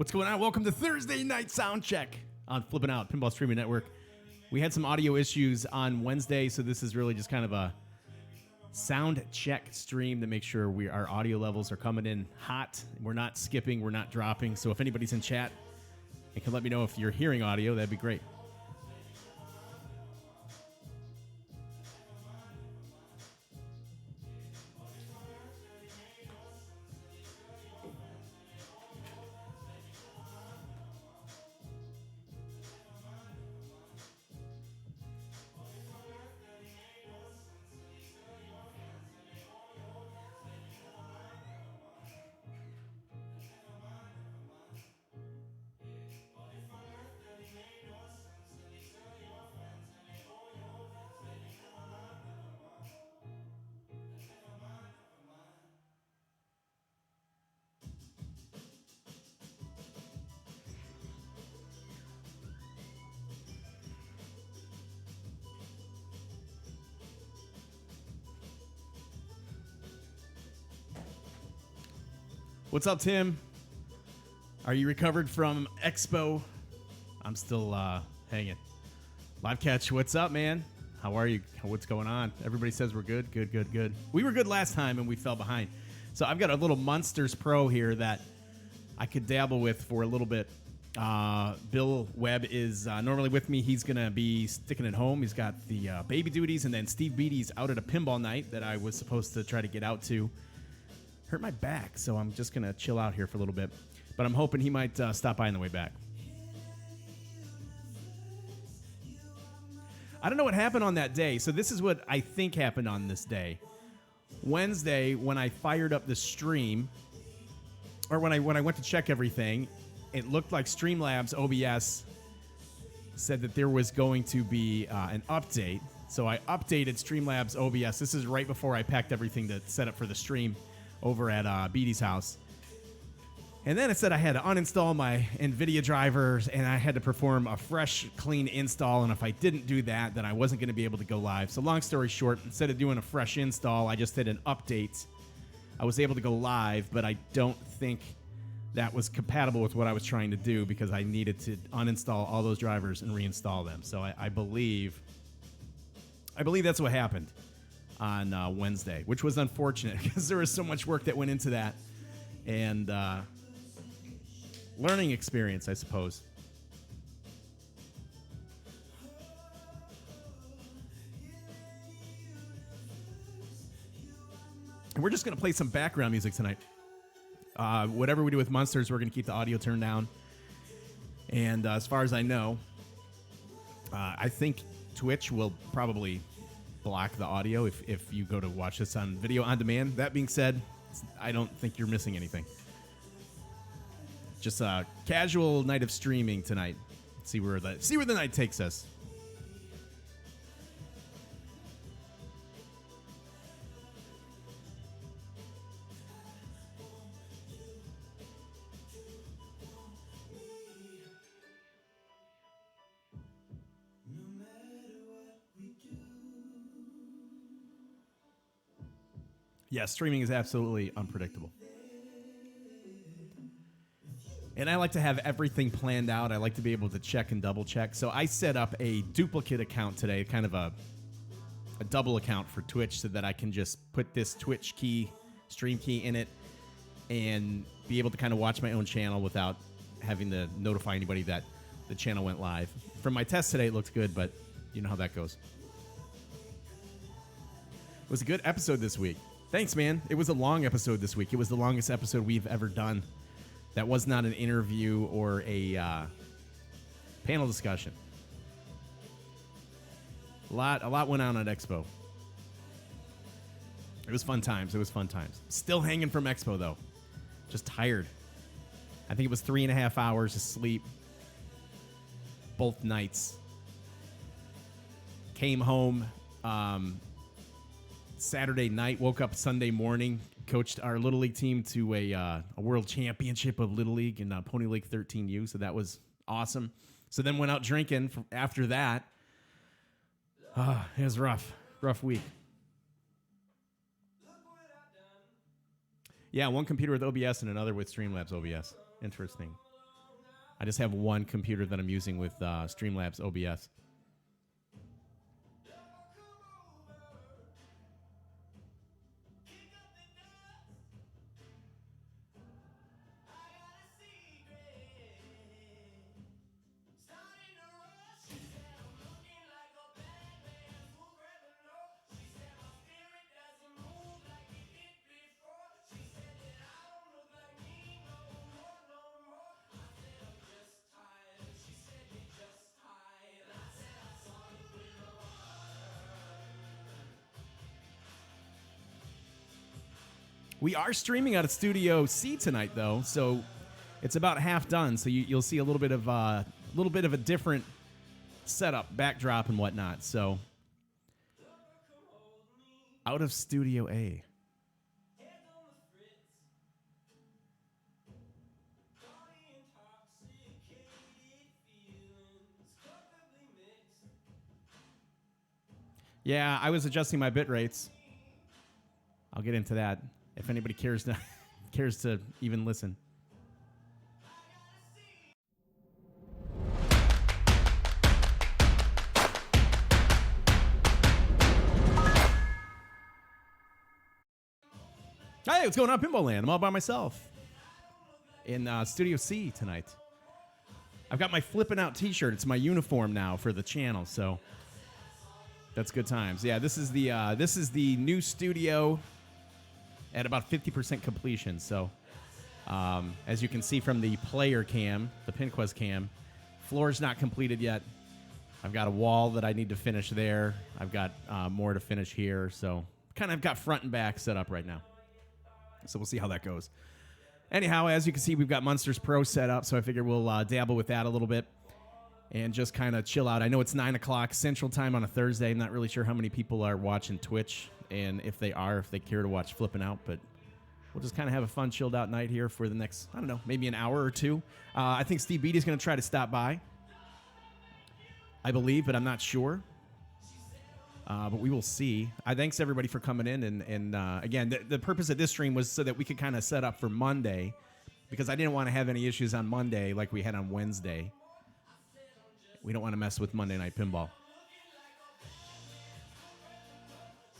What's going on? Welcome to Thursday Night Sound Check on Flippin' Out, Pinball Streaming Network. We had some audio issues on Wednesday, so this is really just kind of a sound check stream to make sure our audio levels are coming in hot. We're not skipping, we're not dropping. So if anybody's in chat and can let me know if you're hearing audio, that'd be great. What's up, Tim? Are you recovered from Expo? I'm still hanging. Live Catch, what's up, man? How are you? What's going on? Everybody says we're good. Good. We were good last time and we fell behind. So I've got a little Munsters Pro here that I could dabble with for a little bit. Bill Webb is normally with me. He's going to be sticking at home. He's got the baby duties, and then Steve Bedi's out at a pinball night that I was supposed to try to get out to. Hurt my back, so I'm just going to chill out here for a little bit. But I'm hoping he might stop by on the way back. I don't know what happened on that day. So this is what I think happened on this day. Wednesday, when I fired up the stream, or when I went to check everything, it looked like Streamlabs OBS said that there was going to be an update. So I updated Streamlabs OBS. This is right before I packed everything to set up for the stream over at Bedi's house. And then it said I had to uninstall my NVIDIA drivers and I had to perform a fresh, clean install. And if I didn't do that, then I wasn't going to be able to go live. So long story short, instead of doing a fresh install, I just did an update. I was able to go live, but I don't think that was compatible with what I was trying to do because I needed to uninstall all those drivers and reinstall them. So I believe that's what happened on Wednesday, which was unfortunate because there was so much work that went into that, and learning experience, I suppose. And we're just going to play some background music tonight. Whatever we do with Munsters, we're going to keep the audio turned down. And as far as I know, I think Twitch will probably block the audio if you go to watch this on video on demand. That being said, I don't think you're missing anything. Just a casual night of streaming tonight. See where the night takes us. Yeah, streaming is absolutely unpredictable. And I like to have everything planned out. I like to be able to check and double check. So I set up a duplicate account today, kind of a double account for Twitch so that I can just put this Twitch key, stream key in it, and be able to kind of watch my own channel without having to notify anybody that the channel went live. From my test today, it looked good, but you know how that goes. It was a good episode this week. Thanks, man. It was a long episode this week. It was the longest episode we've ever done. That was not an interview or a panel discussion. A lot went on at Expo. It was fun times. Still hanging from Expo, though. Just tired. I think it was 3.5 hours of sleep. Both nights. Came home Saturday night, woke up Sunday morning, coached our Little League team to a world championship of Little League in Pony League 13U, so that was awesome. So then went out drinking after that. It was rough week. Yeah, one computer with OBS and another with Streamlabs OBS. Interesting. I just have one computer that I'm using with Streamlabs OBS. We are streaming out of Studio C tonight, though, so it's about half done. So you'll see a little bit of a different setup, backdrop, and whatnot. So out of Studio A. Yeah, I was adjusting my bit rates. I'll get into that if anybody cares to even listen. Hey, what's going on, Pinball Land? I'm all by myself in Studio C tonight. I've got my flipping out T-shirt. It's my uniform now for the channel, so that's good times. Yeah, this is the new studio at about 50% completion. So, as you can see from the player cam, the PinQuest cam, floor's not completed yet. I've got a wall that I need to finish there. I've got more to finish here. So, kind of got front and back set up right now. So we'll see how that goes. Anyhow, as you can see, we've got Munsters Pro set up, so I figure we'll dabble with that a little bit and just kind of chill out. I know it's 9 o'clock Central Time on a Thursday. I'm not really sure how many people are watching Twitch, and if they care to watch Flipping Out, but we'll just kind of have a fun, chilled out night here for the next, I don't know, maybe an hour or two. I think Steve Bedi's going to try to stop by, I believe, but I'm not sure. But we will see. Thanks everybody for coming in, and again, the purpose of this stream was so that we could kind of set up for Monday, because I didn't want to have any issues on Monday like we had on Wednesday. We don't want to mess with Monday Night Pinball.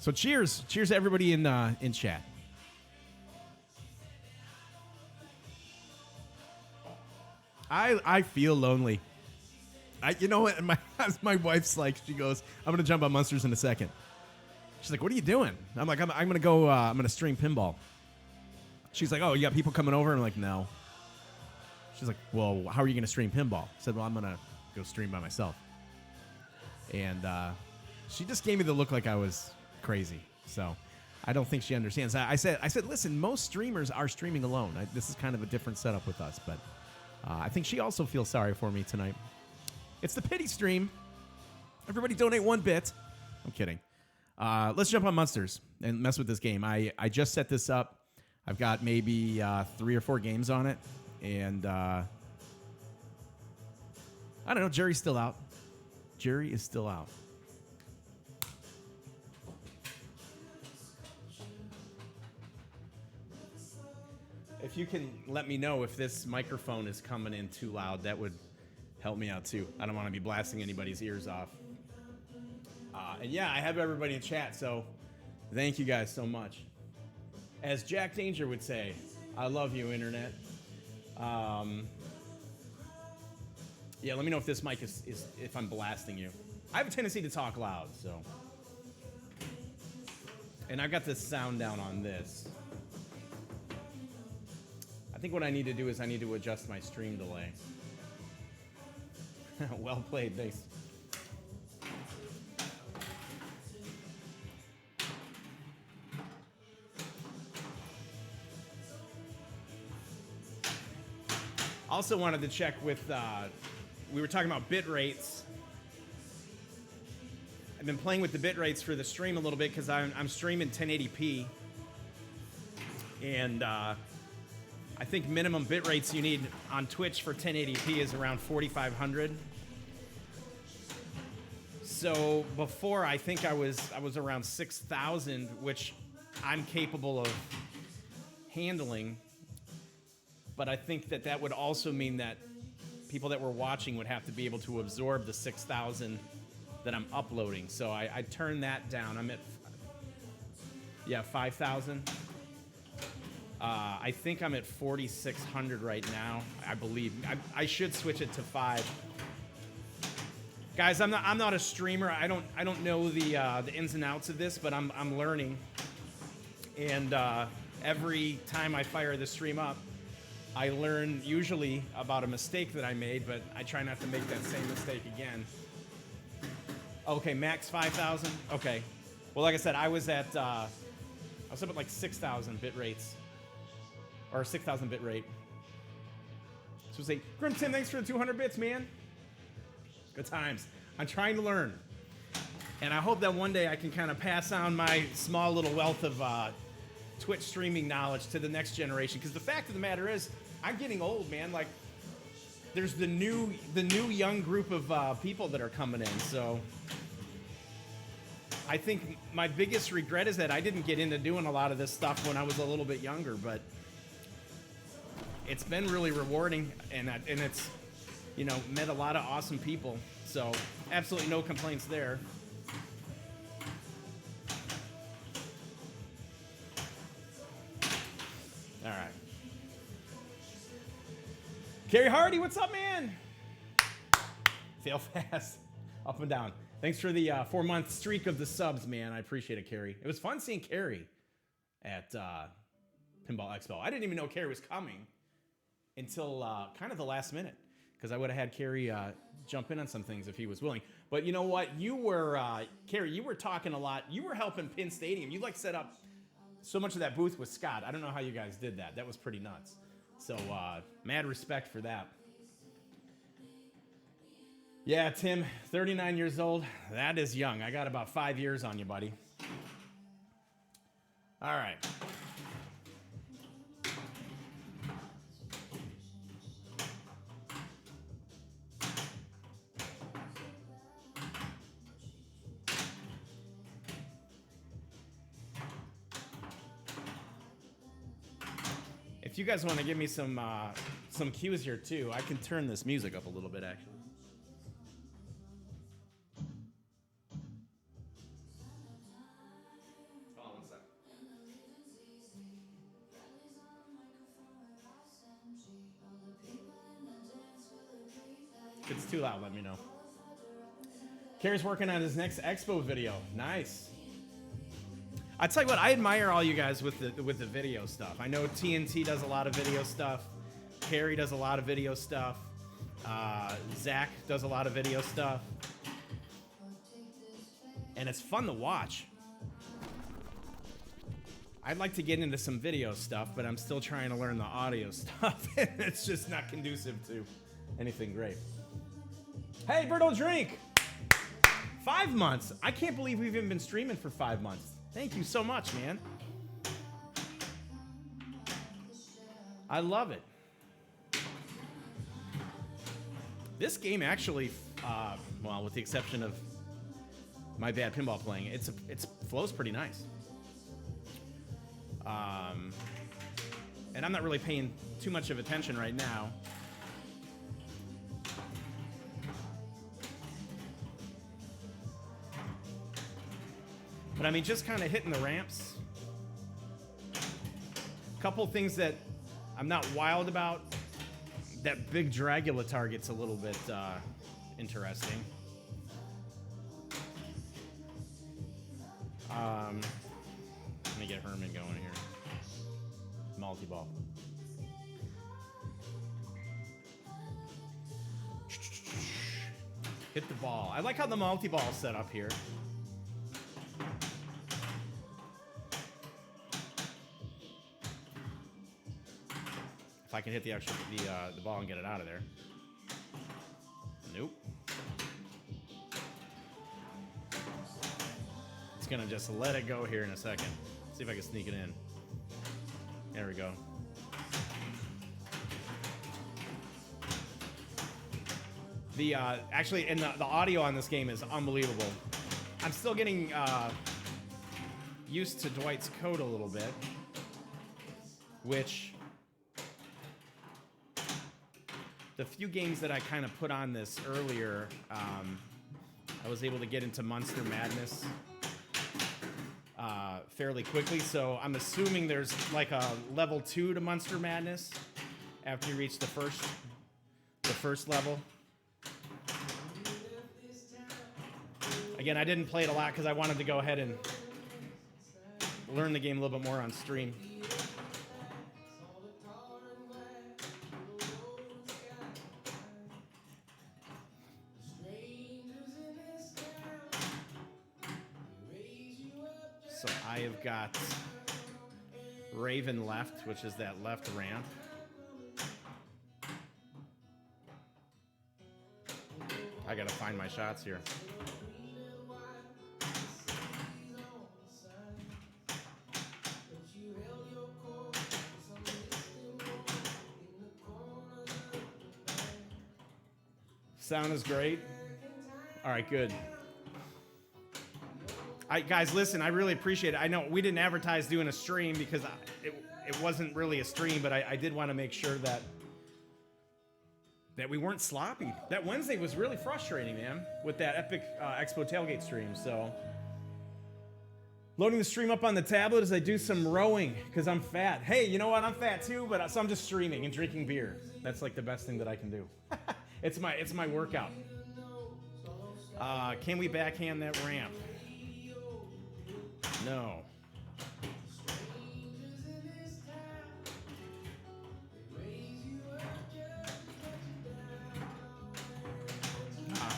So cheers to everybody in chat. I feel lonely. You know what? My wife's like, she goes, I'm going to jump on Munsters in a second. She's like, what are you doing? I'm like, I'm going to go, I'm going to stream pinball. She's like, oh, you got people coming over? I'm like, no. She's like, well, how are you going to stream pinball? I said, well, I'm going to go stream by myself. And she just gave me the look like I was crazy. So I don't think she understands. I said, listen, most streamers are streaming alone. This is kind of a different setup with us. But I think she also feels sorry for me tonight. It's the pity stream. Everybody donate 1 bit. I'm kidding. Let's jump on Munsters and mess with this game. I just set this up. I've got maybe 3 or 4 games on it. And I don't know. Jerry's still out. Jerry is still out. If you can let me know if this microphone is coming in too loud, that would help me out too. I don't want to be blasting anybody's ears off. And yeah, I have everybody in chat, so thank you guys so much. As Jack Danger would say, I love you, Internet. Yeah, let me know if this mic is if I'm blasting you. I have a tendency to talk loud, so. And I've got the sound down on this. I think what I need to do is I need to adjust my stream delay. Well played, thanks. Also wanted to check with, we were talking about bit rates. I've been playing with the bit rates for the stream a little bit because I'm streaming 1080p. And I think minimum bit rates you need on Twitch for 1080p is around 4,500. So before, I think I was around 6,000, which I'm capable of handling. But I think that would also mean that people that were watching would have to be able to absorb the 6,000 that I'm uploading. So I turned that down. I'm at 5,000. I think I'm at 4,600 right now. I believe I should switch it to 5. Guys, I'm not a streamer. I don't know the ins and outs of this, but I'm learning. And every time I fire the stream up, I learn usually about a mistake that I made, but I try not to make that same mistake again. Okay, max 5,000. Okay. Well, like I said, I was up at like 6,000 bit rates. Or 6,000 bit rate. So say, Grim Tim, thanks for the 200 bits, man. Good times. I'm trying to learn. And I hope that one day I can kind of pass on my small little wealth of Twitch streaming knowledge to the next generation. Because the fact of the matter is, I'm getting old, man. Like, there's the new young group of people that are coming in. So I think my biggest regret is that I didn't get into doing a lot of this stuff when I was a little bit younger. But it's been really rewarding, and it's, you know, met a lot of awesome people. So absolutely no complaints there. All right. Gary Hardy, what's up, man? Fail fast. Up and down. Thanks for the 4-month streak of the subs, man. I appreciate it, Carrie. It was fun seeing Carrie at Pinball Expo. I didn't even know Carrie was coming until kind of the last minute, because I would have had Carrie jump in on some things if he was willing. But you know what? You were, Carrie, you were talking a lot. You were helping Pin Stadium. You like set up so much of that booth with Scott. I don't know how you guys did that. That was pretty nuts. So mad respect for that. Yeah, Tim, 39 years old. That is young. I got about 5 years on you, buddy. All right. If you guys want to give me some cues here too, I can turn this music up a little bit actually. Hold on one sec. If it's too loud, let me know. Carrie's working on his next expo video. Nice. I tell you what, I admire all you guys with the video stuff. I know TNT does a lot of video stuff. Carrie does a lot of video stuff. Zach does a lot of video stuff. And it's fun to watch. I'd like to get into some video stuff, but I'm still trying to learn the audio stuff. It's just not conducive to anything great. Hey, Berto Drink! 5 months. I can't believe we've even been streaming for 5 months. Thank you so much, man. I love it. This game actually, well, with the exception of my bad pinball playing, it flows pretty nice. And I'm not really paying too much of attention right now. But I mean, just kind of hitting the ramps. Couple things that I'm not wild about. That big Dragula target's a little bit interesting. Let me get Herman going here. Multi-ball. Hit the ball. I like how the multi-ball is set up here. If I can hit the ball and get it out of there. Nope. It's gonna just let it go here in a second. See if I can sneak it in. There we go. The actually, and the audio on this game is unbelievable. I'm still getting used to Dwight's code a little bit, which the few games that I kind of put on this earlier, I was able to get into Munster Madness fairly quickly. So I'm assuming there's like a level 2 to Munster Madness after you reach the first level. Again, I didn't play it a lot because I wanted to go ahead and learn the game a little bit more on stream. So I have got Raven left, which is that left ramp. I gotta find my shots here. Sound is great. All right, good. Guys, listen, I really appreciate it. I know we didn't advertise doing a stream because it wasn't really a stream, but I did want to make sure that we weren't sloppy. That Wednesday was really frustrating, man, with that Epic Expo tailgate stream. So loading the stream up on the tablet as I do some rowing because I'm fat. Hey, you know what? I'm fat too, but so I'm just streaming and drinking beer. That's like the best thing that I can do. It's my workout. Can we backhand that ramp? No.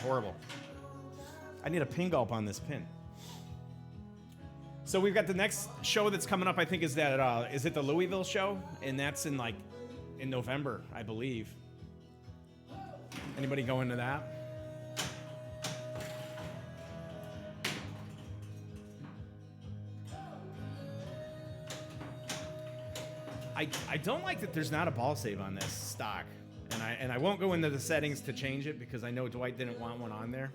Horrible. I need a pin gulp on this pin. So we've got the next show that's coming up, I think, is it the Louisville show? And that's in November, I believe. Anybody going to that? I don't like that there's not a ball save on this stock. And I won't go into the settings to change it because I know Dwight didn't want one on there.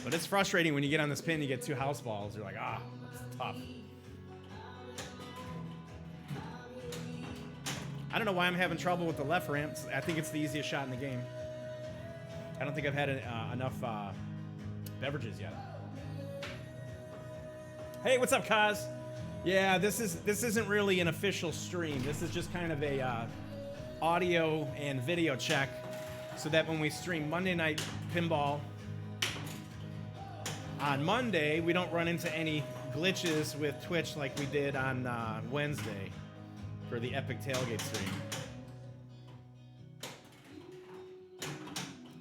But it's frustrating when you get on this pin, you get 2 house balls. You're like, it's tough. I don't know why I'm having trouble with the left ramp. I think it's the easiest shot in the game. I don't think I've had enough beverages yet. Hey, what's up, Kaz? Yeah, this isn't really an official stream. This is just kind of a audio and video check so that when we stream Monday Night Pinball on Monday, we don't run into any glitches with Twitch like we did on Wednesday for the Epic Tailgate stream.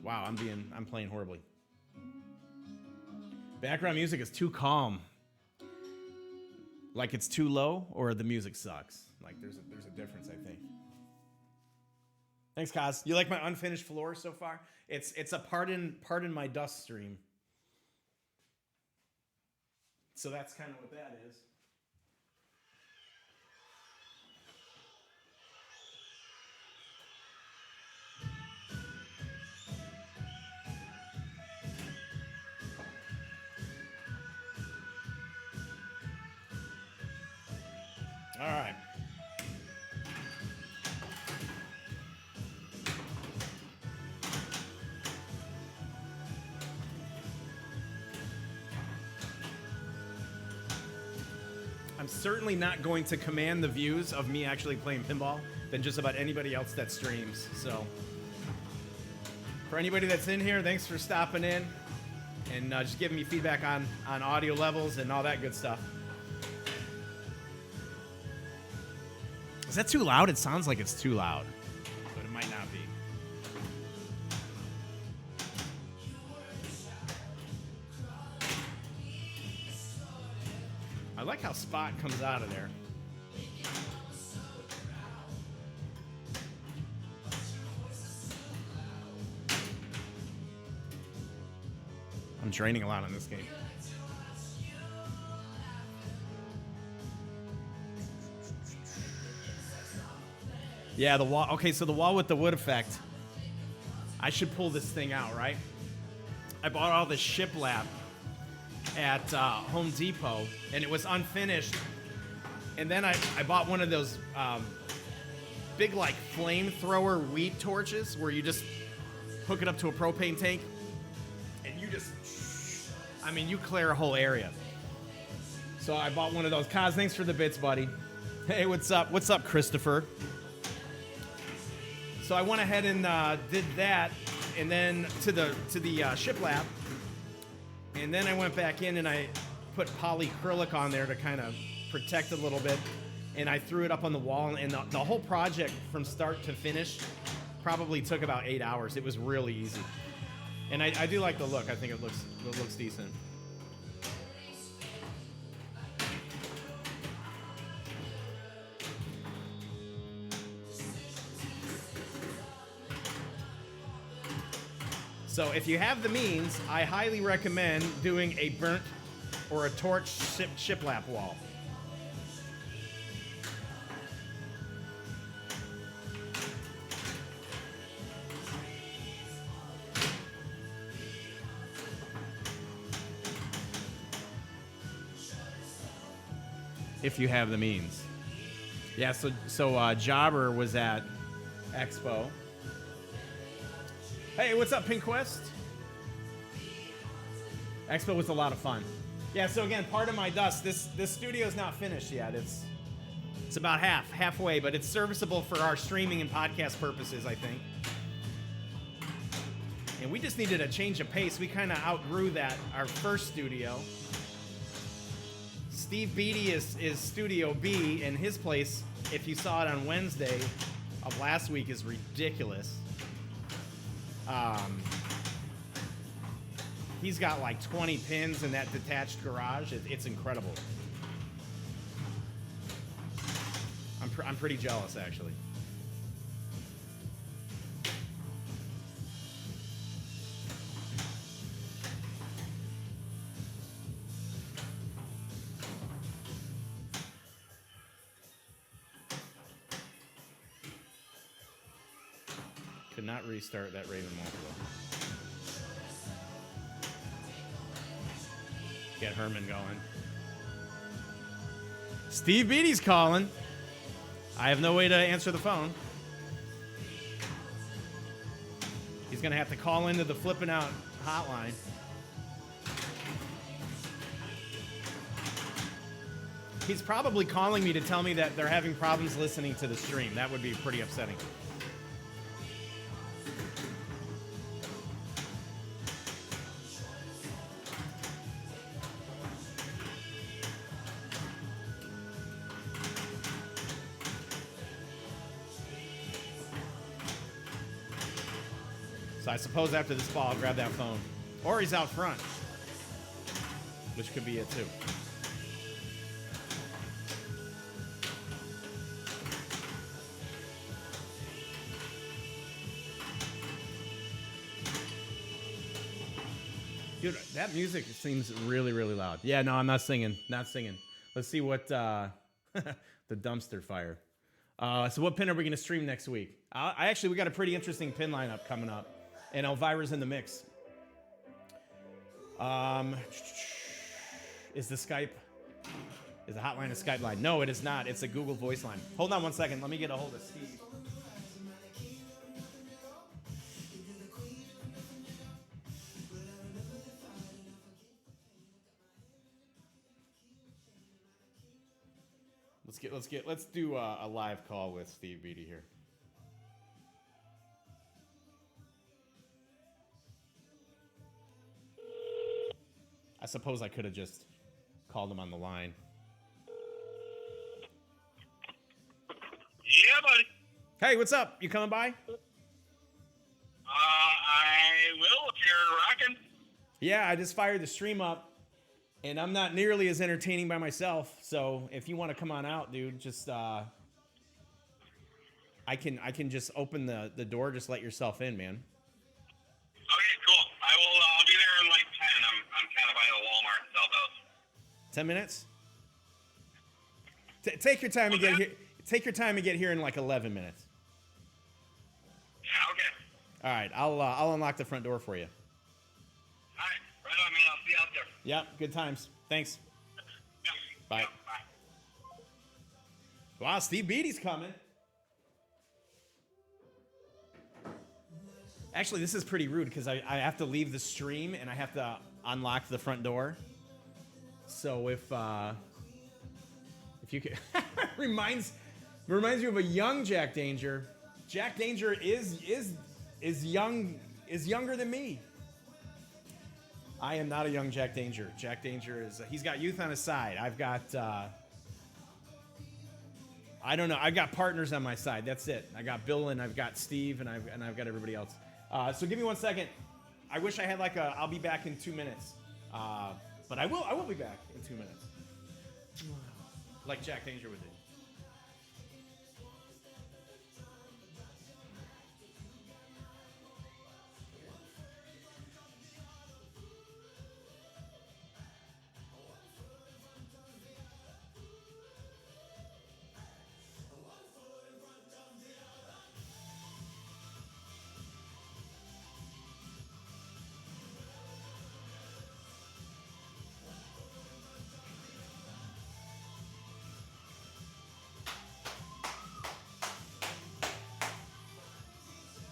Wow, I'm playing horribly. Background music is too calm. Like it's too low, or the music sucks. Like there's a difference, I think. Thanks, Kaz. You like my unfinished floor so far? It's a pardon my dust stream. So that's kind of what that is. All right. I'm certainly not going to command the views of me actually playing pinball than just about anybody else that streams. So for anybody that's in here, thanks for stopping in and just giving me feedback on audio levels and all that good stuff. Is that too loud? It sounds like it's too loud, but it might not be. I like how Spot comes out of there. I'm draining a lot on this game. Yeah, the wall. Okay, so the wall with the wood effect. I should pull this thing out, right? I bought all this shiplap at Home Depot, and it was unfinished. And then I bought one of those big like flamethrower weed torches where you just hook it up to a propane tank and you just, I mean, you clear a whole area. So I bought one of those. Kaz, thanks for the bits, buddy. Hey, what's up? What's up, Christopher? So I went ahead and did that, and then to the shiplap, and then I went back in and I put polyacrylic on there to kind of protect a little bit, and I threw it up on the wall, and the whole project from start to finish probably took about 8 hours. It was really easy, and I do like the look. I think it looks decent. So if you have the means, I highly recommend doing a burnt or a torch shiplap wall. If you have the means. Yeah, so Jobber was at Expo. Hey, what's up, Pink Quest? Expo was a lot of fun. Yeah, so again, part of my dust. This studio's not finished yet. It's about halfway, but it's serviceable for our streaming and podcast purposes, I think. And we just needed a change of pace. We kind of outgrew our first studio. Steve Bedi is Studio B, and his place, if you saw it on Wednesday of last week, is ridiculous. He's got like 20 pins in that detached garage. It's incredible. I'm pretty jealous, actually. Could not restart that Raven multiple. Get Herman going. Steve Bedi's calling. I have no way to answer the phone. He's going to have to call into the flipping out hotline. He's probably calling me to tell me that they're having problems listening to the stream. That would be pretty upsetting. So I suppose after this ball, I'll grab that phone. Or he's out front, which could be it too. Dude, that music seems really, really loud. Yeah, no, I'm not singing. Not singing. Let's see what the dumpster fire. So what pin are we going to stream next week? We got a pretty interesting pin lineup coming up. And Elvira's in the mix. Is the hotline a Skype line? No, it is not. It's a Google Voice line. Hold on one second. Let me get a hold of Steve. Let's do a live call with Steve Bedi here. I suppose I could have just called him on the line. Yeah, buddy. Hey, what's up? You coming by? I will if you're rocking. Yeah, I just fired the stream up, and I'm not nearly as entertaining by myself. So if you want to come on out, dude, just I can just open the door. Just let yourself in, man. Okay, cool. I'll be there in like 10. I'm kind of by the Walmart and Zeldos. 10 minutes? Take your time and get here. Take your time and get here in like 11 minutes. Yeah, okay. All right, I'll unlock the front door for you. All right, right on, man. I'll see you out there. Yep, good times. Thanks. Yeah. Bye. Yeah, bye. Wow, Steve Bedi's coming. Actually, this is pretty rude because I have to leave the stream and I have to unlock the front door. So if you could reminds you of a young Jack Danger. Jack Danger is younger than me. I am not a young Jack Danger. Jack Danger he's got youth on his side. I've got I don't know. I've got partners on my side. That's it. I got Bill and I've got Steve and I've got everybody else. So give me 1 second. I wish I had I'll be back in 2 minutes. But I will be back in 2 minutes. Like Jack Danger would do.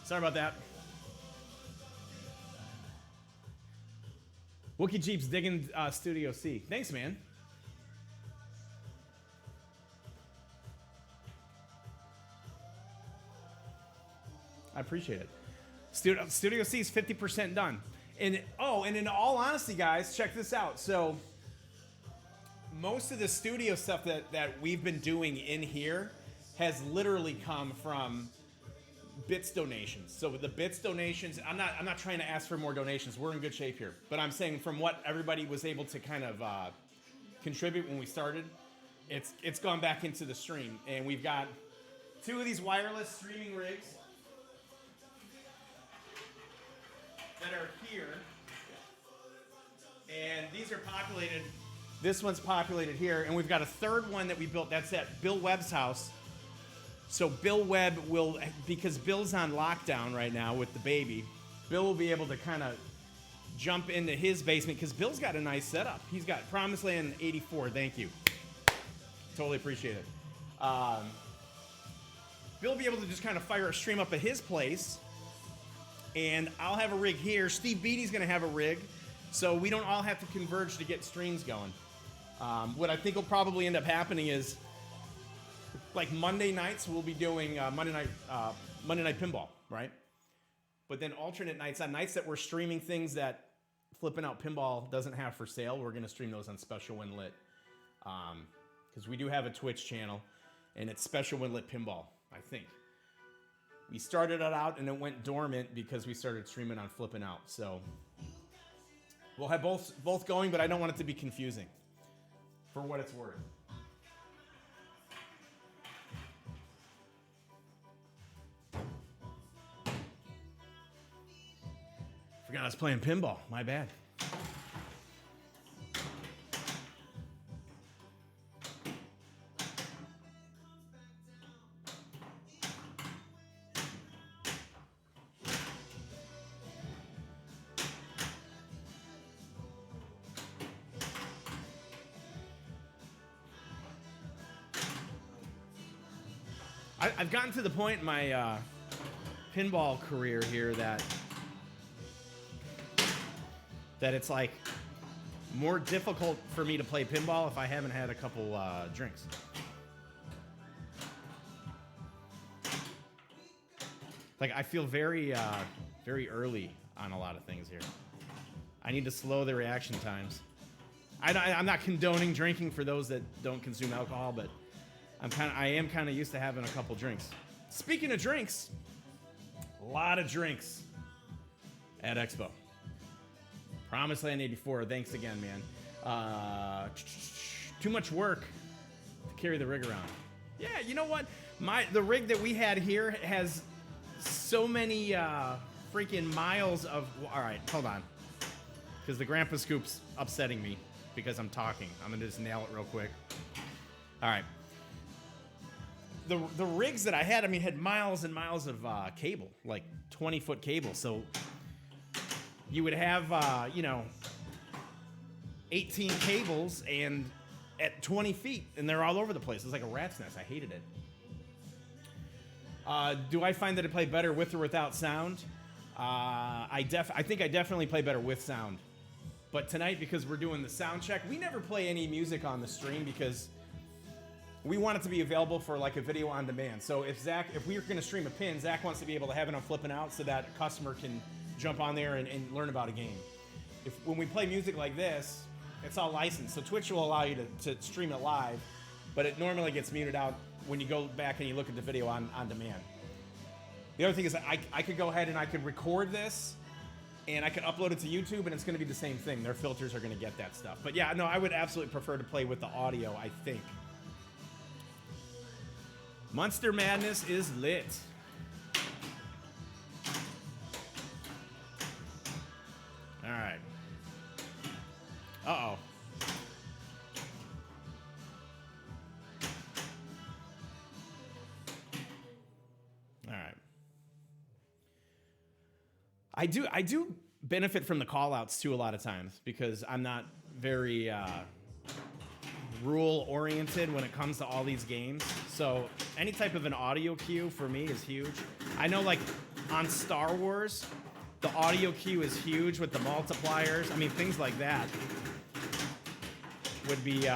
Sorry about that. Wookie Jeep's digging Studio C. Thanks, man. I appreciate it. Studio C is 50% done. And in all honesty, guys, check this out. So most of the studio stuff that we've been doing in here has literally come from bits donations. So with the bits donations, I'm not trying to ask for more donations. We're in good shape here. But I'm saying from what everybody was able to kind of contribute when we started, it's gone back into the stream. And we've got 2 of these wireless streaming rigs that are here. And these are populated. This one's populated here. And we've got a third one that we built. That's at Bill Webb's house. So Bill Webb will, because Bill's on lockdown right now with the baby, Bill will be able to kind of jump into his basement because Bill's got a nice setup. He's got Promised Land 84. Thank you. Totally appreciate it. Bill will be able to just kind of fire a stream up at his place. And I'll have a rig here. Steve Bedi's going to have a rig. So we don't all have to converge to get streams going. What I think will probably end up happening is, like Monday nights, we'll be doing Monday night pinball, right? But then alternate nights, on nights that we're streaming things that Flippin' Out Pinball doesn't have for sale, we're going to stream those on Special When Lit. Because we do have a Twitch channel, and it's Special When Lit Pinball, I think. We started it out, and it went dormant because we started streaming on Flippin' Out. So we'll have both going, but I don't want it to be confusing, for what it's worth. Forgot I was playing pinball. My bad. I've gotten to the point in my pinball career here that it's like more difficult for me to play pinball if I haven't had a couple drinks. Like I feel very early on a lot of things here. I need to slow the reaction times. I'm not condoning drinking for those that don't consume alcohol, but I am kind of used to having a couple drinks. Speaking of drinks, a lot of drinks at Expo. Promised Land 84, thanks again, man. Too much work to carry the rig around. Yeah, you know what? The rig that we had here has so many freaking miles of... All right, hold on. Because the Grandpa Scoop's upsetting me because I'm talking. I'm going to just nail it real quick. All right. The rigs that I had, had miles and miles of cable, like 20-foot cable. So... you would have, 18 cables and at 20 feet, and they're all over the place. It's like a rat's nest. I hated it. Do I find that it played better with or without sound? I think I definitely play better with sound. But tonight, because we're doing the sound check, we never play any music on the stream because we want it to be available for like a video on demand. So if we were going to stream a pin, Zach wants to be able to have it on flipping out so that a customer can jump on there and learn about a game. When we play music like this, it's all licensed. So Twitch will allow you to stream it live, but it normally gets muted out when you go back and you look at the video on demand. The other thing is I could go ahead and I could record this and I could upload it to YouTube and it's going to be the same thing. Their filters are going to get that stuff. But yeah, no, I would absolutely prefer to play with the audio, I think. Munster Madness is lit. All right. Uh-oh. All right. I do benefit from the call-outs too a lot of times because I'm not very rule-oriented when it comes to all these games. So any type of an audio cue for me is huge. I know like on Star Wars, the audio cue is huge with the multipliers. I mean, things like that would be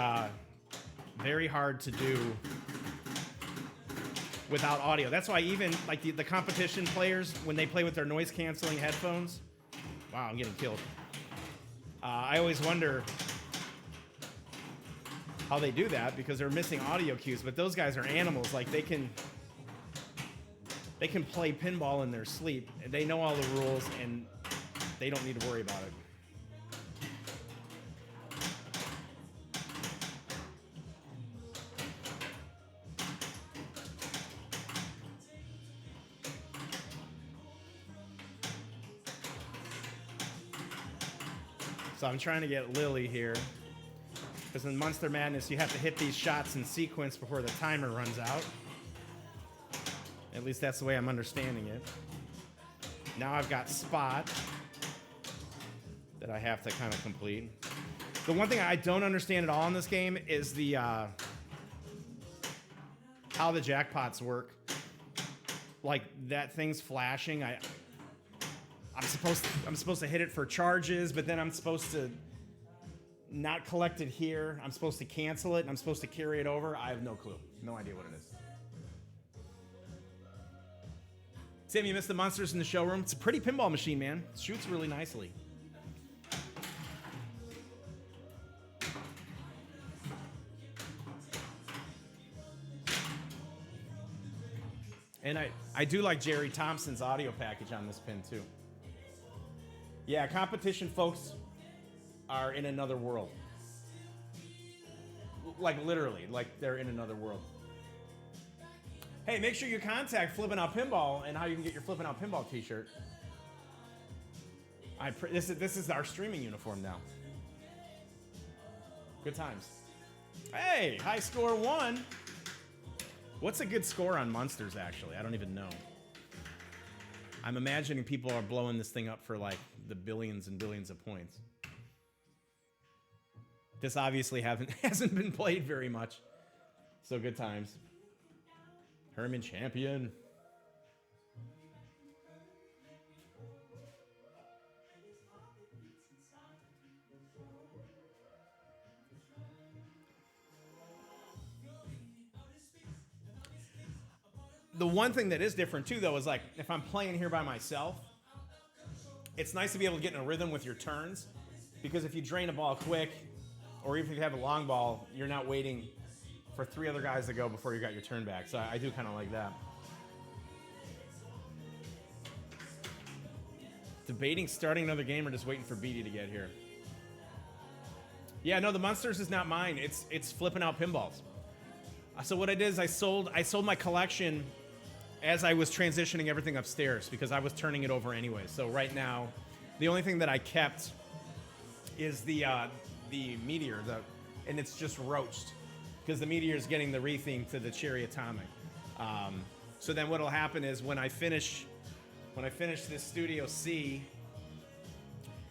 very hard to do without audio. That's why even like the competition players, when they play with their noise canceling headphones, wow, I'm getting killed. I always wonder how they do that because they're missing audio cues, but those guys are animals. Like they can play pinball in their sleep. They know all the rules and they don't need to worry about it. So I'm trying to get Lily here. Because in Munster Madness, you have to hit these shots in sequence before the timer runs out. At least that's the way I'm understanding it. Now I've got Spot that I have to kind of complete. The one thing I don't understand at all in this game is the how the jackpots work. Like that thing's flashing. I'm supposed to hit it for charges, but then I'm supposed to not collect it here. I'm supposed to cancel it, and I'm supposed to carry it over. I have no clue. No idea what it is. Tim, you missed the Munsters in the showroom. It's a pretty pinball machine, man. It shoots really nicely. And I do like Jerry Thompson's audio package on this pin, too. Yeah, competition folks are in another world. Like literally, like they're in another world. Hey, make sure you contact Flippin' Out Pinball and how you can get your Flippin' Out Pinball t-shirt. This is our streaming uniform now. Good times. Hey, high score 1. What's a good score on Munsters, actually? I don't even know. I'm imagining people are blowing this thing up for like the billions and billions of points. This obviously hasn't been played very much. So good times. Herman champion. The one thing that is different too, though, is like if I'm playing here by myself, it's nice to be able to get in a rhythm with your turns, because if you drain a ball quick, or even if you have a long ball, you're not waiting for 3 other guys to go before you got your turn back. So I do kind of like that. Debating starting another game or just waiting for Bedi to get here. Yeah, no, the Munsters is not mine. It's Flippin' Out Pinballs. So what I did is I sold my collection as I was transitioning everything upstairs because I was turning it over anyway. So right now, the only thing that I kept is the Meteor, and it's just roached because the Meteor is getting the retheme to the Cherry Atomic. So then what'll happen is when I finish this Studio C,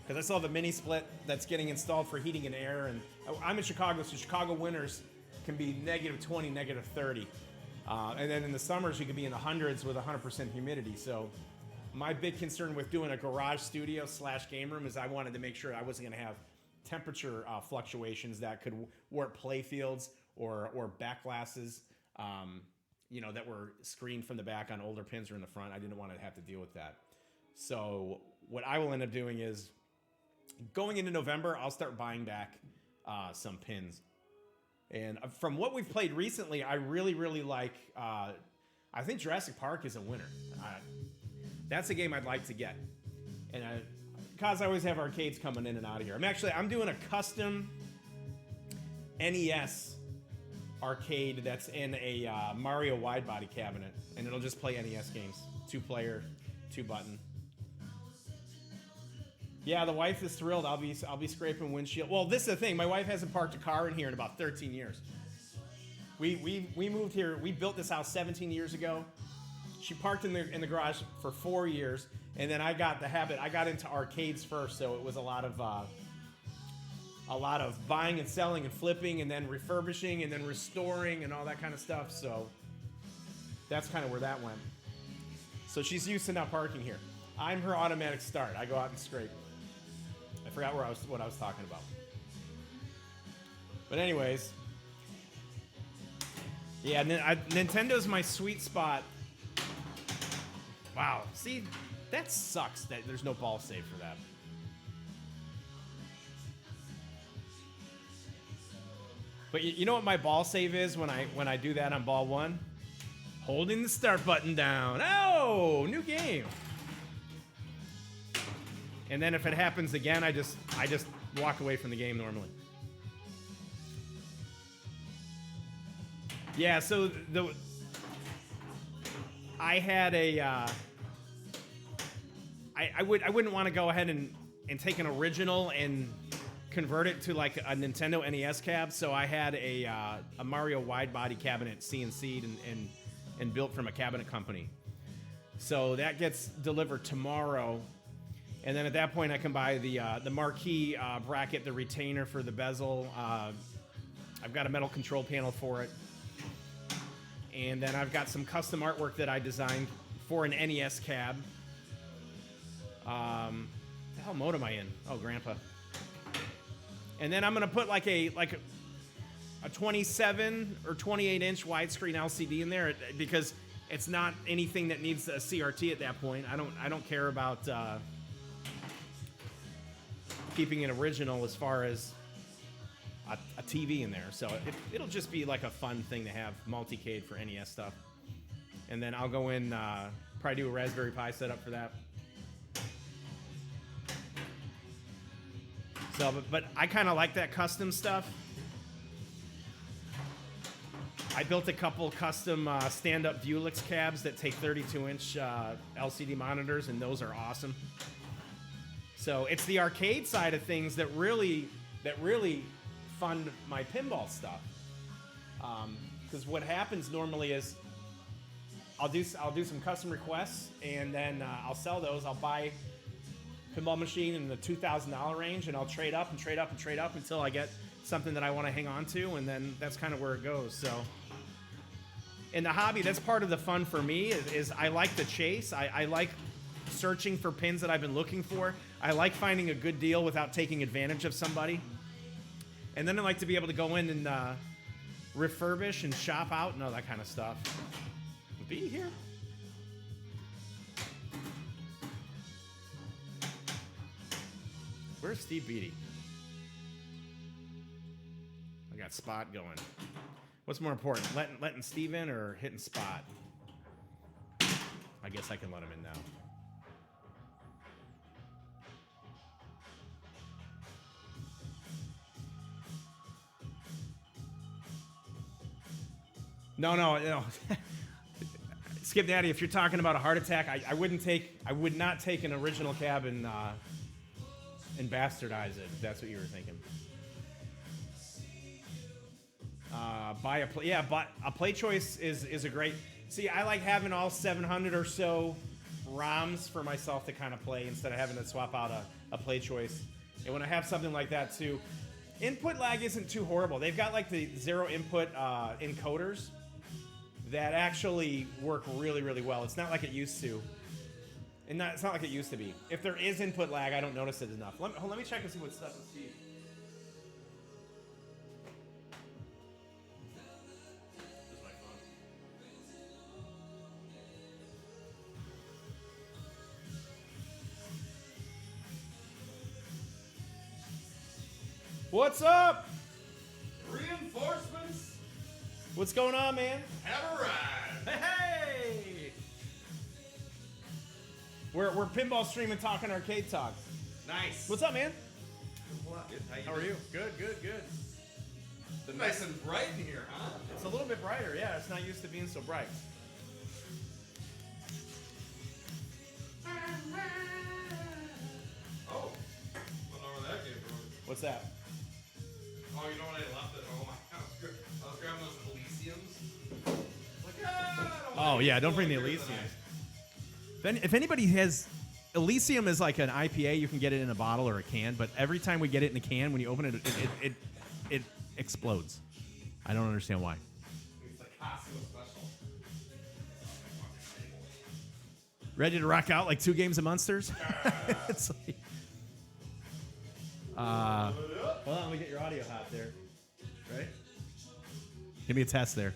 because I saw the mini split that's getting installed for heating and air, and I'm in Chicago, so Chicago winters can be -20, -30. And then in the summers, you could be in the hundreds with 100% humidity. So My big concern with doing a garage studio / game room is I wanted to make sure I wasn't going to have temperature fluctuations that could warp play fields or back glasses, that were screened from the back on older pins or in the front. I didn't want to have to deal with that. So what I will end up doing is going into November, I'll start buying back some pins. And from what we've played recently, I really, really like, I think Jurassic Park is a winner. That's a game I'd like to get. And because I always have arcades coming in and out of here. I'm doing a custom NES arcade that's in a Mario wide body cabinet. And it'll just play NES games. 2-player, 2-button. Yeah, the wife is thrilled. I'll be scraping windshield. Well, this is the thing. My wife hasn't parked a car in here in about 13 years. We moved here. We built this house 17 years ago. She parked in the garage for 4 years, and then I got the habit. I got into arcades first, so it was a lot of buying and selling and flipping, and then refurbishing, and then restoring, and all that kind of stuff. So that's kind of where that went. So she's used to not parking here. I'm her automatic start. I go out and scrape. I forgot what I was talking about. But anyways, yeah, Nintendo's my sweet spot. Wow, see, that sucks that there's no ball save for that. But you know what my ball save is when I do that on ball 1? Holding the start button down. Oh, new game. And then if it happens again, I just walk away from the game normally. Yeah, so I had a I wouldn't want to go ahead and take an original and convert it to like a Nintendo NES cab, so I had a Mario wide body cabinet CNC'd and built from a cabinet company. So that gets delivered tomorrow. And then at that point, I can buy the marquee bracket, the retainer for the bezel. I've got a metal control panel for it. And then I've got some custom artwork that I designed for an NES cab. The hell mode am I in? Oh, Grandpa. And then I'm gonna put like a 27 or 28 inch widescreen LCD in there because it's not anything that needs a CRT at that point. I don't care about keeping it original as far as a TV in there. So it'll just be like a fun thing to have multicade for NES stuff. And then I'll go in, probably do a Raspberry Pi setup for that. So, but I kind of like that custom stuff. I built a couple custom stand-up Vuelix cabs that take 32-inch LCD monitors, and those are awesome. So it's the arcade side of things that really fund my pinball stuff. Because what happens normally is I'll do some custom requests, and then I'll sell those. I'll buy pinball machine in the $2,000 range, and I'll trade up and trade up and trade up until I get something that I want to hang on to, and then that's kind of where it goes. So in the hobby, that's part of the fun for me is I like the chase. I like searching for pins that I've been looking for. I like finding a good deal without taking advantage of somebody. And then I like to be able to go in and refurbish and shop out and all that kind of stuff. Be here. Where's Steve Bedi? I got Spot going. What's more important, letting Steve in or hitting Spot? I guess I can let him in now. No. Skip Daddy, if you're talking about a heart attack, I would not take an original cab and bastardize it, if that's what you were thinking. Buy a play choice is a great. See, I like having all 700 or so ROMs for myself to kind of play instead of having to swap out a play choice. And when I have something like that too, input lag isn't too horrible. They've got like the zero input encoders that actually work really, really well. It's not like it used to. And it's not like it used to be. If there is input lag, I don't notice it enough. Let me check and see what's up with Steve. What's up? Reinforcements. What's going on, man? Have a ride. Hey! We're pinball streaming, talking arcade talk. Nice. What's up, man? Good. How are you? Good. It's nice and bright in here, huh? It's a little bit brighter, yeah. It's not used to being so bright. Oh. I don't know where that came from. What's that? Oh, you know what I left at home? I was grabbing those Elysiums. Like, Oh, yeah, don't bring the Elysium. If anybody has... Elysium is like an IPA. You can get it in a bottle or a can, but every time we get it in a can, when you open it, it explodes. I don't understand why. It's like Costco special. Ready to rock out like 2 games of Munsters? It's like... hold on, let me get your audio hot there. Right? Give me a test there.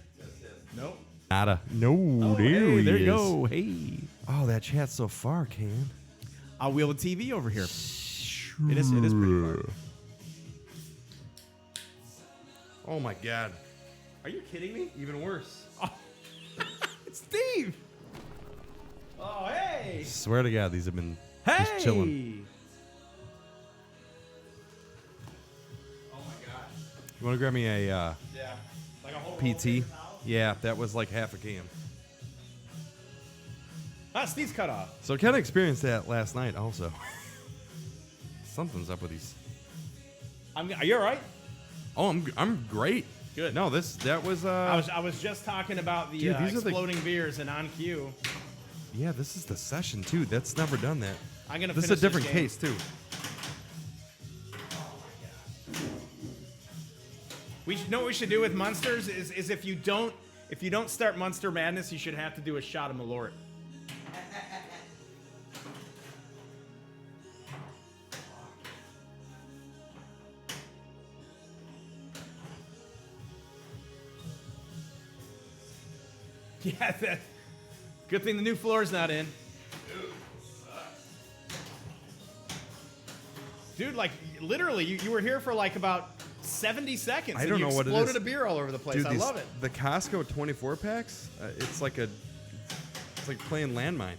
Nope. Nada. No, Oh, there hey, he there is. you go. Hey. Oh, that chat's so far, Can. I'll wheel the TV over here. It is pretty far. Oh my God. Are you kidding me? Even worse. Oh. It's Steve. Oh, hey. Swear to God, these have been Hey. just chilling. Oh my god. You want to grab me a Yeah. Like a whole PT? Yeah, that was like half a can. Ah, Steve's cut off. So I kind of experienced that last night also. Something's up with these. Are you all right? Oh, I'm great. Good. No, that was I was just talking about the Dude, these are the- exploding beers and on cue. yeah, this is the session too. That's never done that. I'm gonna. This is a finish different game. case too. We should know what we should do with Munsters is if you don't start Munster Madness, you should have to do a shot of Malort. Yeah, good thing the new floor's not in. Dude, like literally, you were here for like about 70 seconds. I and don't you know what it exploded is. a beer all over the place. Dude, I love it. The Costco 24 packs. It's like playing landmine.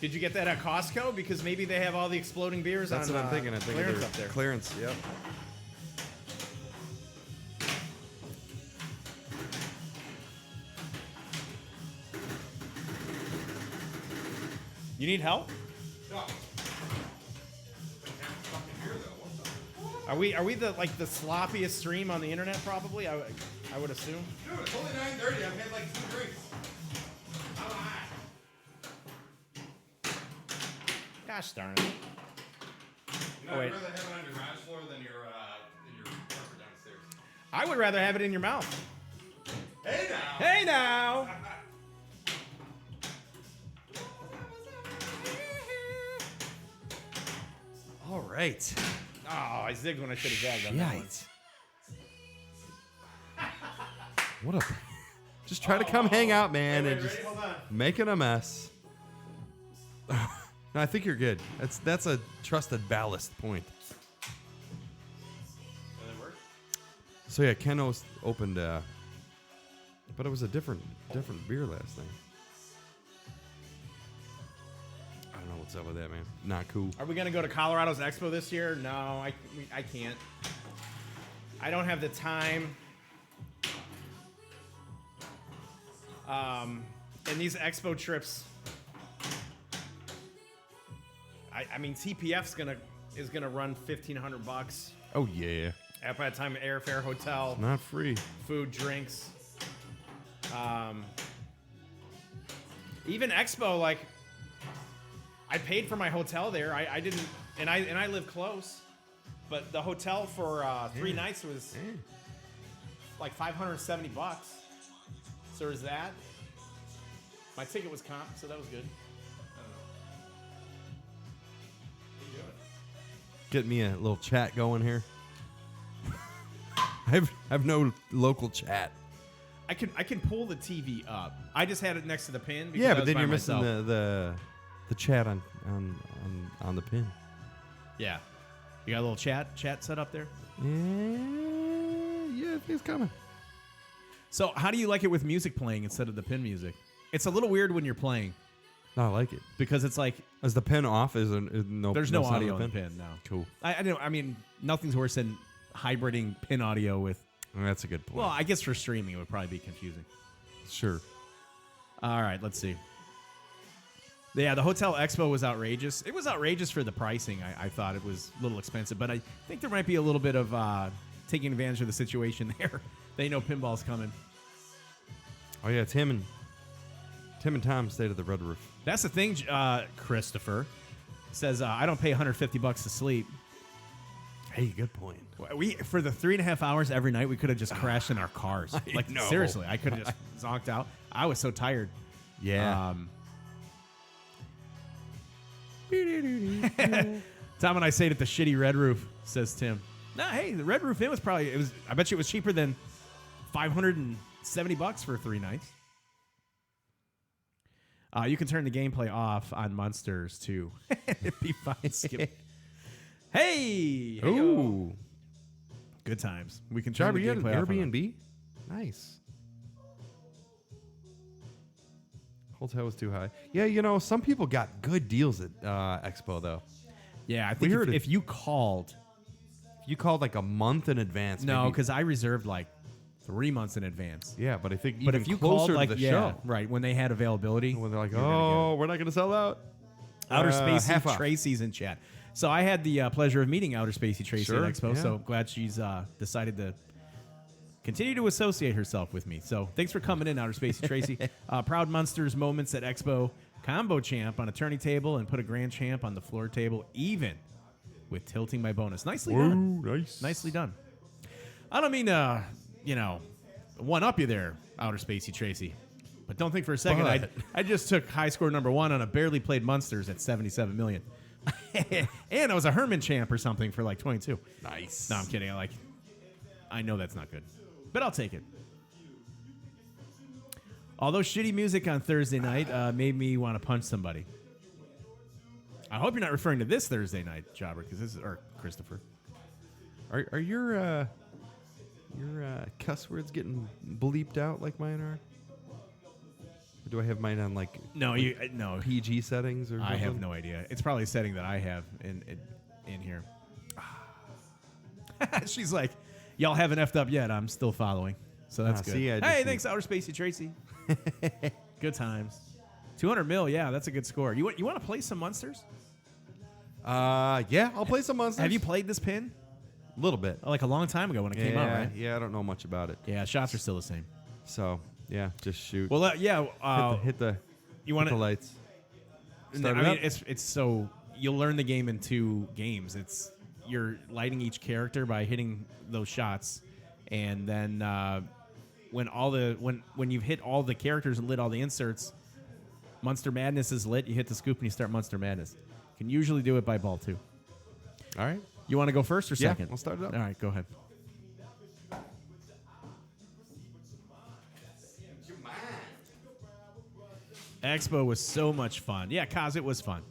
Did you get that at Costco? Because maybe they have all the exploding beers That's on what I'm thinking. I think clearance they're up there. clearance. Yep. You need help? No. Fucking here though. What the? Are we the sloppiest stream on the internet? Probably. I would assume. Dude, it's only 9:30. I've had like 2 drinks. How high? Gosh darn it. You know, Oh, wait. I'd rather have it on your garage floor than your carpet downstairs. I would rather have it in your mouth. Hey now. Hey now. All right. Oh, I zigged when I should have zagged on that one. Yikes. What a. Just try to come hang out, man, and just Hold on. making a mess. No, I think you're good. That's a trusted ballast point. So yeah, Ken opened, but it was a different beer last night. I don't know what's up with that, man. Not cool. Are we gonna go to Colorado's Expo this year? No, I can't. I don't have the time. And these Expo trips, I mean TPF's is gonna run $1,500. Oh yeah, At that time, airfare, hotel, not free. food, drinks. Even Expo, like, I paid for my hotel there. I didn't, and I live close, but the hotel for 3 nights was like $570. So there's that. My ticket was comp, so that was good. Get me a little chat going here. I've no local chat. I can pull the TV up. I just had it next to the pin. Because Yeah, I but was then by you're myself. missing the chat on the pin. Yeah. You got a little chat set up there? Yeah, it's coming. So how do you like it with music playing instead of the pin music? It's a little weird when you're playing No, I like it. because it's like Is the pin off? Is no? there's no sound audio on on the pin. No. Cool. I mean, nothing's worse than hybriding pin audio with. That's a good point. Well, I guess for streaming it would probably be confusing. Sure. All right, let's see. Yeah, the Hotel Expo was outrageous. It was outrageous for the pricing. I thought it was a little expensive, but I think there might be a little bit of taking advantage of the situation there. They know pinball's coming. Oh yeah, Tim and Tom stayed at the Red Roof. That's the thing. Christopher says I don't pay $150 to sleep. Hey, good point. We for the 3.5 hours every night we could have just crashed in our cars. Like know. seriously, I could have just zonked out. I was so tired. Yeah. Tom and I stayed at the shitty Red Roof, says Tim. Nah, hey, the Red Roof Inn was probably I bet you it was cheaper than $570 for 3 nights. You can turn the gameplay off on Munsters too. It'd be fine. Skip. Hey! Ooh. Good times. We can turn Jobber, the you had an gameplay off. on Airbnb? Nice. Hotel was too high. Yeah, you know, some people got good deals at Expo, though. Yeah, I think heard it. if you called. You called like a month in advance. No, maybe. because I reserved like 3 months in advance. Yeah, but I think But even if you closer called like to the yeah, show, right when they had availability, when they're like, you're gonna "Oh, we're not going to sell out." Outer Spacey half off. Tracy's in chat. So I had the pleasure of meeting Outer Spacey Tracy Sure, at Expo. yeah. So glad she's decided to continue to associate herself with me. So thanks for coming in, Outer Spacey Tracy. Proud Munsters moments at Expo. Combo champ on a turning table and put a grand champ on the floor table, even with tilting my bonus. Nicely done. Nice. Nicely done. I don't mean one up you there, Outer Spacey Tracy. But don't think for a second But- I just took high score number 1 on a barely played Munsters at 77 million. And I was a Herman champ or something for like 22. Nice. No, I'm kidding. I know that's not good, but I'll take it. Although shitty music on Thursday night made me want to punch somebody. I hope you're not referring to this Thursday night, Jobber, because this is or Christopher. Are your cuss words getting bleeped out like mine are? Or do I have mine on like No, no. PG settings or something? I have no idea. It's probably a setting that I have in here. She's like, y'all haven't effed up yet. I'm still following. So that's good. see, I just Hey, see- thanks, Outer Spacey Tracy. Good times. 200 mil. Yeah, that's a good score. You want to play some Munsters? Yeah, I'll play some Munsters. Have you played this pin? A little bit. Like a long time ago when it came out, right? Yeah, I don't know much about it. Yeah, shots are still the same. So, yeah, just shoot. Well, yeah. hit the You want hit the lights. I Start it mean, up. it's so you'll learn the game in 2 games. You're lighting each character by hitting those shots, and then when you've hit all the characters and lit all the inserts, Munster Madness is lit. You hit the scoop and you start Munster Madness. You can usually do it by ball 2. All right. You want to go first or Yeah, second? I'll start it up. All right, go ahead. Expo was so much fun. Yeah, Kaz, it was fun.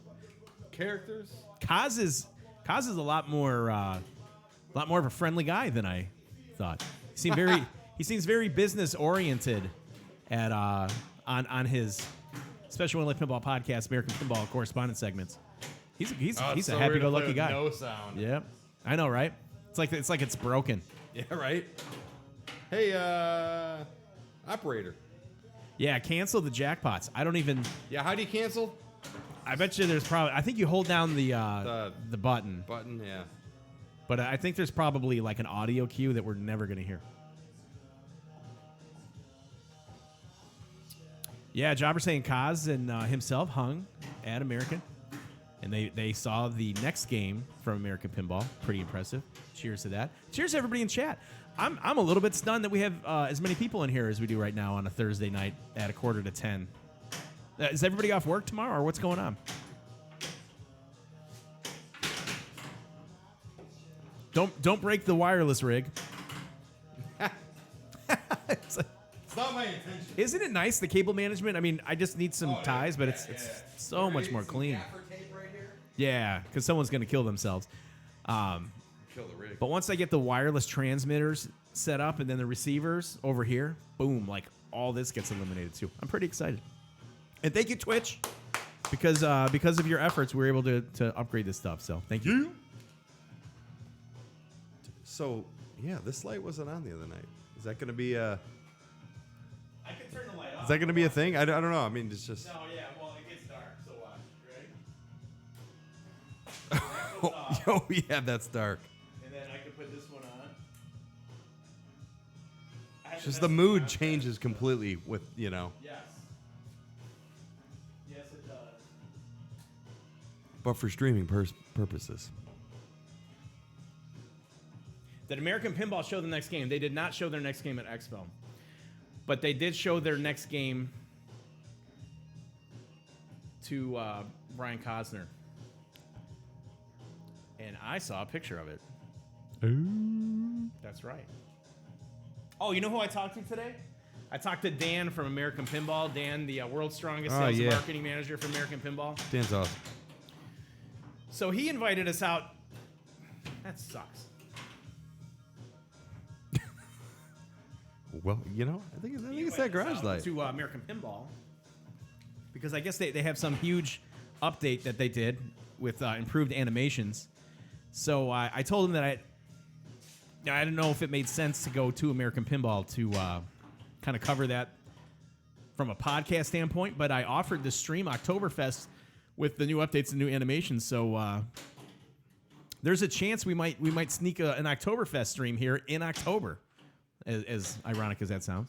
Characters. Kaz is a lot more of a friendly guy than I thought. He seems very business oriented at on his Special Inlet Pinball Podcast, American Pinball correspondent segments. He's a happy-go-lucky guy. No sound. Yep, I know, right? It's like it's broken. Yeah, right. Hey, operator. Yeah, cancel the jackpots. I don't even. Yeah, how do you cancel? I bet you there's probably. I think you hold down the button, Button, yeah. but I think there's probably like an audio cue that we're never gonna hear. Yeah, Jobber saying Kaz and himself hung at American, and they saw the next game from American Pinball. Pretty impressive. Cheers to that. Cheers to everybody in chat. I'm a little bit stunned that we have as many people in here as we do right now on a Thursday night at 9:45. Is everybody off work tomorrow, or what's going on? Don't break the wireless rig. It's like, It's not my intention. isn't it nice, the cable management? I mean, I just need some ties, but it's so much more clean. Yeah, because someone's going to kill themselves. Kill the rig. But once I get the wireless transmitters set up and then the receivers over here, boom, like all this gets eliminated too. I'm pretty excited. And thank you, Twitch, because of your efforts, we were able to upgrade this stuff. So thank you. So, yeah, this light wasn't on the other night. Is that going to be a... I can turn the light off. Is that going to be a thing? I don't know. I mean, it's just... No, yeah, well, it gets dark, so watch. Ready? Oh, yeah, that's dark. And then I can put this one on. It's just the mood changes completely with, you know. Yes. Yes, it does. But for streaming purposes. Did American Pinball show the next game? They did not show their next game at Expo. But they did show their next game to Brian Cosner. And I saw a picture of it. Ooh. That's right. Oh, you know who I talked to today? I talked to Dan from American Pinball. Dan, the world's strongest sales and marketing manager for American Pinball. Dan's awesome. So he invited us out. That sucks. Well, you know, I think it's that garage light. To American Pinball. Because I guess they have some huge update that they did with improved animations. So I told him that I didn't know if it made sense to go to American Pinball to kind of cover that from a podcast standpoint, but I offered to stream Oktoberfest with the new updates and new animations. So there's a chance we might sneak an Oktoberfest stream here in October, as ironic as that sounds.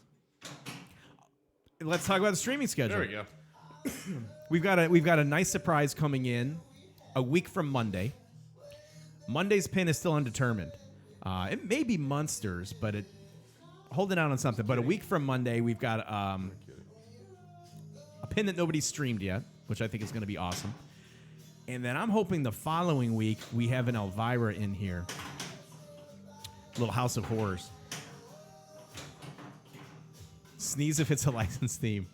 Let's talk about the streaming schedule. There we go. We've got a nice surprise coming in a week from Monday. Monday's pin is still undetermined. It may be Munsters, but holding out on something. But a week from Monday, we've got a pin that nobody's streamed yet, which I think is going to be awesome. And then I'm hoping the following week we have an Elvira in here. Little House of Horrors. Sneeze if it's a licensed theme.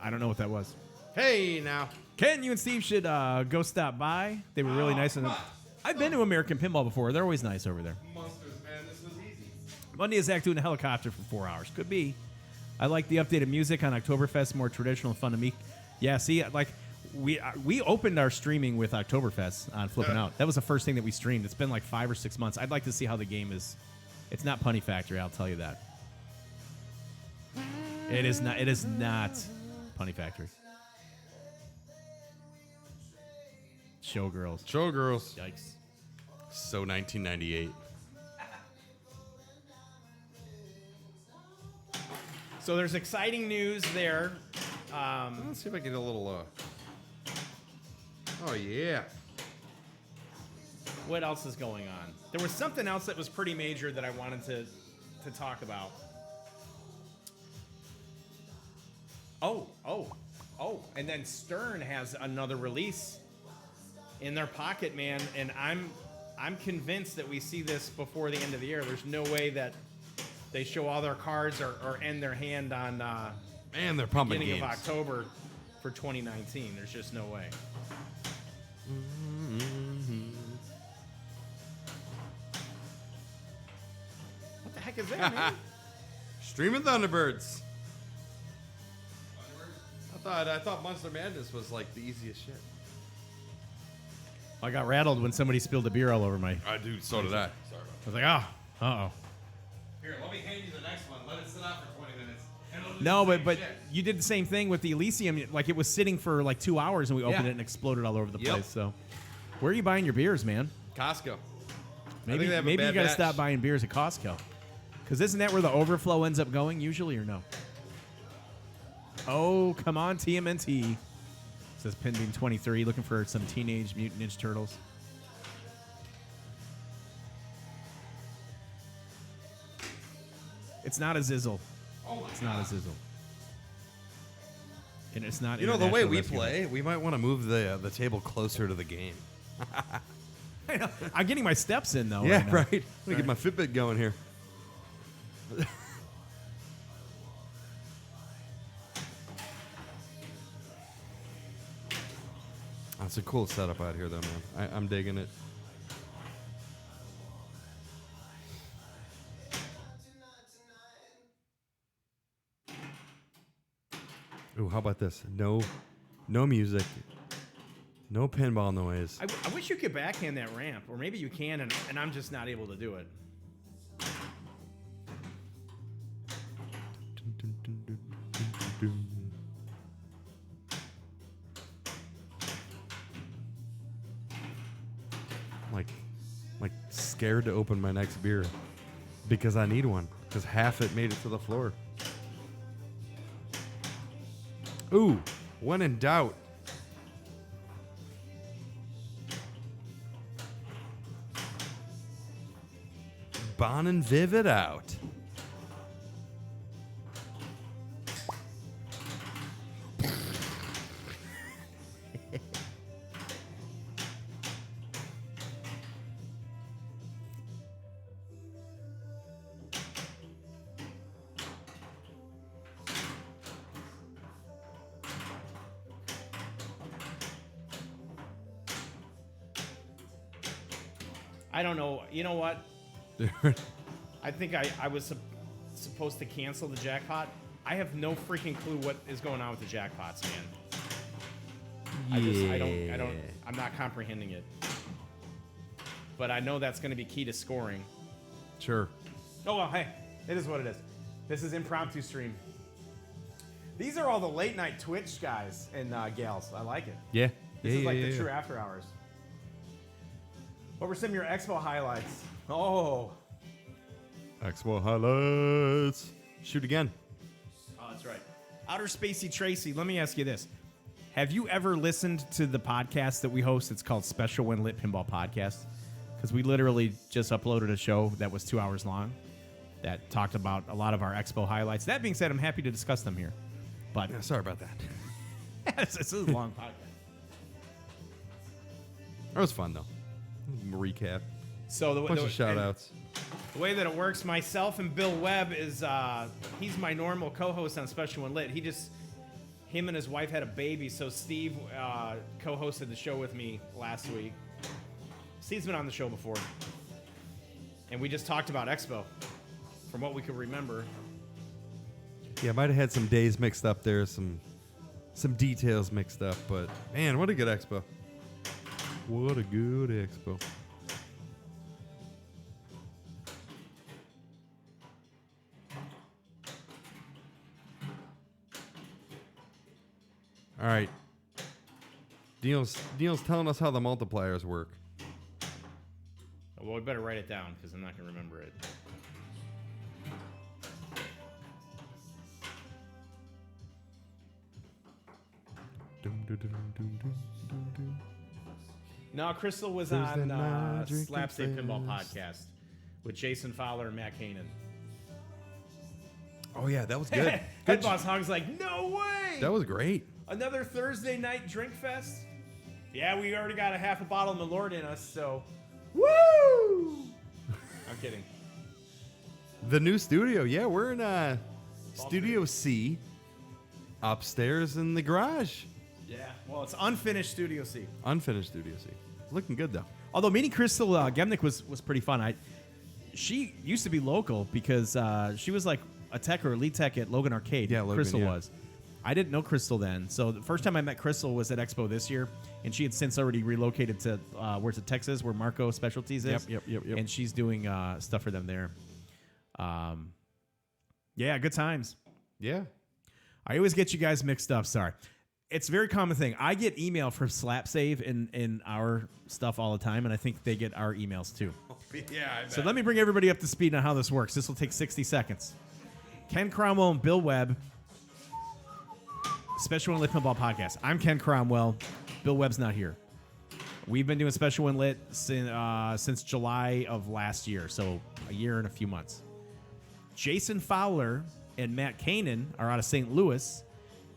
I don't know what that was. Hey, now. Ken, you and Steve should go stop by. They were really nice. And I've been to American Pinball before. They're always nice over there. Munsters, man, this was easy. Monday is Zach doing a helicopter for 4 hours. Could be. I like the updated music on Oktoberfest, more traditional and fun to me. Yeah, see, like we opened our streaming with Oktoberfest on Flipping Out. That was the first thing that we streamed. It's been like 5 or 6 months. I'd like to see how the game is. It's not Punny Factory, I'll tell you that. It is not. It is not Punny Factory. Showgirls. Showgirls. Yikes. So 1998. So there's exciting news there. Let's see if I can get a little... Oh, yeah. What else is going on? There was something else that was pretty major that I wanted to talk about. Oh, and then Stern has another release in their pocket, man, and I'm convinced that we see this before the end of the year. There's no way that they show all their cards or end their hand on Man, they're pumping beginning games. of October for 2019. There's just no way. What the heck is that, man? Streaming Thunderbirds. I thought Monster Madness was like the easiest shit. I got rattled when somebody spilled a beer all over my... I do. So did I. Sorry about I was like, uh-oh. Here, let me hand you the next one. Let it sit out for 20 minutes. And it'll do No, the same but shit. you did the same thing with the Elysium. Like, it was sitting for like 2 hours, and we opened Yeah. it and exploded all over the Yep. place. So, where are you buying your beers, man? Costco. Maybe they have a you bad got to batch. stop buying beers at Costco. Because isn't that where the overflow ends up going usually, or no? Oh, come on, TMNT. Says Pinbeam 23, looking for some Teenage Mutant Ninja Turtles. It's not a Zizzle. Oh my It's God. not a Zizzle. And it's not. You know, the way international we rescue. play, we might want to move the table closer to the game. I know. I'm getting my steps in though. Yeah, now. right. I'm gonna get my Fitbit going here. That's a cool setup out here, though, man. I'm digging it. Ooh, how about this? No music, no pinball noise. I wish you could backhand that ramp, or maybe you can, and I'm just not able to do it. Like scared to open my next beer because I need one because half it made it to the floor. Ooh, when in doubt. Bon and Vivid out. I don't know. You know what? I think I was supposed to cancel the jackpot. I have no freaking clue what is going on with the jackpots, man. I'm not comprehending it. But I know that's going to be key to scoring. Sure. Oh, well, hey, it is what it is. This is impromptu stream. These are all the late night Twitch guys and gals. I like it. Yeah. This is like the true after hours. What were some of your Expo highlights? Oh. Expo highlights. Shoot again. Oh, that's right. Outer Spacey Tracy, let me ask you this. Have you ever listened to the podcast that we host? It's called Special When Lit Pinball Podcast. Because we literally just uploaded a show that was 2 hours long that talked about a lot of our Expo highlights. That being said, I'm happy to discuss them here. But Yeah, sorry about that. this is a long podcast. That was fun, though. Recap. So Bunch of shout outs. The way that it works, myself and Bill Webb is, he's my normal co-host on Special When Lit. Him and his wife had a baby, so Steve co-hosted the show with me last week. Steve's been on the show before. And we just talked about Expo, from what we could remember. Yeah, might have had some days mixed up there, some details mixed up, but man, what a good expo. What a good expo. All right. Neil's telling us how the multipliers work. Well, we better write it down, because I'm not going to remember it. No, Crystal was There's on that magic Slap Save Pinball fist. Podcast with Jason Fowler and Matt Kanan. Oh yeah, that was good. Head Boss Hog's like, no way! That was great. Another Thursday night drink fest? Yeah, we already got a half a bottle of Malort in us, so woo! I'm kidding. The new studio. Yeah, we're in Studio C upstairs in the garage. Yeah, well, it's unfinished Studio C. Unfinished Studio C. Looking good though. Although meeting Crystal Gemnick was pretty fun. She used to be local because she was like a tech or a lead tech at Logan Arcade. Yeah, Logan, Crystal yeah. was. I didn't know Crystal then. So the first time I met Crystal was at Expo this year, and she had since already relocated to where's it, Texas, where Marco Specialties is. Yep. And she's doing stuff for them there. Yeah, good times. Yeah. I always get you guys mixed up. Sorry. It's a very common thing. I get email from Slap Save in our stuff all the time, and I think they get our emails too. Yeah. So let me bring everybody up to speed on how this works. This will take 60 seconds. Ken Cromwell and Bill Webb, Special When Lit Pinball Podcast. I'm Ken Cromwell. Bill Webb's not here. We've been doing Special When Lit since July of last year, so a year and a few months. Jason Fowler and Matt Kanan are out of St. Louis,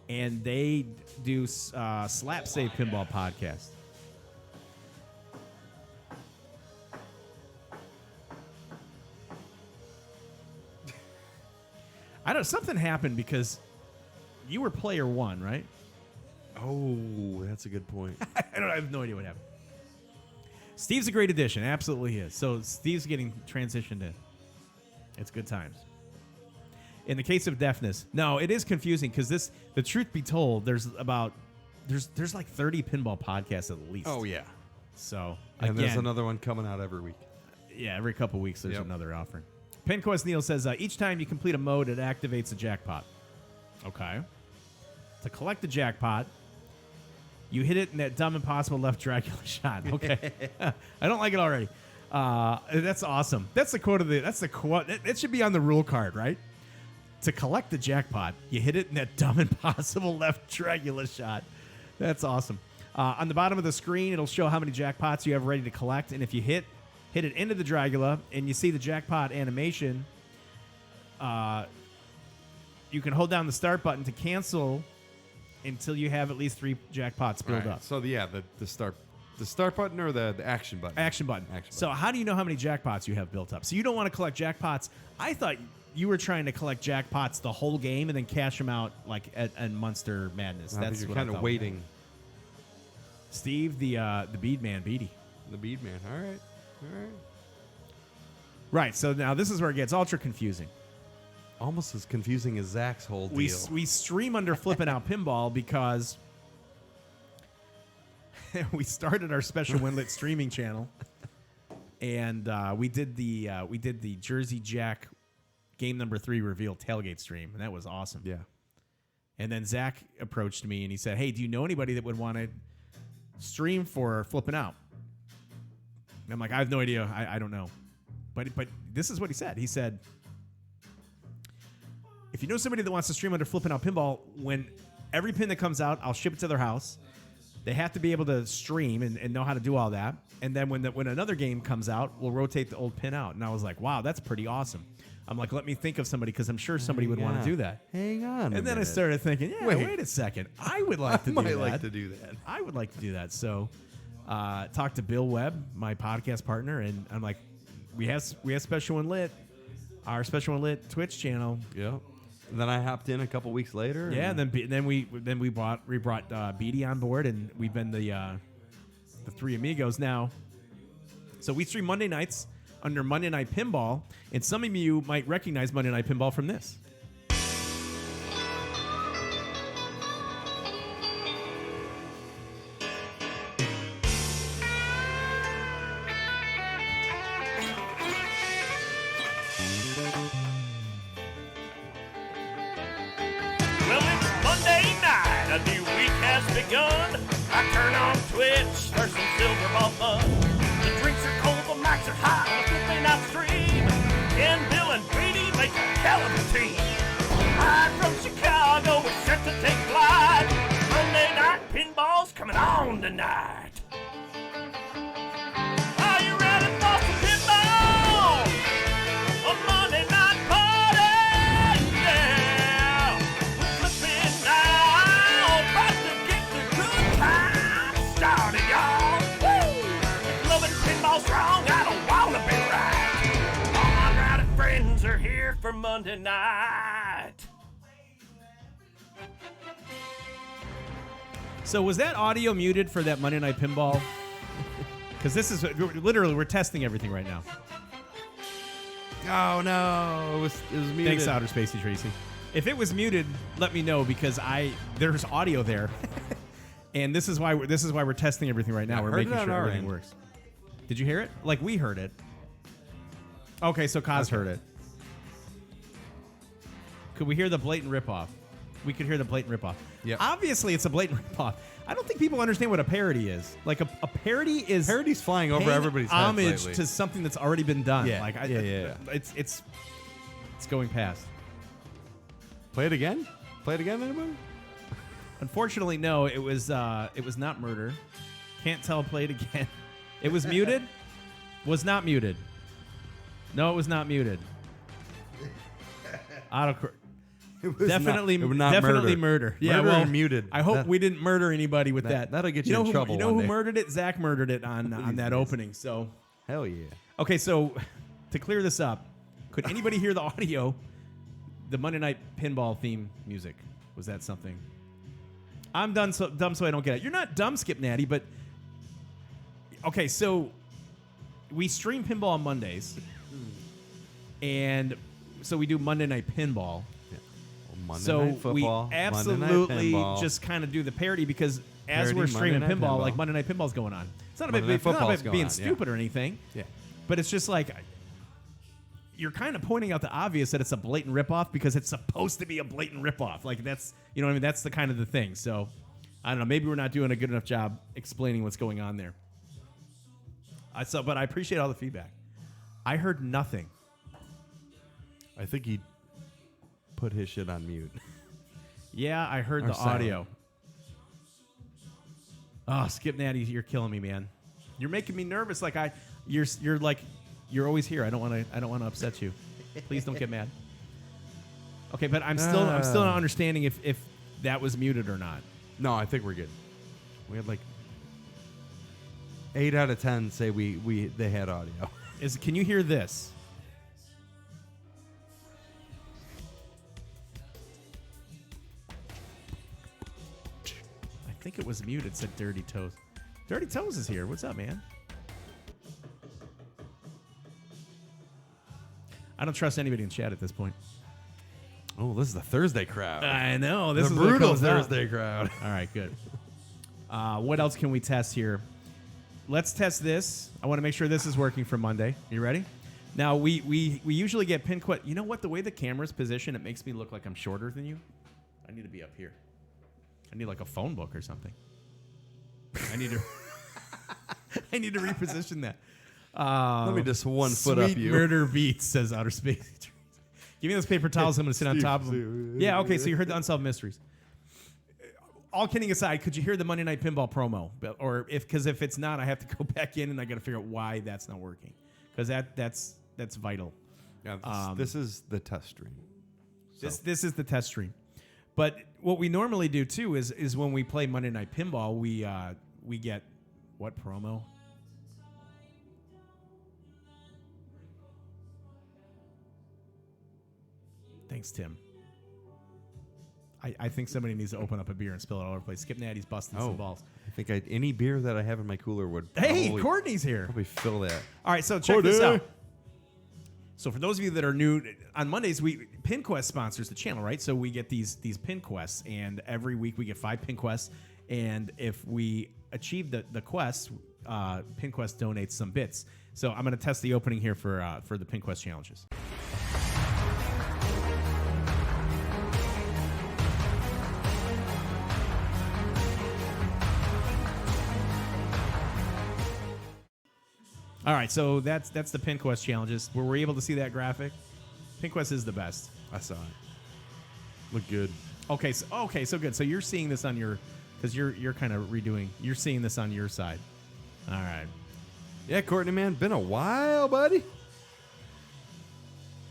and they do Slap Save Pinball podcast. I don't. Something happened because you were player one, right? Oh, that's a good point. I have no idea what happened. Steve's a great addition. Absolutely he is. So Steve's getting transitioned in. It's good times. In the case of deafness, no, it is confusing because the truth be told, there's like 30 pinball podcasts at least. Oh, yeah. So And there's another one coming out every week. Yeah, every couple weeks there's another offering. Pinquest Neil says, each time you complete a mode, it activates a jackpot. Okay. To collect the jackpot, you hit it in that dumb impossible left Dracula shot. Okay. I don't like it already. That's awesome. That's the quote of the. That's the quote. It should be on the rule card, right? To collect the jackpot, you hit it in that dumb impossible left Dracula shot. That's awesome. On the bottom of the screen, it'll show how many jackpots you have ready to collect, and if you hit it into the Dracula and you see the jackpot animation, you can hold down the start button to cancel until you have at least 3 jackpots built up. So the start button or the action button? Action button. So how do you know how many jackpots you have built up? So you don't want to collect jackpots. I thought you were trying to collect jackpots the whole game and then cash them out like at Munster Madness. That's you're what kind of waiting. Steve, the bead man, Bedi. The bead man. All right. Right. So now this is where it gets ultra confusing. Almost as confusing as Zach's whole deal. We stream under Flippin' Out Pinball because we started our special Winlet streaming channel, and we did the Jersey Jack game number 3 reveal tailgate stream, and that was awesome. Yeah. And then Zach approached me and he said, "Hey, do you know anybody that would want to stream for Flippin' Out?" And I'm like, "I have no idea. I don't know." But this is what he said. He said, if you know somebody that wants to stream under Flippin' Out Pinball, when every pin that comes out, I'll ship it to their house. They have to be able to stream and know how to do all that. And then when another game comes out, we'll rotate the old pin out. And I was like, wow, that's pretty awesome. I'm like, let me think of somebody because I'm sure somebody would want to do that. Hang on. And then I started thinking, wait a second. I would like to do that. I might like to do that. I would like to do that. So talked to Bill Webb, my podcast partner, and I'm like, we have Special and Lit, our Special and Lit Twitch channel. Yeah. And then I hopped in a couple weeks later. Yeah, and then we brought Bedi on board, and we've been the 3 amigos now. So we stream Monday nights under Monday Night Pinball, and some of you might recognize Monday Night Pinball from this. Well, it's Monday night, a new week has begun. I turn on Twitch, there's some silver ball fun. The drinks are cold, the mics are hot, on a Flippin' Out stream. Ken, Bill, and Bedi make a hell of a team. I'm from Chicago, we're set to take flight. Monday Night Pinball's coming on tonight. Are you ready for some pinball? A Monday night party, yeah. We're flipping out, about to get the good time started, y'all. Woo! Loving pinball strong, I don't wanna be right. All my rowdy friends are here for Monday night. So was that audio muted for that Monday Night Pinball? Because this is literally we're testing everything right now. Oh no, it was muted. Thanks, Outer Spacey Tracy. If it was muted, let me know because there's audio there, and this is why we're testing everything right now. I We're heard making it on sure our everything end. works. Did you hear it? Like we heard it. Okay, so Kaz heard it. Could we hear the blatant ripoff? We could hear the blatant ripoff. Yep. Obviously, it's a blatant ripoff. I don't think people understand what a parody is. Like a parody is Parody's flying over paying everybody's heads homage lately. to something that's already been done. Yeah. Like Yeah. It's going past. Play it again? Play it again, anybody? Unfortunately, no. It was not murder. Can't tell. Play it again. It was muted. Was not muted. No, it was not muted. It was Definitely, not, it was not definitely murder. Yeah, Murder well, and muted. I hope we didn't murder anybody with that. That'll get you in trouble You know one who day. murdered it? Zach murdered it on that opening. So, Hell yeah. okay, so to clear this up, could anybody hear the audio? The Monday Night Pinball theme music, was that something? I'm dumb, so I don't get it. You're not dumb, Skip Natty, but okay. So we stream pinball on Mondays, and so we do Monday Night Pinball. Monday So Night Football, we absolutely Monday Night Pinball. just kind of do the parody because as Parody we're streaming Monday Night pinball, Pinball. like Monday Night Pinball's going on. It's not Monday Night about, it's not Football's about being going on, yeah. stupid or anything. Yeah. But it's just like you're kind of pointing out the obvious that it's a blatant ripoff because it's supposed to be a blatant ripoff. Like that's, you know what I mean? That's the kind of the thing. So I don't know. Maybe we're not doing a good enough job explaining what's going on there. But I appreciate all the feedback. I heard nothing. I think he put his shit on mute. Yeah, I heard Or the silent. audio. Oh, Skip Natty, you're killing me, man. You're making me nervous. Like you're always here. I don't want to upset you. Please don't get mad. Okay, but I'm still not understanding if that was muted or not. No, I think we're good. We had like 8 out of 10 say they had audio. Can you hear this? I think it was muted. Said Dirty Toes. Dirty Toes is here. What's up, man? I don't trust anybody in chat at this point. Oh, this is the Thursday crowd. I know. This the is what brutal comes out. Thursday crowd. All right, good. What else can we test here? Let's test this. I want to make sure this is working for Monday. You ready? Now, we usually get pin quit. You know what? The way the camera's positioned, it makes me look like I'm shorter than you. I need to be up here. I need like a phone book or something. I need to I need to reposition that. Let me just 1 foot up Sweet you. murder beats, says Outer Space. Give me those paper towels. I'm going to sit on top of them. Yeah, okay, so you heard the Unsolved Mysteries. All kidding aside, could you hear the Monday Night Pinball promo? Because if it's not, I have to go back in and I got to figure out why that's not working. Because that's vital. Yeah, this is the test stream. This is the test stream. But what we normally do too is when we play Monday Night Pinball, we get what promo? Thanks, Tim. I think somebody needs to open up a beer and spill it all over the place. Skip Natty's busting some balls. I think any beer that I have in my cooler would Hey, probably, Courtney's here. probably fill that. All right, so check this Courtney. out. So for those of you that are new, on Mondays, PinQuest sponsors the channel, right? So we get these pin quests, and every week we get 5 pin quests. And if we achieve the quests, PinQuest donates some bits. So I'm going to test the opening here for the PinQuest challenges. All right, so that's the PinQuest challenges. Were we able to see that graphic? PinQuest is the best. I saw it. Look good. Okay, so good. So you're seeing this on your, because you're kind of redoing. You're seeing this on your side. All right. Yeah, Courtney, man, been a while, buddy.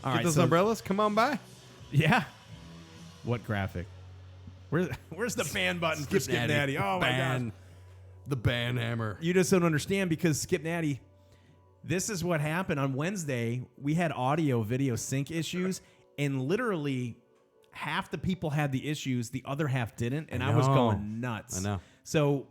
All Get right. those So, umbrellas. Come on by. yeah. What graphic? Where's the ban button for Skip Natty? Oh my god. The ban hammer. You just don't understand because Skip Natty. This is what happened on Wednesday. We had audio video sync issues, and literally half the people had the issues, the other half didn't, and I was going nuts. I know. So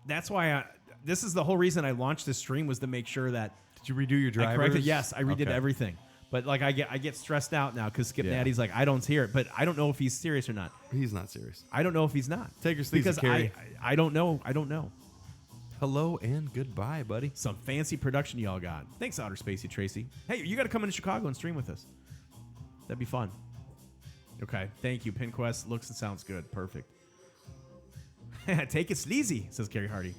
that's why this is the whole reason I launched this stream was to make sure that Did you redo your I drivers? corrected. Yes, I redid Okay. everything. But like I get stressed out now because Skip Yeah. Natty's like I don't hear it, but I don't know if he's serious or not. He's not serious. I don't know if he's not. Take your sleeves because and carry. I don't know. I don't know. Hello and goodbye, buddy. Some fancy production y'all got. Thanks, Outer Spacey Tracy. Hey, you got to come into Chicago and stream with us. That'd be fun. Okay, thank you. PinQuest looks and sounds good. Perfect. Take it sleazy, says Gary Hardy.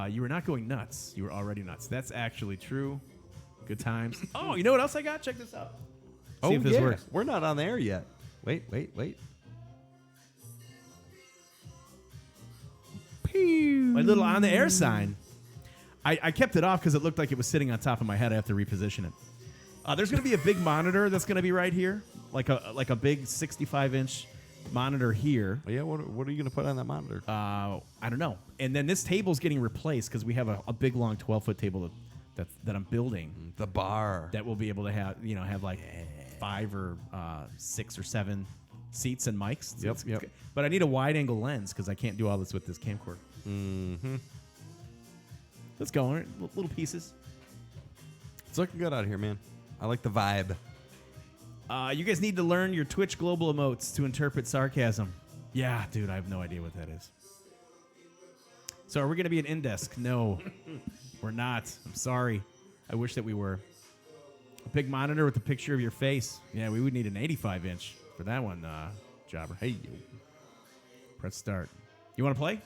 You were not going nuts. You were already nuts. That's actually true. Good times. Oh, you know what else I got? Check this out. See if this works. We're not on the air yet. Wait. My little on the air sign. I kept it off because it looked like it was sitting on top of my head. I have to reposition it. There's going to be a big monitor that's going to be right here, like a big 65-inch monitor here. Oh, yeah, what are you going to put on that monitor? I don't know. And then this table's getting replaced because we have a big, long 12-foot table that I'm building. The bar. That will be able to have like 5 or 6 or 7 seats and mics. So Yep. But I need a wide-angle lens because I can't do all this with this camcorder. Mm-hmm. Let's go. All right, little pieces. It's looking good out here, man. I like the vibe. You guys need to learn your Twitch global emotes to interpret sarcasm. Yeah, dude, I have no idea what that is. So are we going to be an in-desk? No, we're not. I'm sorry. I wish that we were. A big monitor with a picture of your face. Yeah, we would need an 85-inch for that one, Jobber. Hey, yo. Press start. You want to play?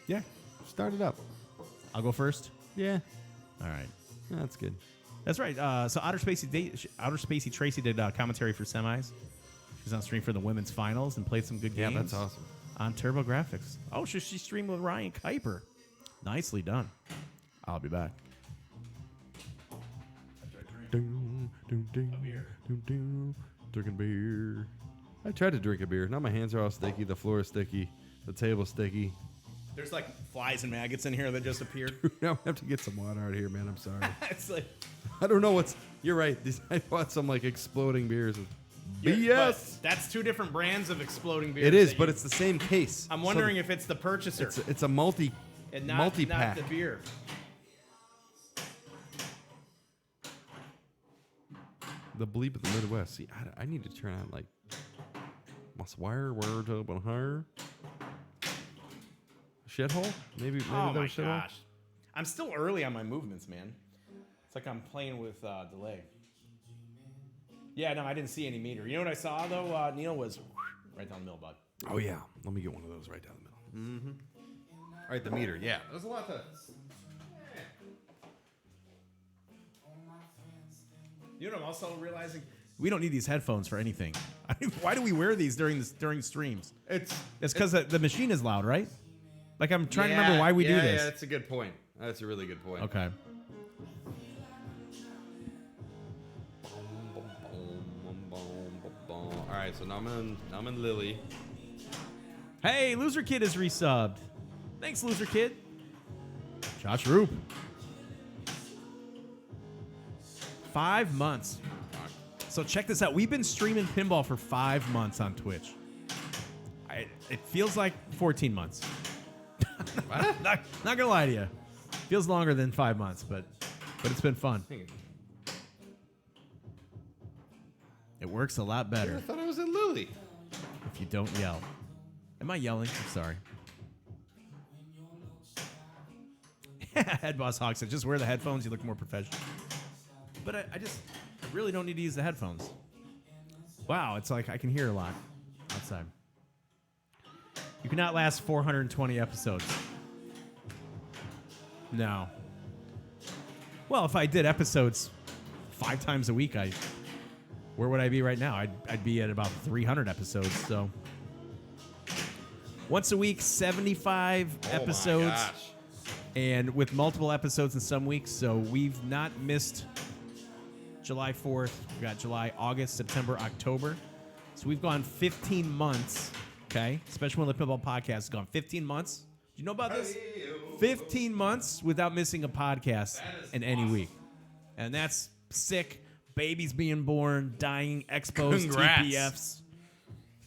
Yeah, start it up. I'll go first. Yeah, All right. that's good. That's right. So Outer Spacey Tracy did commentary for semis. She's on stream for the women's finals and played some good games. Yeah, that's awesome. On TurboGrafx. Oh, she streamed with Ryan Kuiper. Nicely done. I'll be back. Drinking beer. I tried to drink a beer. Now my hands are all sticky. The floor is sticky. The table's sticky. There's like flies and maggots in here that just appeared. Now I have to get some water out here, man. I'm sorry. It's like I don't know what's. You're right. I bought some like exploding beers. BS. but that's two different brands of exploding beers. It is, but it's the same case. I'm wondering if it's the purchaser it's a multi and not multi-pack. the beer. The bleep of the Midwest. See, I need to turn on like my wire up on higher. Shithole? Maybe Oh that my was shithole. gosh. I'm still early on my movements, man. It's like I'm playing with delay. Yeah, no, I didn't see any meter. You know what I saw, though, Neil, was right down the middle, bud. Oh yeah, let me get one of those right down the middle. Mm-hmm. All right, the meter. Yeah, there's a lot to. You know what I'm also realizing? We don't need these headphones for anything. I mean, why do we wear these during streams? It's because the machine is loud, right? Like, I'm trying to remember why we do this. Yeah, that's a good point. That's a really good point. Okay. All right, so now I'm in Lily. Hey, Loser Kid is resubbed. Thanks, Loser Kid. Josh Roop. 5 months. So check this out. We've been streaming pinball for 5 months on Twitch. It feels like 14 months. not gonna lie to you. Feels longer than 5 months, but it's been fun. It works a lot better I thought I was in Lily. if you don't yell. Am I yelling? I'm sorry. Head Boss Hawk said, just wear the headphones. You look more professional. But I really don't need to use the headphones. Wow, it's like I can hear a lot outside. You cannot last 420 episodes. No. Well, if I did episodes 5 times a week, where would I be right now? I'd be at about 300 episodes. So once a week, 75 episodes. My gosh. And with multiple episodes in some weeks, so we've not missed July 4th. We got July, August, September, October. So we've gone 15 months, okay? Especially when the Pinball Podcast has gone 15 months. Do you know about this? 15 months without missing a podcast in any week. And that's sick. Babies being born, dying, expos, Congrats. TPFs.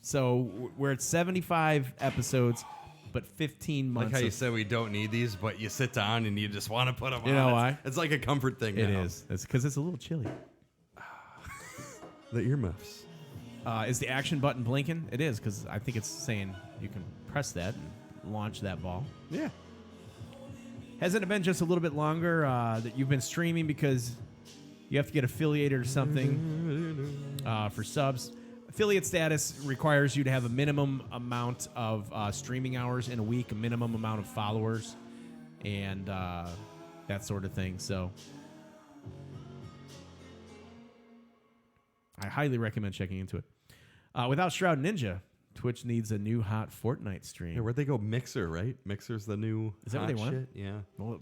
So we're at 75 episodes, but 15 months. Like how you of- said we don't need these, but you sit down and you just want to put them on. You know why? It's like a comfort thing. It now. is. It's because it's a little chilly. The earmuffs. Is the action button blinking? It is, because I think it's saying you can press that and launch that ball. Yeah. Hasn't it been just a little bit longer that you've been streaming because you have to get affiliated or something for subs? Affiliate status requires you to have a minimum amount of streaming hours in a week, a minimum amount of followers, and that sort of thing. So I highly recommend checking into it. Without Shroud Ninja, Twitch needs a new hot Fortnite stream. Yeah, where'd they go? Mixer, right? Mixer's the new Is that what hot they want? shit? Yeah. Well,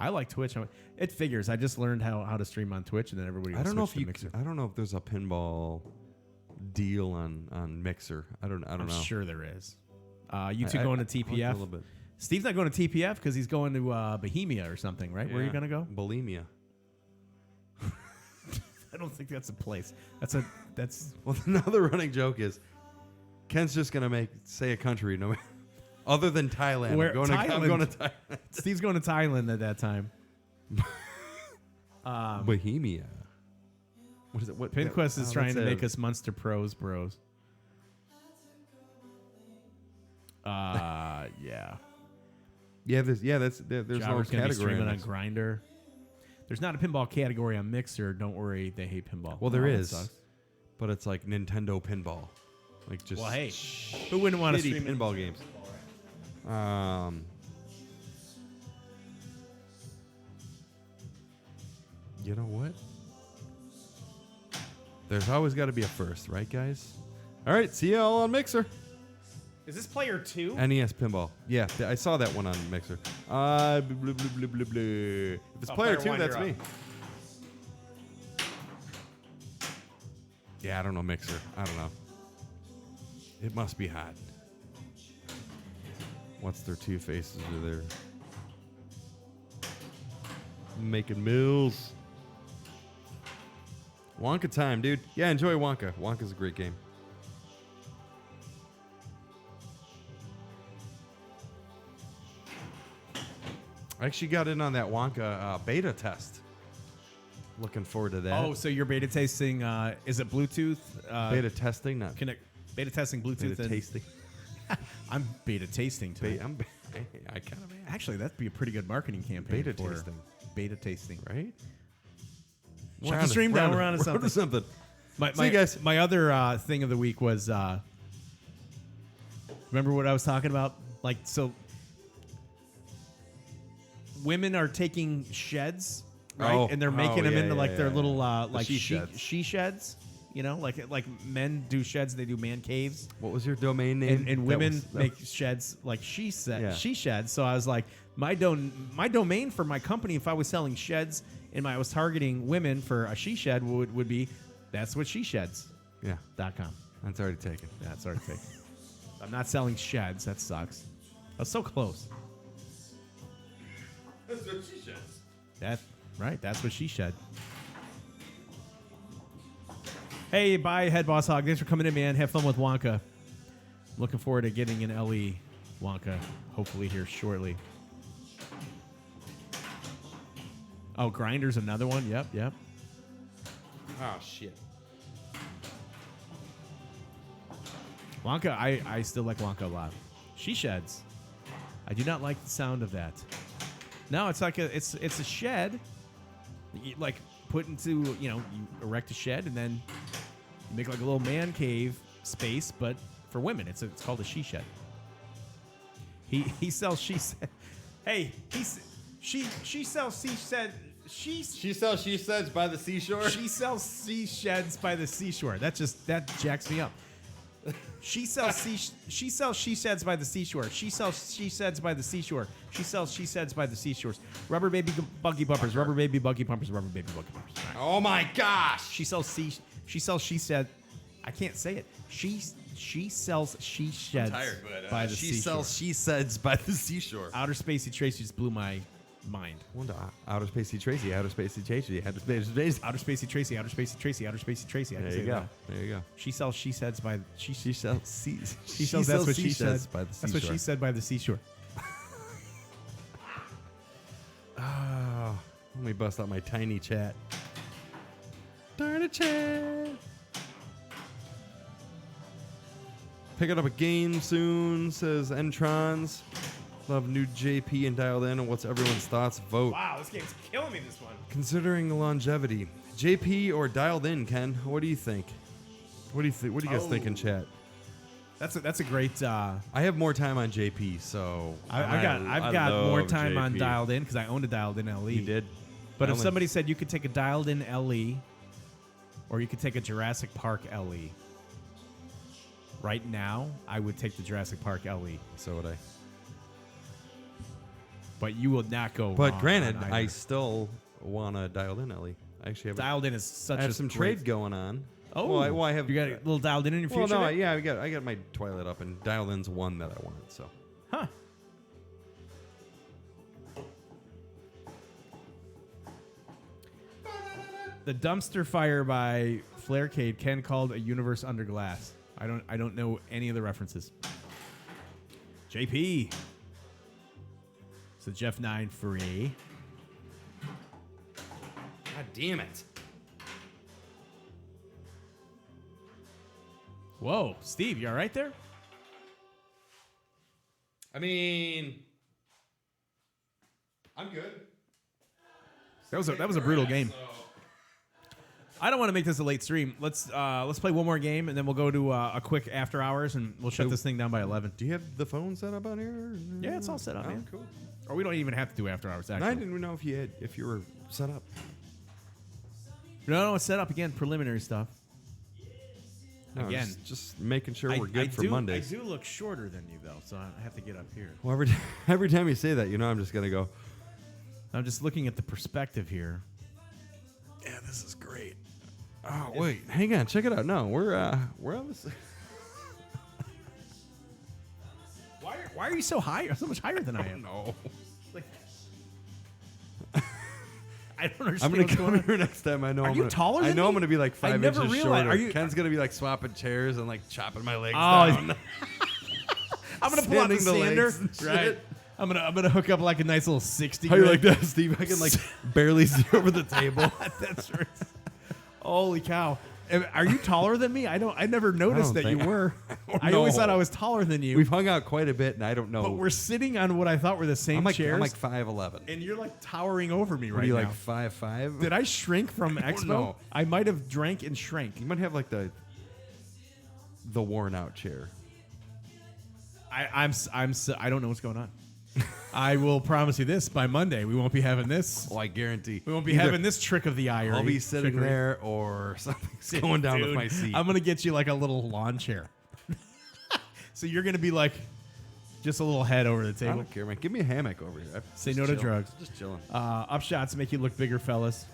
I like Twitch. It figures. I just learned how to stream on Twitch, and then everybody. I don't know if switched to you. Mixer. I don't know if there's a pinball deal on Mixer. I don't I'm know. sure there is. You two I- going I to looked a TPF? little bit. Steve's not going to TPF because he's going to Bohemia or something, right? Where are you Yeah. going to go? Bulimia. I don't think that's a place. That's Well, another running joke is Ken's just gonna say a country, no, other than Thailand. Where- I'm going to Thailand. Steve's going to Thailand at that time. Bohemia. What is it? What PinQuest is trying to make us. us Munster pros, bros. Yeah. Yeah, there's no Jobber's gonna be category. streaming on on this. Grinder. There's not a pinball category on Mixer. Don't worry, they hate pinball. Well, there Oh, that is, sucks. but it's like Nintendo pinball, like just Well, hey, who wouldn't want to shitty stream it? pinball games. You know what? There's always got to be a first, right, guys? All right, see you all on Mixer. Is this player 2? NES Pinball. Yeah, I saw that one on Mixer. Blah, blah, blah, blah, blah. If it's Oh, player player 2, one, that's you're me. up. Yeah, I don't know Mixer. I don't know. It must be hot. What's their two faces are there? Making mills. Wonka time, dude. Yeah, enjoy Wonka. Wonka's a great game. I actually got in on that Wonka beta test. Looking forward to that. Oh, so you're beta testing? Is it Bluetooth? Beta testing, not Beta testing Bluetooth. beta and- tasting. I'm beta tasting too. I kind of am. Actually, that'd be a pretty good marketing campaign. Beta for tasting. Beta tasting. Right? Shut the stream down. We're on to something. See you guys. My other thing of the week was remember what I was talking about? Like, so women are taking sheds, right? Oh. And they're making Oh, them yeah, into yeah, like their yeah. little The like she sheds. she sheds. You know, like men do sheds, they do man caves, What was your domain name? and That women was- that make was- sheds like she Yeah. sheds. So I was like, my domain for my company, if I was selling sheds and I was targeting women for a she shed, would be that's what she sheds.com. Yeah, that's already taken. Yeah, it's already taken. I'm not selling sheds. That sucks. I was so close. That's what she says. That right. That's what she shed. Hey, bye, Head Boss Hog. Thanks for coming in, man. Have fun with Wonka. Looking forward to getting an LE Wonka, hopefully here shortly. Oh, Grinder's another one. Yep. Oh shit. Wonka, I still like Wonka a lot. She sheds. I do not like the sound of that. No, it's like it's a shed. You, like put into you erect a shed and then you make like a little man cave space, but for women. It's called a she shed. He sells she shed. Hey, she sells she shed. She sells she sheds by the seashore. She sells she sheds by the seashore. That jacks me up. She sells she sheds by the seashore. She sells she sheds by the seashore. She sells she sheds by the seashores. Rubber baby buggy bumpers. Rubber baby buggy bumpers. Rubber baby buggy bumpers. All right. Oh my gosh. She sells she said. I can't say it. She sells she sheds by the she seashore. sells she sheds by the seashore. Outer Spacey Tracy just blew my mind. Outer Spacey Tracy. Outer Spacey Tracy. Outer Spacey Tracy. Outer Spacey Tracy. Outer Spacey Tracy. Outer Spacey Tracy. I can There say you go. that. There you go. She sells she sheds by She sells She sells that's what she sheds said by the That's seashore. what she said by the seashore. Oh, let me bust out my tiny chat. Tiny chat. Picking up a game soon, says Entrons. Love new JP and dialed in. And what's everyone's thoughts? Vote. Wow, this game's killing me, this one. Considering the longevity, JP or dialed in, Ken? What do you think? What do you think? What do you guys think in chat? That's a great. I have more time on JP, so I've got more time on dialed in because I owned a dialed in LE. You did, But if somebody said you could take a dialed in LE, or you could take a Jurassic Park LE, right now I would take the Jurassic Park LE. So would I. But you will not go But wrong granted, on I either. still want a dialed in Ellie. I actually have Dialed in is such I have a some great- trade going on. Oh, well, I have. You got a little dialed in your Well, future? no, there? yeah, I got my Twilight up, and dialed in's one that I want. So Huh. The dumpster fire by Flarecade, Ken called a universe under glass. I don't know any of the references. JP. So Jeff 9 free. God damn it! Whoa, Steve, you all right there? I mean, I'm good. That was a brutal game. I don't want to make this a late stream. Let's play one more game and then we'll go to a quick after hours and we'll shut this thing down by 11. Do you have the phone set up on here? Yeah, it's all set up, man. Cool. Or we don't even have to do after hours. Actually, I didn't even know if you were set up. No, it's set up again. Preliminary stuff. No, Again. just making sure we're good for I Mondays. do look shorter than you though, so I have to get up here. Well, every time you say that, I'm just gonna go. I'm just looking at the perspective here. Yeah, this is great. Oh wait, hang on, check it out. No, we're on this. Why are you so high? So much higher than I am. No. Like, I don't understand. I'm gonna what's going come on. here next time. I know. Are you taller I than know me? I'm gonna be like I 5 never inches realized- shorter. are you- Ken's gonna be like swapping chairs and like chopping my legs Oh, down. I'm gonna pull out the Extending the sander. legs and shit. Right. I'm gonna hook up like a nice little 60. How you grid. like that, Steve? I can like barely see over the table. That's right. Holy cow! Are you taller than me? I never noticed that you think- were. don't I always know. thought I was taller than you. We've hung out quite a bit, and I don't know. but we're sitting on what I thought were the same I'm like chairs, 5'11". and you're like towering over me What right are you now. like 5'5"? Did I shrink from Expo? know. I might have drank and shrank. You might have like the worn out chair. I don't know what's going on. I will promise you this: by Monday, we won't be having this. Oh, I guarantee. We won't be Either having this trick of the eye. I'll be sitting trickery. there, or something's going down with Dude, my seat. I'm gonna get you like a little lawn chair. So you're gonna be like just a little head over the I table. don't care, man. Give me a hammock over here. Say Just no to chilling. drugs. Just chilling. Up shots make you look bigger, fellas.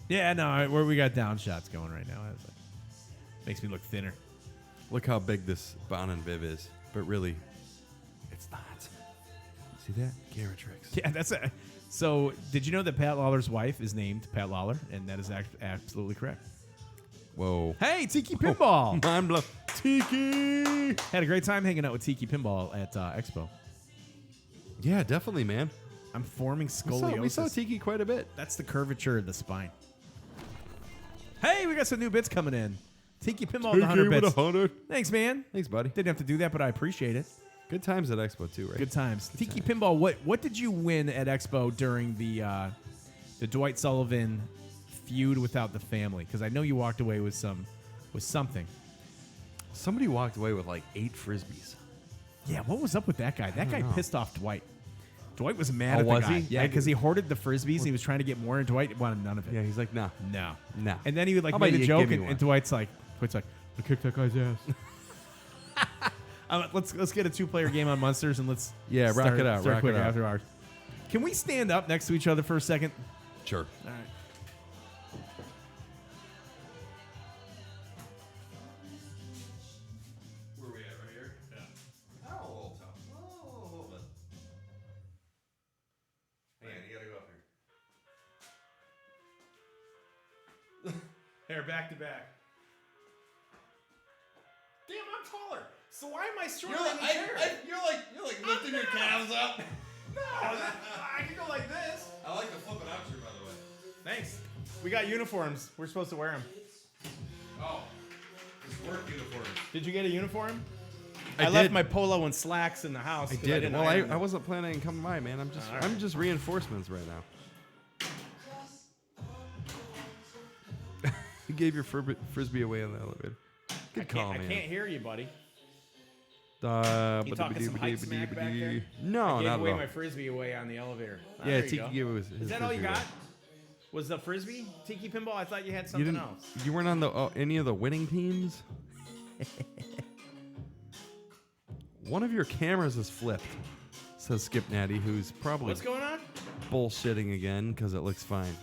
Yeah, no, where we got down shots going right now. That's like, makes me look thinner. Look how big this Bon and Viv is, but really, it's not. See that? Camera tricks. Yeah, that's it. So, did you know that Pat Lawler's wife is named Pat Lawler? And that is absolutely correct. Whoa. Hey, Tiki Pinball! Mind blow. Tiki! Had a great time hanging out with Tiki Pinball at Expo. Yeah, definitely, man. I'm forming We scoliosis. saw Tiki quite a bit. That's the curvature of the spine. Hey, we got some new bits coming in. Tiki Pinball, the 100 bits. 100. Thanks, man. Thanks, buddy. Didn't have to do that, but I appreciate it. Good times at Expo, too, right? Good times. Tiki Pinball, what did you win at Expo during the Dwight Sullivan feud without the family? Because I know you walked away with something. Somebody walked away with like 8 Frisbees. Yeah, what was up with that guy? That guy know. pissed off Dwight. Dwight was mad Oh, at the was guy. he? Yeah, because he hoarded the Frisbees and he was trying to get more, and Dwight wanted none of it. Yeah, he's like, nah. No. No. And then he would like How about made a you joke, give me and one? Dwight's like, I kicked that guy's ass. Let's get a 2-player game on Munsters and let's Yeah, rock it out, Start rock quick it out. after hours. Can we stand up next to each other for a second? Sure. All right. Where are we at? Right here? Yeah. Oh, a little tough. Oh, a little bit. Hang on, you gotta go up here. Here, back to back. Damn, I'm taller. So why am I shorter than the chair? You're like lifting your calves up. No, I can go like this. I like the flipping out chair, by the way. Thanks. We got uniforms. We're supposed to wear them. Oh, it's work uniforms. Did you get a uniform? I left did. my polo and slacks in the house. I 'cause did. didn't Well, iron them. I wasn't planning on coming by, man. I'm just reinforcements right now. You gave your Frisbee away on the elevator. Good call, I man. can't hear you, buddy. You talking some hype smack back there? No, I gave not away at all. my Frisbee away on the elevator. Ah, Yeah, there you Tiki go. gave his Is that all you Frisbee got? away. Was the Frisbee? Tiki Pinball? I thought you had You something didn't. else. You weren't on the any of the winning teams. One of your cameras is flipped. Says Skip Natty, who's probably What's going on? bullshitting again because it looks fine.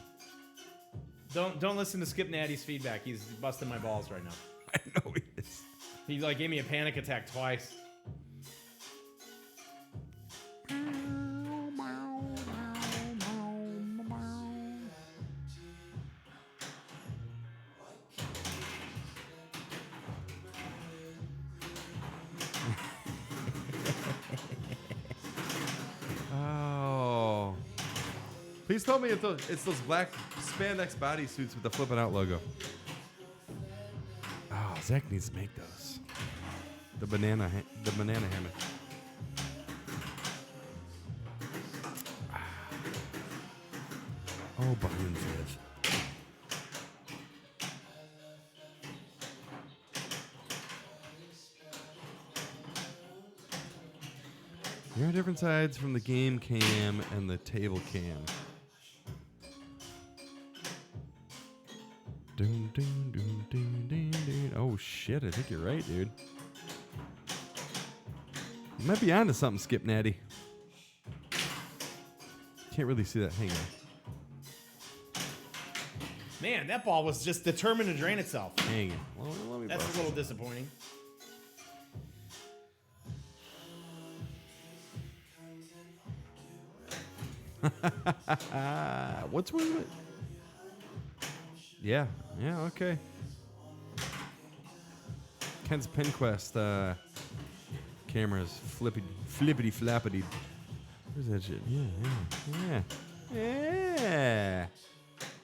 Don't listen to Skip Natty's feedback. He's busting my balls right now. I know he is. He like gave me a panic attack twice. Oh. Please tell me it's those black spandex bodysuits with the flipping out logo. Oh, Zach needs to make those. The banana hammock. Oh, balloons live. You're on different sides from the game cam and the table cam. Doom, doom, doom, doom, doom, doom. Oh shit, I think you're right, dude. You might be onto something, Skip Natty. Can't really see that. Hang on. Man, that ball was just determined to drain itself. Hang on. Well, let me That's bust a little this. disappointing. What's wrong with it? Yeah, okay. Ken's PinQuest cameras flippity flappity. Where's that shit? Yeah.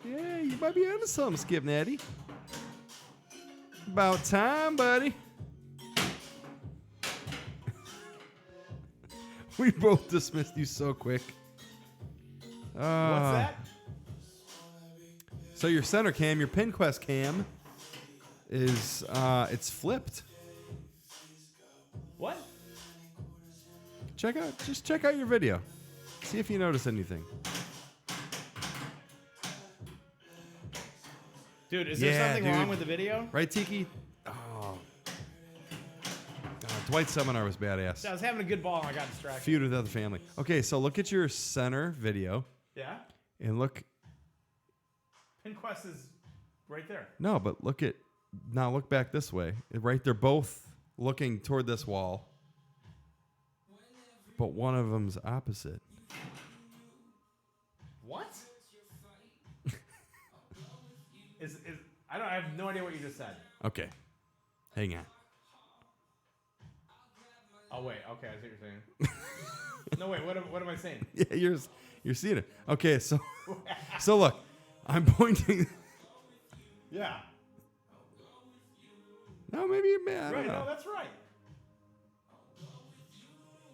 You might be onto something, Skip Natty. About time, buddy. We both dismissed you so quick. What's that? So your center cam, your PinQuest cam, is it's flipped. What? Check out your video. See if you notice anything. Dude, is there Yeah, something dude. wrong with the video? Right, Tiki? Oh. Dwight's seminar was badass. I was having a good ball and I got distracted. Feud with other family. Okay, so look at your center video Yeah? and look. PinQuest is right there. No, but look back this way. Right, they're both looking toward this wall, but one of them's opposite. What? I have no idea what you just said. Okay, hang on. Oh wait, okay, I see what you're saying. No wait, what am I saying? Yeah, you're seeing it. Okay, so look, I'm pointing. Yeah. No, maybe I don't Right, know. no, that's right.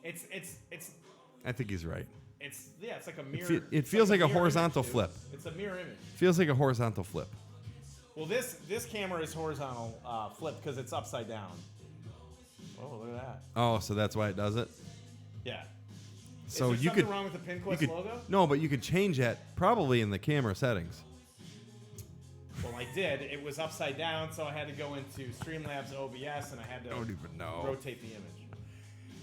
It's I think he's right. it's like a mirror. It feels like a mirror horizontal image, dude. flip. It's a mirror image. Feels like a horizontal flip. Well, this camera is horizontal flip because it's upside down. Oh, look at that. Oh, so that's why it does it. Yeah. So is there you something could wrong with the PinQuest logo? No, but you could change that probably in the camera settings. Well, I did. It was upside down, so I had to go into Streamlabs OBS and I had to Don't even know. rotate the image.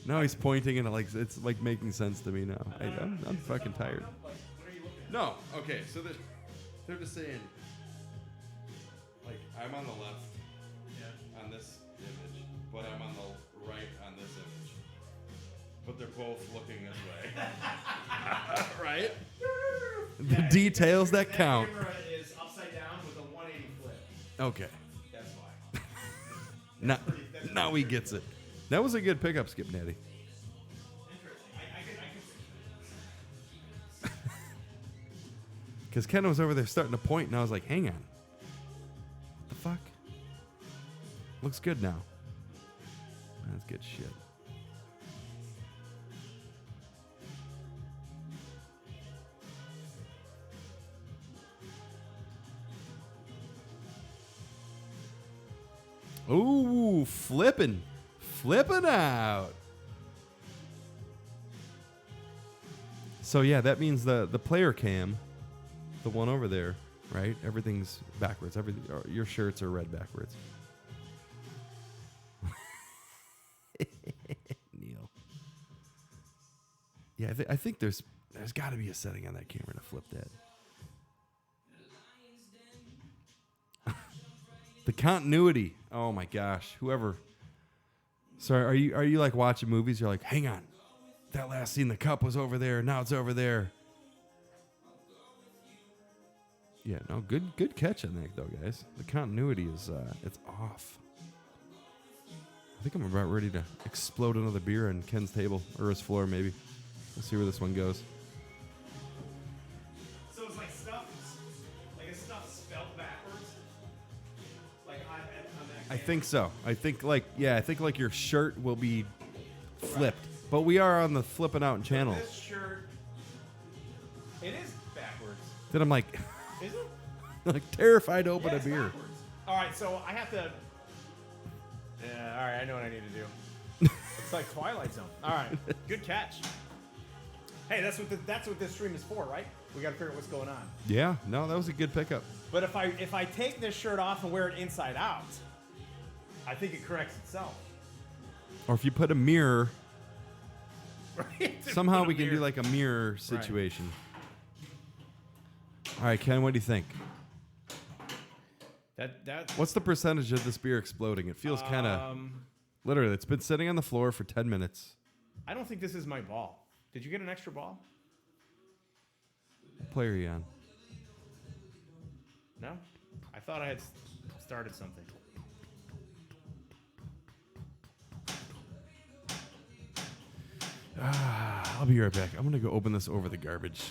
Now he's pointing and it's like making sense to me now. I'm fucking tired. What are you looking at? No, okay, so they're just saying, like, I'm on the left on this image, but I'm on the right on this image. But they're both looking this way. Right? The details that count. Camera is upside down with a 180 flip. Okay. That's why. Now he gets it. That was a good pickup, Skip Natty. Interesting. I can Because Ken was over there starting to point, and I was like, hang on. What the fuck? Looks good now. That's good shit. Ooh, flipping out. So yeah, that means the player cam, the one over there, right? Everything's backwards. Your shirts are red backwards. Neil. Yeah, I think there's got to be a setting on that camera to flip that. The continuity. Oh my gosh. Whoever. Sorry, are you like watching movies? You're like, hang on. That last scene, the cup was over there. Now it's over there. Yeah, no, good catch on that though, guys. The continuity is it's off. I think I'm about ready to explode another beer on Ken's table or his floor, maybe. We'll see where this one goes. So it's like stuff spelled backwards. Like on that. I think so. I think like your shirt will be flipped, but we are on the flipping out channel. This shirt, it is backwards. Then I'm like, Is it? like terrified to open Yeah, a it's beer. backwards. All right, so I have to. Yeah, all right, I know what I need to do. It's like Twilight Zone. All right, good catch. Hey, that's what this stream is for, right? We got to figure out what's going on. Yeah, no, that was a good pickup. But if I take this shirt off and wear it inside out, I think it corrects itself. Or if you put a mirror, Right? somehow Put a we can do mirror. like a mirror situation. All right, Ken, what do you think? That What's the percentage of this beer exploding? It feels kind of literally. It's been sitting on the floor for 10 minutes. I don't think this is my ball. Did you get an extra ball? What player are you on? No? I thought I had started something. I'll be right back. I'm gonna go open this over the garbage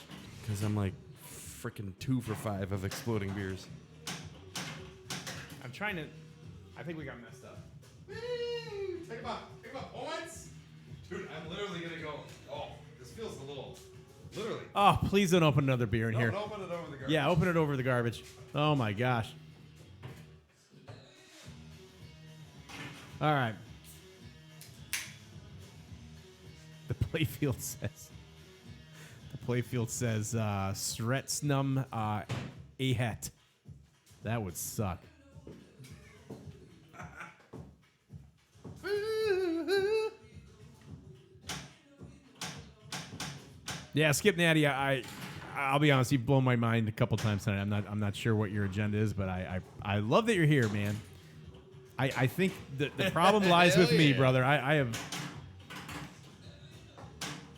because I'm like freaking 2 for 5 of exploding beers. I'm trying to. I think we got messed up. Take him up, points. Dude, I'm literally gonna go. Oh, this feels a little. Literally. Oh, please don't open another beer in here. Don't open it over the garbage. Yeah, open it over the garbage. Oh my gosh. All right. The playfield says Sretsnum Ahet. That would suck. Yeah, Skip Natty, I'll be honest, you've blown my mind a couple times tonight. I'm not sure what your agenda is, but I love that you're here, man. I think the problem lies with me, brother.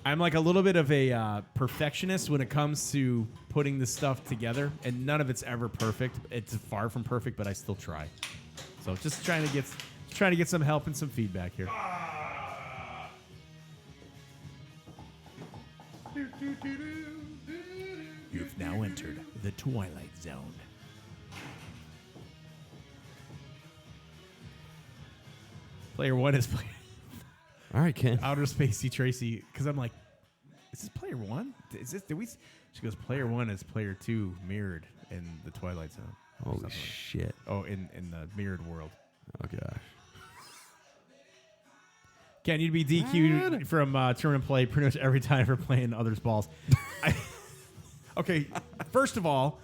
I'm like a little bit of a perfectionist when it comes to putting this stuff together, and none of it's ever perfect. It's far from perfect, but I still try. So just trying to get some help and some feedback here. You've now entered the Twilight Zone. Player one is playing All right, Ken. Outer Spacey Tracy, because I'm like, is this player one? Is this? Did we? She goes, player one is player two mirrored in the Twilight Zone. Holy Something like- shit. Oh, in the mirrored world. Oh gosh. Ken, you'd be DQ'd from tournament play pretty much every time for playing others' balls. Okay, first of all,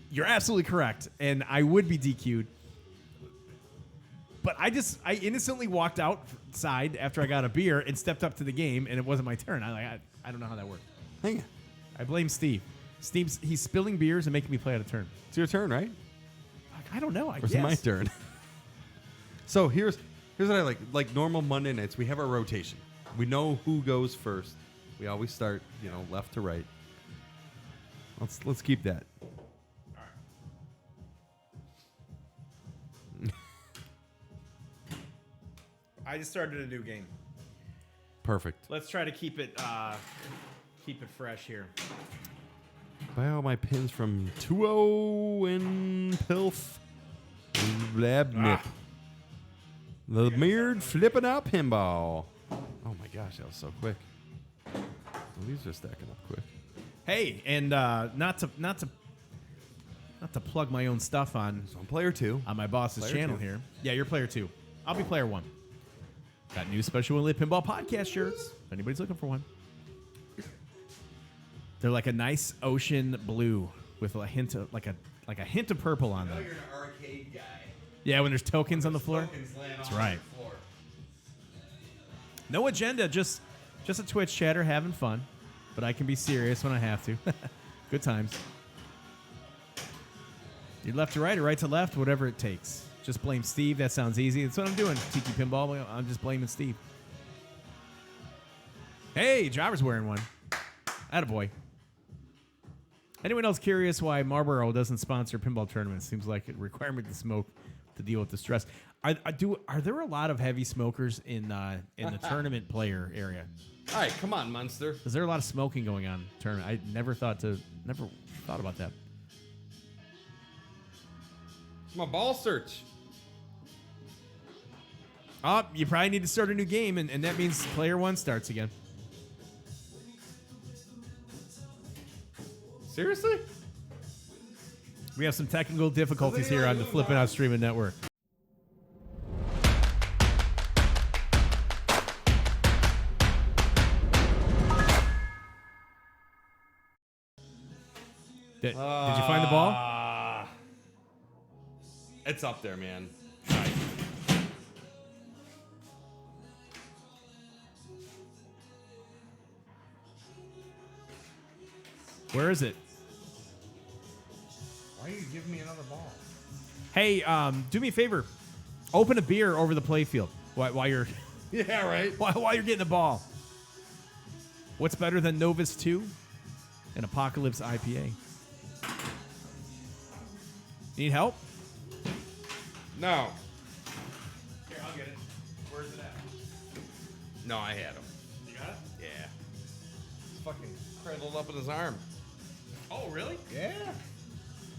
you're absolutely correct, and I would be DQ'd. But I innocently walked outside after I got a beer and stepped up to the game, and it wasn't my turn. I don't know how that worked. Hang on. I blame Steve. He's spilling beers and making me play out of turn. It's your turn, right? I don't know. I Or guess. is it my turn? So here's what I like. Like normal Monday nights, we have our rotation. We know who goes first. We always start, left to right. Let's keep that. I just started a new game. Perfect. Let's try to keep it fresh here. Buy all my pins from 2-0 and Pilf Blabnip. The mirrored flipping out pinball. Oh my gosh, that was so quick. Well, these are stacking up quick. Hey, and not to plug my own stuff on So I'm player 2. my boss's Player channel two. here. Yeah, you're player 2. I'll be player 1. Got new Special Winley Pinball podcast shirts. If anybody's looking for one. They're like a nice ocean blue with a hint of like a hint of purple on them. You're an arcade guy. Yeah, when there's tokens on the floor. That's right. No agenda, just Just a Twitch chatter, having fun. But I can be serious when I have to. Good times. You're left to right or right to left, whatever it takes. Just blame Steve. That sounds easy. That's what I'm doing. Tiki Pinball. I'm just blaming Steve. Hey, Jobber's wearing one. Attaboy. Anyone else curious why Marlboro doesn't sponsor pinball tournaments? Seems like a requirement to smoke to deal with the stress. Are there a lot of heavy smokers in the tournament player area? All right, come on, Munster. Is there a lot of smoking going on in the tournament? I never thought about that. It's my ball search. Oh, you probably need to start a new game, and that means player 1 starts again. Seriously? We have some technical difficulties here on the Flippin' Out Streaming Network. Did you find the ball? It's up there, man. Where is it? Why are you giving me another ball? Hey, do me a favor. Open a beer over the playfield while you're Yeah, right. while you're getting the ball. What's better than Novus 2 and Apocalypse IPA? Need help? No. Here, I'll get it. Where's it at? No, I had him. You got it? Yeah. It's fucking cradled up in his arm. Oh, really? Yeah.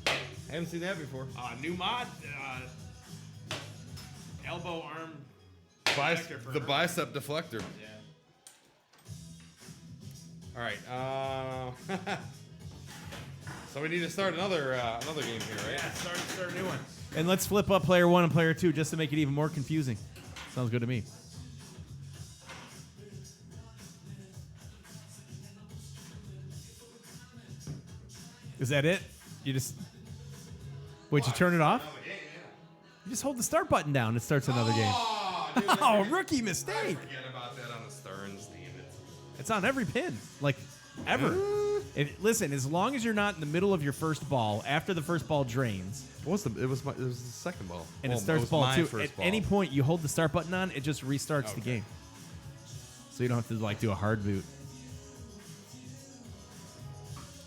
I haven't seen that before. New mod. Elbow arm. The bicep deflector. Yeah. All right. So we need to start another game here, right? Yeah, start a new one. And let's flip up player 1 and player 2 just to make it even more confusing. Sounds good to me. Is that it? You just... Wait, you turn it off? You just hold the start button down. It starts another game. Dude, Oh, rookie I mistake. forget about that on the Stearns, damn it. It's on every pin. Like, ever. Listen, as long as you're not in the middle of your first ball, after the first ball drains, It was the second ball. and Well, it starts was ball my 2, first at ball. any point you hold the start button on, it just restarts the Okay. game. So you don't have to, like, do a hard boot.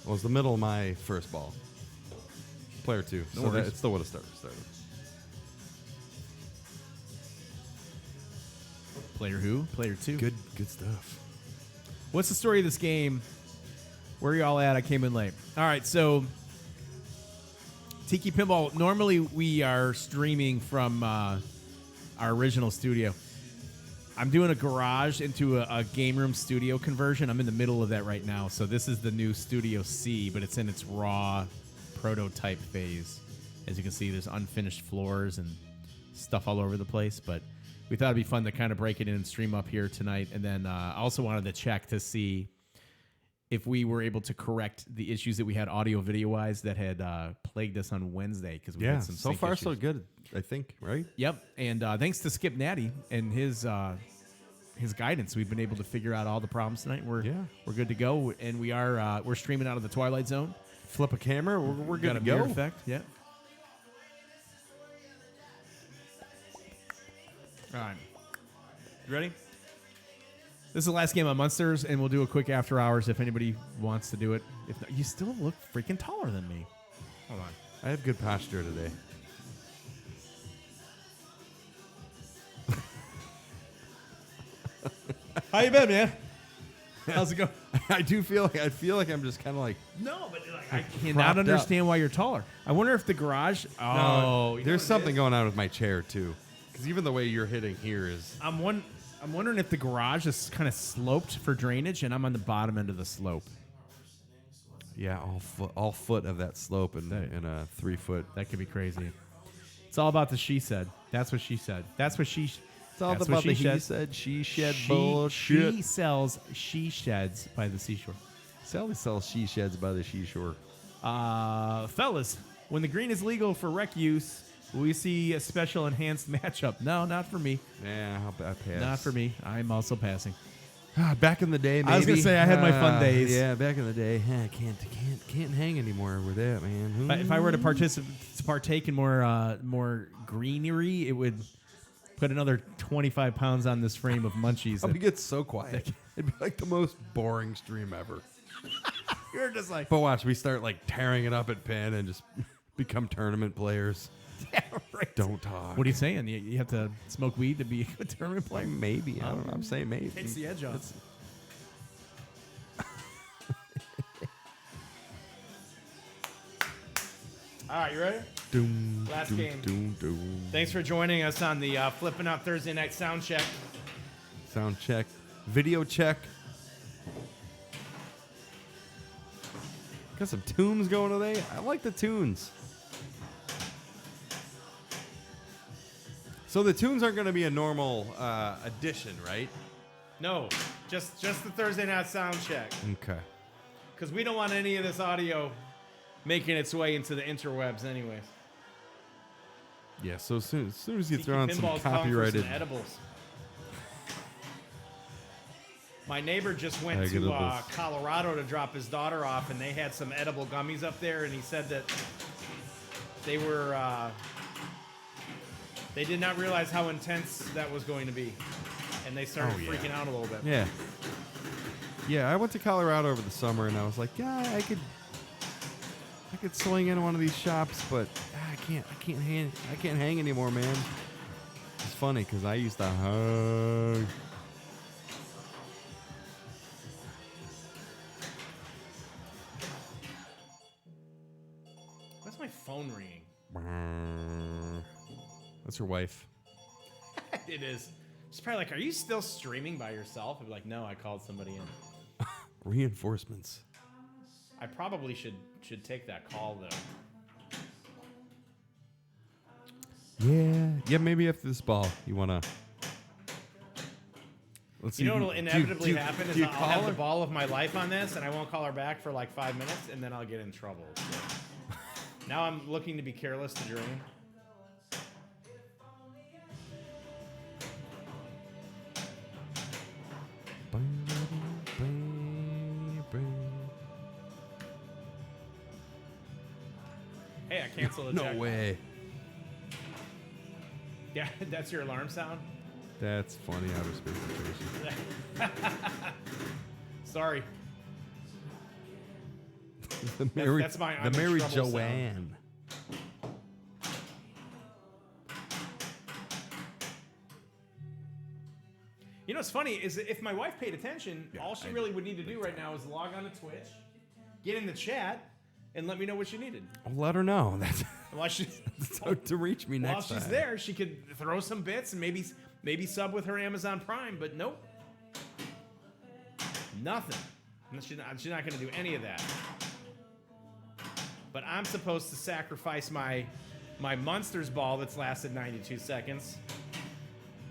It was the middle of my first ball. Player 2. No So worries. it still would have started. Player who? Player 2. Good stuff. What's the story of this game? Where are you all at? I came in late. All right, so Tiki Pinball. Normally we are streaming from our original studio. I'm doing a garage into a game room studio conversion. I'm in the middle of that right now. So this is the new Studio C, but it's in its raw prototype phase. As you can see, there's unfinished floors and stuff all over the place, but we thought it'd be fun to kind of break it in and stream up here tonight. And then I also wanted to check to see if we were able to correct the issues that we had audio video wise that had plagued us on Wednesday, because we had some so sync far issues. so good, I think, right? Yep, and thanks to Skip Natty and his guidance, we've been able to figure out all the problems tonight. We're good to go, and we're streaming out of the Twilight Zone. Flip a camera, we're good Got to a mirror go. effect, yeah. All right, you ready? This is the last game on Munsters, and we'll do a quick after hours if anybody wants to do it. If not, you still look freaking taller than me. Hold on. I have good posture today. How you been, man? How's it going? I feel like I'm just kind of like No, but I cannot Propped understand why you're taller. I wonder if the garage. Oh, there's something going on with my chair too, because even the way you're hitting here is. I'm wondering if the garage is kind of sloped for drainage, and I'm on the bottom end of the slope. Yeah, all foot of that slope and a 3 foot. That could be crazy. It's all about the she said. That's what she said. That's what she. It's all that's about what the she he said. said, she shed She bullshit. sells she sheds by the seashore. Sally sells she sheds by the seashore. Fellas, when the green is legal for rec use, will we see a special enhanced matchup? No, not for me. Yeah, I pass. Not for me. I'm also passing. Back in the day, maybe. I was gonna say I had my fun days. Yeah, back in the day. I can't hang anymore with that, man. If I were to partake in more greenery, it would put another 25 pounds on this frame of munchies. It gets so quiet. It'd be like the most boring stream ever. You're just like, But watch, we start like tearing it up at Penn and just become tournament players. yeah, right. Don't talk. What are you saying? You have to smoke weed to be a tournament player? Maybe. I don't know. I'm saying maybe. Takes the edge off. All right, you ready? Doom, Last doom, game. Doom, doom. Thanks for joining us on the Flipping Out Thursday Night Sound Check. Sound check. Video check. Got some tunes going today. I like the tunes. So the tunes aren't going to be a normal addition, right? No, just the Thursday Night Sound Check. Okay. Because we don't want any of this audio making its way into the interwebs anyways. Yeah, so as soon as you Tiki throw on some Pinball's calling for copyrighted... some edibles. My neighbor just went I get to edibles. Colorado to drop his daughter off, and they had some edible gummies up there, and he said that they were... they did not realize how intense that was going to be, and they started freaking out a little bit. Yeah. Yeah, I went to Colorado over the summer, and I was like, yeah, I could swing into one of these shops, but I can't hang anymore, man. It's funny because I used to hug. Why's my phone ringing? That's your wife. It is. She's probably like, "Are you still streaming by yourself?" I'm like, "No, I called somebody in." Reinforcements. I probably should take that call though. Yeah, maybe after this ball, you wanna. Let's see. You know what'll do you- inevitably do you- happen do is you I'll call have her? the ball of my life on this, and I won't call her back for like 5 minutes, and then I'll get in trouble. So now I'm looking to be careless to dream. Hey, I canceled a No check. way. Yeah, that's your alarm sound? That's funny. Outer space situation. Sorry. The Mary, that's my the I'm in Mary trouble sound. Joanne. You know what's funny is that if my wife paid attention, all she I really would need to do right now is log on to Twitch, get in the chat, and let me know what she needed. I'll let her know. That's While she's, so to reach me while next she's time. there, she could throw some bits and maybe sub with her Amazon Prime, but nope. Nothing. She's not going to do any of that. But I'm supposed to sacrifice my Munsters ball that's lasted 92 seconds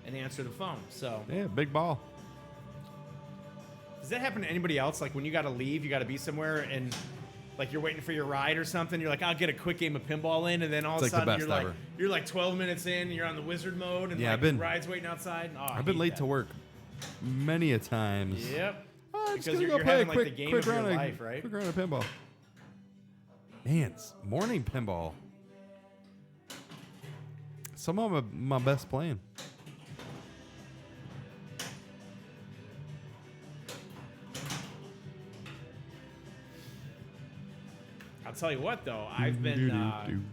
and answer the phone. So Yeah, big ball. does that happen to anybody else? Like when you got to leave, you got to be somewhere, and like you're waiting for your ride or something. You're like, I'll get a quick game of pinball in, and then all It's of a like the sudden best ever. you're like 12 minutes in, you're on the wizard mode, and Yeah, like I've been- the ride's waiting outside. Oh, I I've been hate late that. to work many a times. Yep. Oh, just Because gonna you're go play having a like quick, the game quick of your round of life, right? Quick round of pinball. Man, it's morning pinball. Some of my best playing. I'll tell you what, though, I've been I'm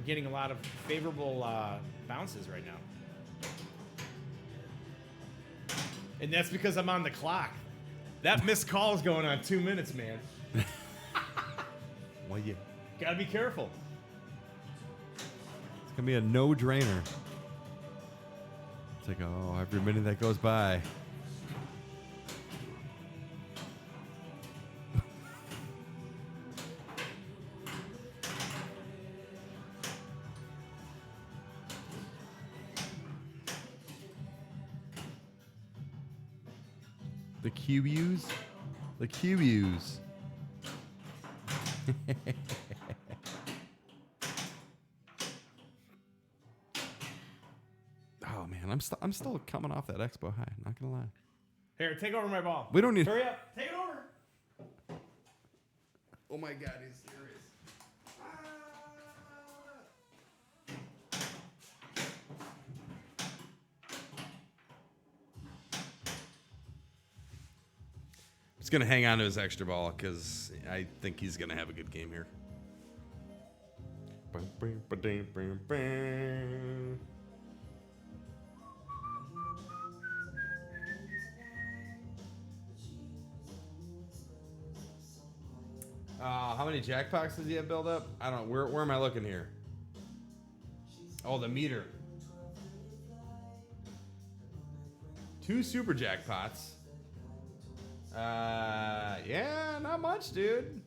getting a lot of favorable bounces right now, and that's because I'm on the clock. That missed call is going on 2 minutes, man. Well, yeah. Gotta be careful. It's gonna be a no drainer. It's like, oh, every minute that goes by. The QUs? The QUs. Oh Oh man, I'm still coming off that expo high. Not gonna lie. Here, take over my ball. We don't need. Hurry up. Take it over. Oh my God, he's serious. He's gonna hang on to his extra ball because I think he's gonna have a good game here. How many jackpots does he have built up? I don't know. Where am I looking here? Oh, the meter. 2 super jackpots. Yeah, not much, dude.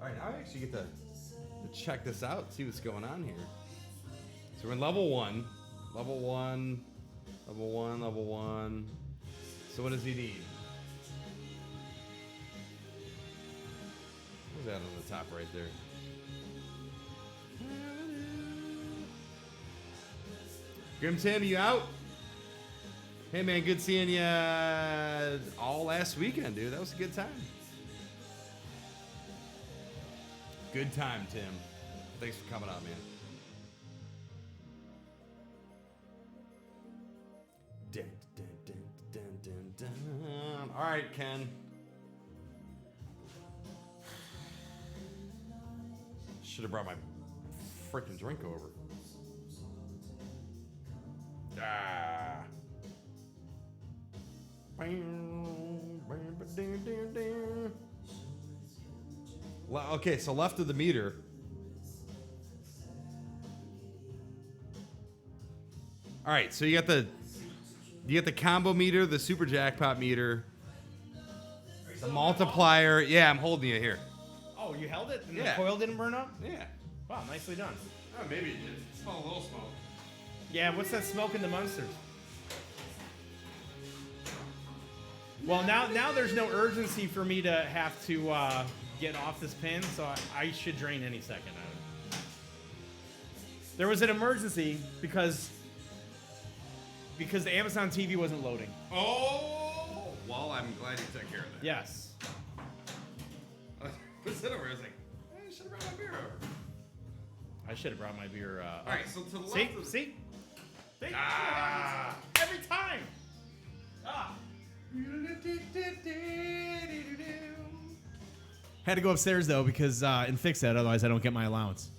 All right, now I actually get to check this out, see what's going on here. So we're in level 1. Level 1. Level 1. Level 1. So what does he need? What's that on the top right there? Grim Tim, you out? Hey man, good seeing you all last weekend, dude. That was a good time. Good time, Tim. Thanks for coming out, man. Dun, dun, dun, dun, dun, dun. All right, Ken. Should have brought my freaking drink over. Ah. Okay, so left of the meter. All right, so you got the combo meter, the super jackpot meter, the multiplier. Yeah, I'm holding you here. Oh, you held it? And Yeah. the coil didn't burn up? Yeah. Wow, nicely done. Oh, maybe it did. It smelled a little smoke. Yeah, what's that smoke in the Munsters? Well, now there's no urgency for me to have to get off this pin, so I should drain any second. There was an emergency because the Amazon TV wasn't loading. Oh! Well, I'm glad you took care of that. Yes. I was sitting over, I was like, I should have brought my beer over. I should have brought my beer. All right, so to the left See? of... See? Ah! Every time! Ah! Had to go upstairs, though, because and fix that, otherwise I don't get my allowance.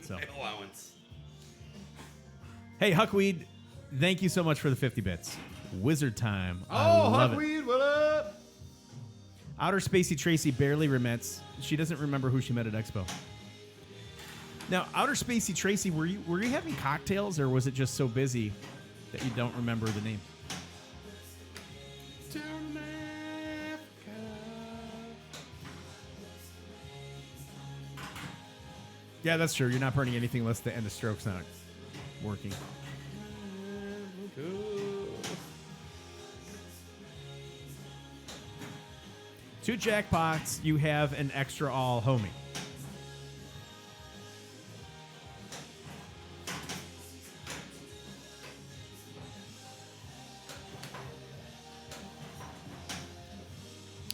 So. Allowance. Hey, Huckweed, thank you so much for the 50 bits. Wizard time. Oh, I love it. Huckweed, what up? Outer Spacey Tracy barely remits. She doesn't remember who she met at Expo. Now, Outer Spacey Tracy, were you having cocktails, or was it just so busy that you don't remember the name? Yeah, that's true. You're not burning anything unless the end of stroke's not working. Two jackpots, you have an extra all homie.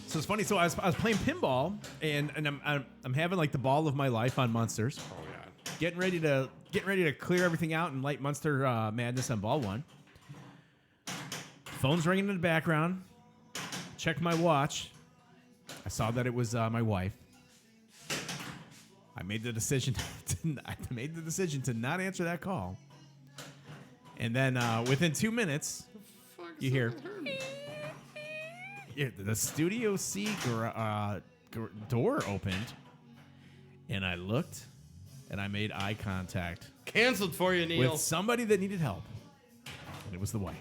So it's funny. So I was playing pinball, and I'm having like the ball of my life on Munsters. Oh, yeah. Getting ready to clear everything out and light Munster madness on ball one. Phone's ringing in the background. Checked my watch. I saw that it was my wife. I made the decision to not answer that call. And then within 2 minutes, you hear the Studio C door opened, and I looked, and I made eye contact. Canceled for you, Neil. With somebody that needed help, and it was the wife.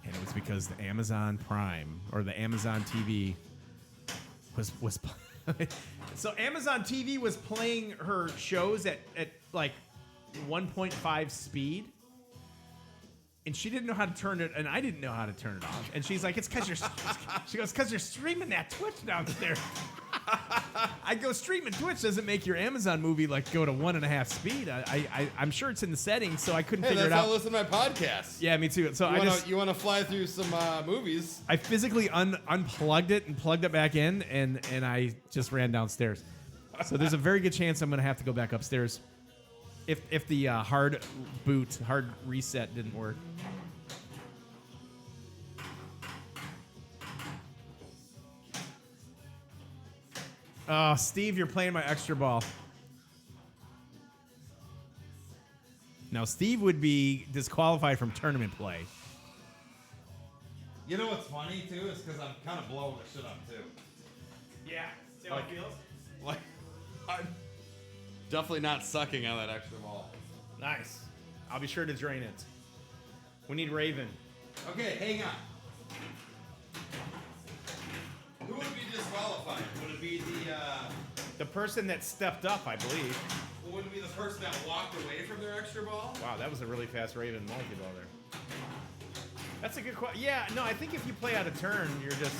And it was because the Amazon Prime or the Amazon TV was so Amazon TV was playing her shows at like 1.5 speed. and she didn't know how to turn it, and I didn't know how to turn it off. And she's like, it's because you're, she goes, because you're streaming that Twitch downstairs. I go, streaming Twitch doesn't make your Amazon movie like go to 1.5 speed. I'm sure it's in the settings, so I couldn't Hey, figure that's it how I out. listen to my podcast. Yeah, me too. So You want to fly through some movies? I physically unplugged it and plugged it back in, and I just ran downstairs. So there's a very good chance I'm going to have to go back upstairs if the hard reset didn't work. Oh, Steve, you're playing my extra ball. Now, Steve would be disqualified from tournament play. You know what's funny too is because I'm kind of blowing the shit up too. Yeah. See how it feels? Like, I'm definitely not sucking on that extra ball. Nice. I'll be sure to drain it. We need Raven. Okay, hang on. Who would be disqualified? Would it be The person that stepped up, I believe. would it be the person that walked away from their extra ball? Wow, that was a really fast Raven multi-ball there. That's a good question. Yeah, no, I think if you play out of turn, you're just...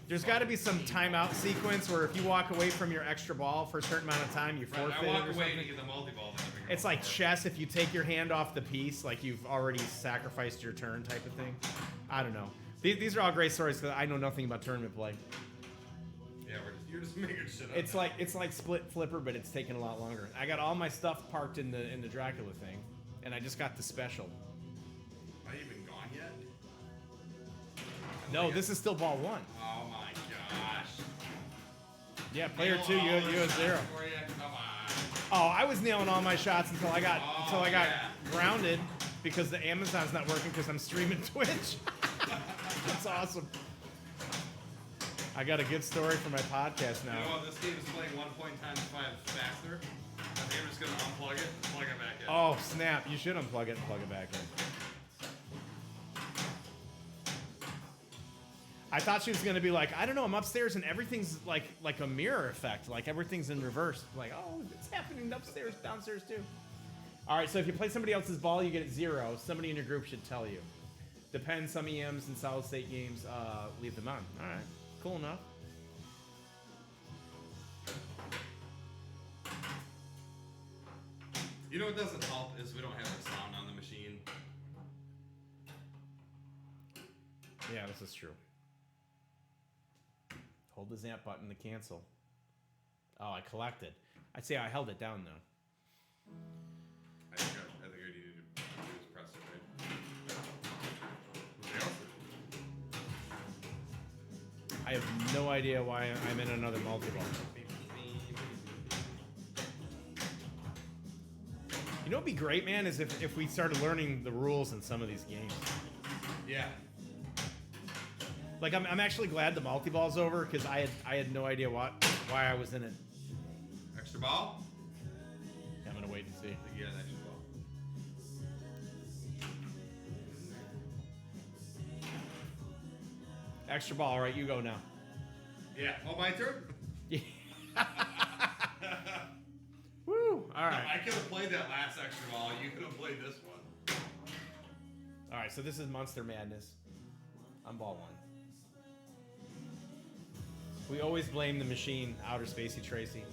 There's got to be some timeout sequence where if you walk away from your extra ball for a certain amount of time, you forfeit I walk it or away something. to get the multi-ball. It's like chess. If you take your hand off the piece, like you've already sacrificed your turn type of thing. I don't know. These are all great stories because I know nothing about tournament play. Yeah, you're just making shit up. It's like Split Flipper, but it's taking a lot longer. I got all my stuff parked in the Dracula thing, and I just got the special. Are you even gone yet? No, this is still ball 1. Oh my gosh. Yeah, player 2, you have 0. Come on. Oh, I was nailing all my shots until I got yeah. grounded because the Amazon's not working because I'm streaming Twitch. That's awesome. I got a good story for my podcast now. You know what? This game is playing 1.5 faster. I think I'm just gonna unplug it and plug it back in. Oh, snap. You should unplug it and plug it back in. I thought she was going to be like, I don't know, I'm upstairs and everything's like a mirror effect. Like everything's in reverse. Like, oh, it's happening upstairs, downstairs too. All right, so if you play somebody else's ball, you get it 0. Somebody in your group should tell you. Depends, some EMs and solid state games leave them on. All right, cool enough. You know what doesn't help is we don't have the sound on the machine. Yeah, this is true. Hold the Zamp button to cancel. Oh, I collected. I'd say I held it down, though. I think I needed to do is press it, right? I have no idea why I'm in another multi-ball. You know what'd be great, man, is if we started learning the rules in some of these games. Yeah. Like, I'm actually glad the multi-ball's over because I had no idea why I was in it. Extra ball? I'm gonna wait and see. Yeah, an extra ball. Extra ball, all right, you go now. Yeah. Oh, my turn? Yeah. Woo! All right. I could have played that last extra ball. You could have played this one. All right, so this is Monster Madness. I'm ball 1. We always blame the machine, Outer Spacey Tracy.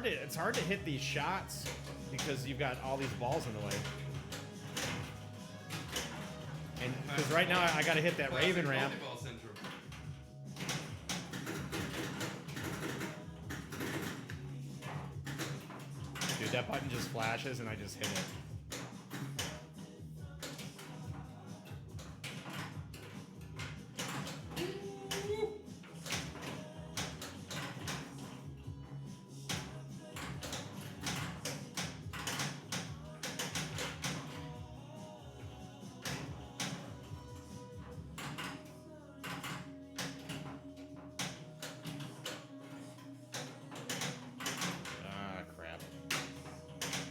It's hard to hit these shots because you've got all these balls in the way. And because right now I got to hit that Raven ramp. Dude, that button just flashes and I just hit it.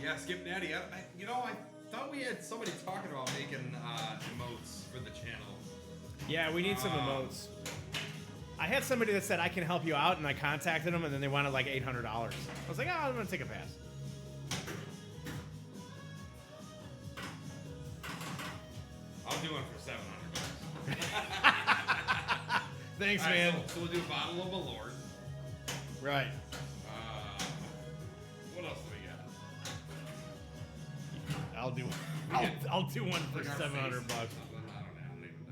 Yeah, Skip Natty. I we had somebody talking about making emotes for the channel. Yeah, we need some emotes. I had somebody that said I can help you out, and I contacted them, and then they wanted like $800. I was like, oh, I'm gonna take a pass. I'll do one for $700. Thanks, All right, man. So we'll do a bottle of Malort. Right. What else do we got? I'll do one for Like our $700. face or something? I don't even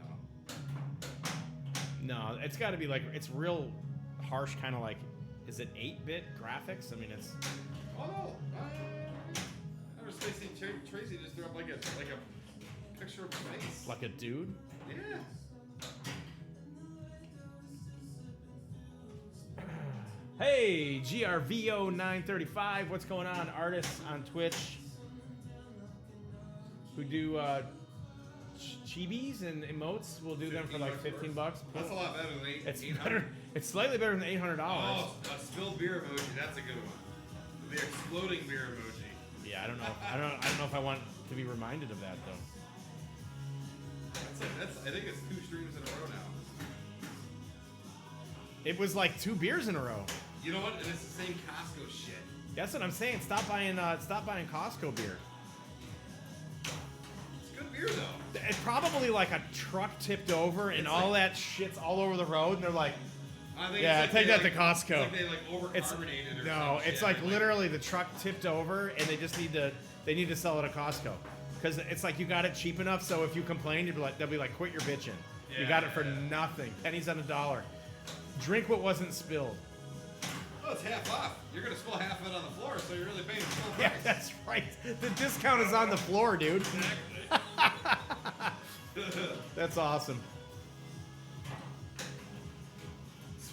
know. No, it's got to be like it's real harsh, kind of like. Is it 8-bit graphics? I mean, it's. Oh no! I was facing Tracy just threw up like a picture of a face. Like a dude? Yeah. Hey, GRVO935, what's going on? Artists on Twitch who do chibis and emotes, we'll do them for like $15. That's a lot better than It's $800. better. It's slightly better than $800. Oh, a spilled beer emoji. That's a good one. The exploding beer emoji. Yeah, I don't know. I don't know if I want to be reminded of that though. I think it's 2 streams in a row now. It was like 2 beers in a row. You know what? And it's the same Costco shit. That's what I'm saying. Stop buying Costco beer. It's good beer though. It's probably like a truck tipped over and It's all like- that shit's all over the road, and they're like, I think yeah, it's like take that they, to like, Costco. It's like they like overcarbonated or no, some it's shit. like literally the truck tipped over, and they just need to sell it at Costco, because it's like you got it cheap enough. So if you complain, they'll be like, quit your bitching. You got it for nothing, pennies on a dollar. Drink what wasn't spilled. Oh, it's half off. You're gonna spill half of it on the floor, so you're really paying full Yeah, price. that's right. The discount is on the floor, dude. That's awesome.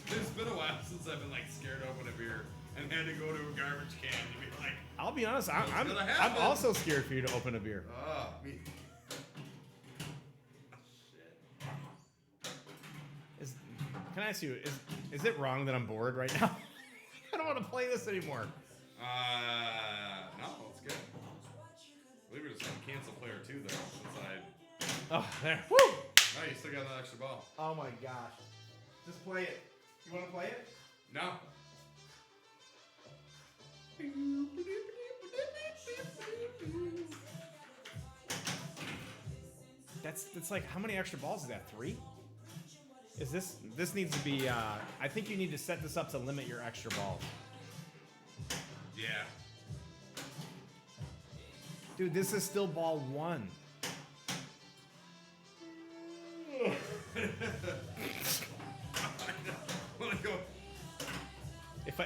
It's been a while since I've been like scared to open a beer and had to go to a garbage can and be like, I'll be honest. I'm gonna happen. also scared for you to open a beer. oh, me. Can I ask you, is it wrong that I'm bored right now? I don't want to play this anymore. No, it's good. I believe we just had cancel player 2 though, since I. Oh, there. Woo! Oh, you still got that extra ball. Oh my gosh. Just play it. You want to play it? No. That's like, how many extra balls is that? 3? Is this needs to be, I think you need to set this up to limit your extra balls. Yeah. Dude, this is still ball 1.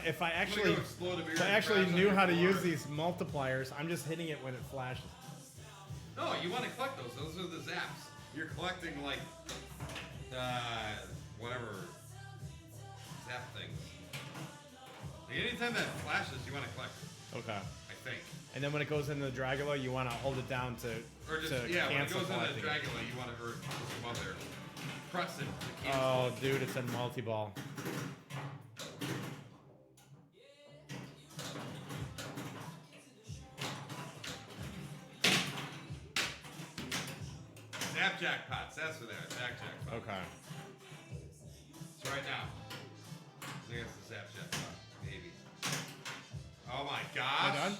If I actually knew how to use these multipliers, I'm just hitting it when it flashes. No, you want to collect those. Those are the zaps. You're collecting like whatever zap things. Like anytime that flashes, you want to collect it. Okay. I think. And then when it goes into the Dragula, you want to hold it down to Or just to when it cancel goes into collecting. Dragula, you want to just come up there, press it to cancel. Oh, dude, it's a multi-ball. Zap jackpots. That's what they are. Zap jackpots. Okay. So right now, I think it's the zap jackpot. Maybe. Oh my gosh. Am I done?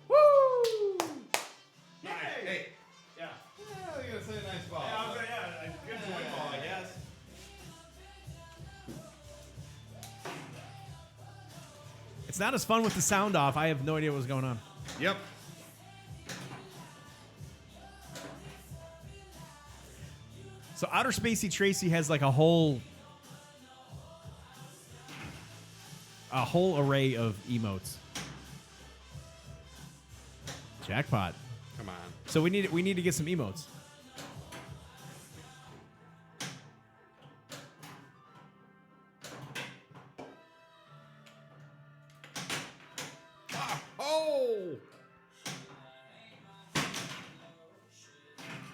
Woo! Hey. Yeah. Yeah, you're gonna say a nice ball. Good point ball, I guess. It's not as fun with the sound off. I have no idea what's going on. Yep. So Outer Spacey Tracy has like a whole array of emotes. Jackpot. Come on. So we need to get some emotes. Oh!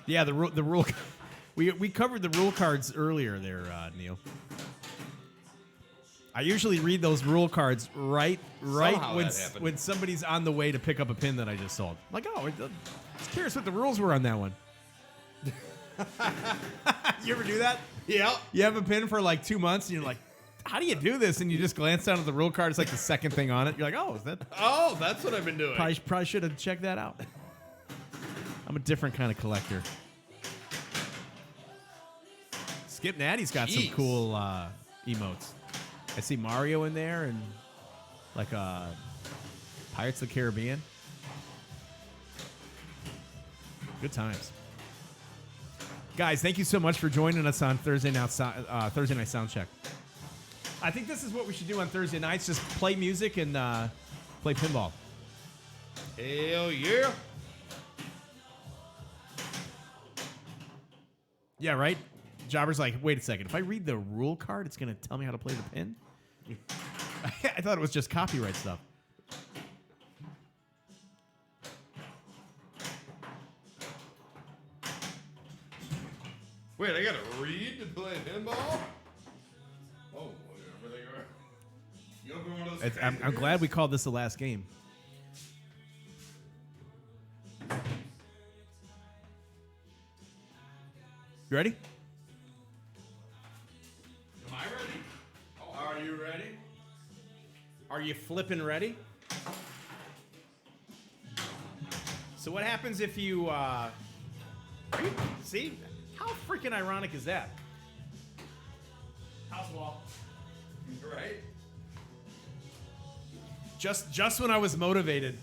Yeah, the rule. We covered the rule cards earlier there, Neil. I usually read those rule cards right Somehow that happened. when somebody's on the way to pick up a pin that I just sold. I'm like, oh, was curious what the rules were on that one. You ever do that? Yeah. You have a pin for like 2 months, and you're like, how do you do this? And you just glance down at the rule card. It's like the second thing on it. You're like, oh, is that? Oh, that's what I've been doing. Probably should have checked that out. I'm a different kind of collector. Skip Natty's got some cool emotes. I see Mario in there and like Pirates of the Caribbean. Good times. Guys, thank you so much for joining us on Thursday Night Soundcheck. I think this is what we should do on Thursday nights. Just play music and play pinball. Hell yeah. Yeah, right? Jobber's like, wait a second. If I read the rule card, it's going to tell me how to play the pin? I thought it was just copyright stuff. Wait, I gotta read to play pinball? Oh, whatever they are. You open one of those I'm glad we called this the last game. You ready? Am I ready? Oh, are you ready? Are you flipping ready? So what happens if you, see? How freaking ironic is that? House wall. Right? Just when I was motivated.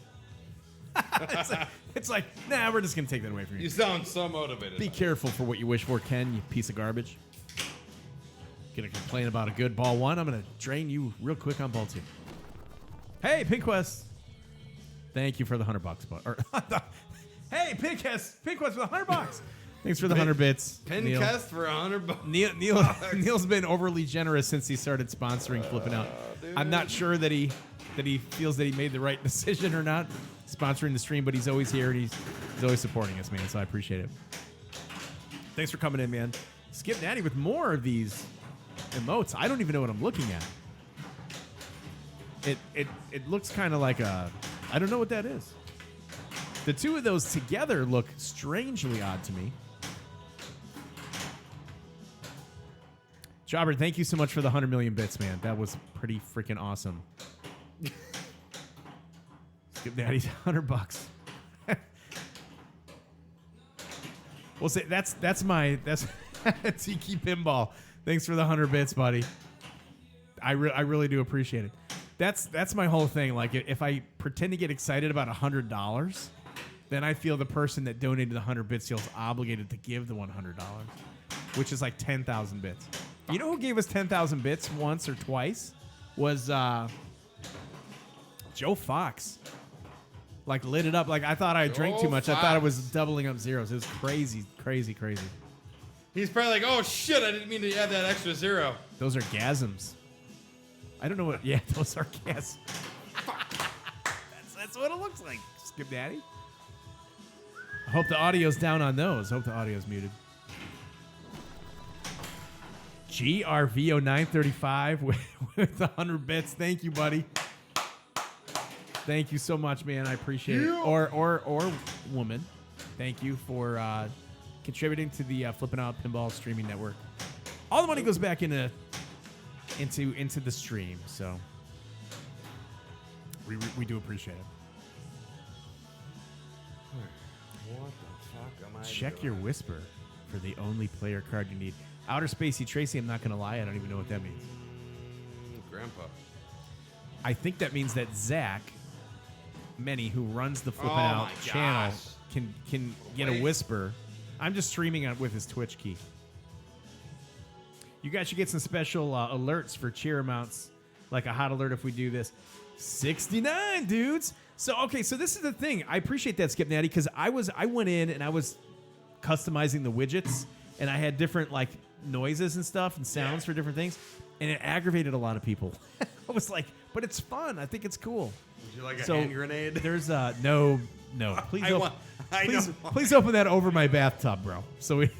it's like, nah, we're just going to take that away from you. You sound so motivated. Be careful for what you wish for, Ken, you piece of garbage. Gonna complain about a good ball one. I'm gonna drain you real quick on ball two. Hey, Pinquest. Thank you for the $100. Hey, Pinquest with $100. Thanks for the 100 bits. Pincast for $100. Neil's been overly generous since he started sponsoring Flipping Out. I'm not sure that he feels that he made the right decision or not sponsoring the stream, but he's always here and he's always supporting us, man. So I appreciate it. Thanks for coming in, man. Skip Natty with more of these emotes. I don't even know what I'm looking at. It looks kind of like a, I don't know what that is. The two of those together look strangely odd to me. Jobber, thank you so much for the 100 million bits, man. That was pretty freaking awesome. Skip Daddy's $100. We'll say that's Tiki Pinball. Thanks for the 100 bits, buddy. I really do appreciate it. That's my whole thing. Like, if I pretend to get excited about $100, then I feel the person that donated the 100 bits feels obligated to give the $100, which is like 10,000 bits. You know who gave us 10,000 bits once or twice? Was Joe Fox. Like, lit it up. Like, I thought I drank too much. I thought I was doubling up zeros. It was crazy, crazy, crazy. He's probably like, oh shit, I didn't mean to add that extra zero. Those are gasms. I don't know what. Yeah, those are gasms. that's what it looks like, Skip Daddy. I hope the audio's down on those. Hope the audio's muted. GRVO935 with 100 bits. Thank you, buddy. Thank you so much, man. I appreciate it. Or woman. Thank you for contributing to the Flippin' Out Pinball streaming network. All the money goes back into the stream, so we do appreciate it. What the fuck am I Check doing? your whisper for the only player card you need. Outer Spacey Tracy, I'm not going to lie. I don't even know what that means. Grandpa. I think that means that Zach Many, who runs the Flippin' Oh Out my channel, gosh. can get a whisper. I'm just streaming it with his Twitch key. You guys should get some special alerts for cheer amounts, like a hot alert if we do this. 69 dudes. So so this is the thing. I appreciate that, Skip Natty, because I went in and I was customizing the widgets, and I had different like noises and stuff and sounds for different things, and it aggravated a lot of people. I was like, but it's fun. I think it's cool. Would you like a hand grenade? There's no. Please, please open that over my bathtub, bro. So we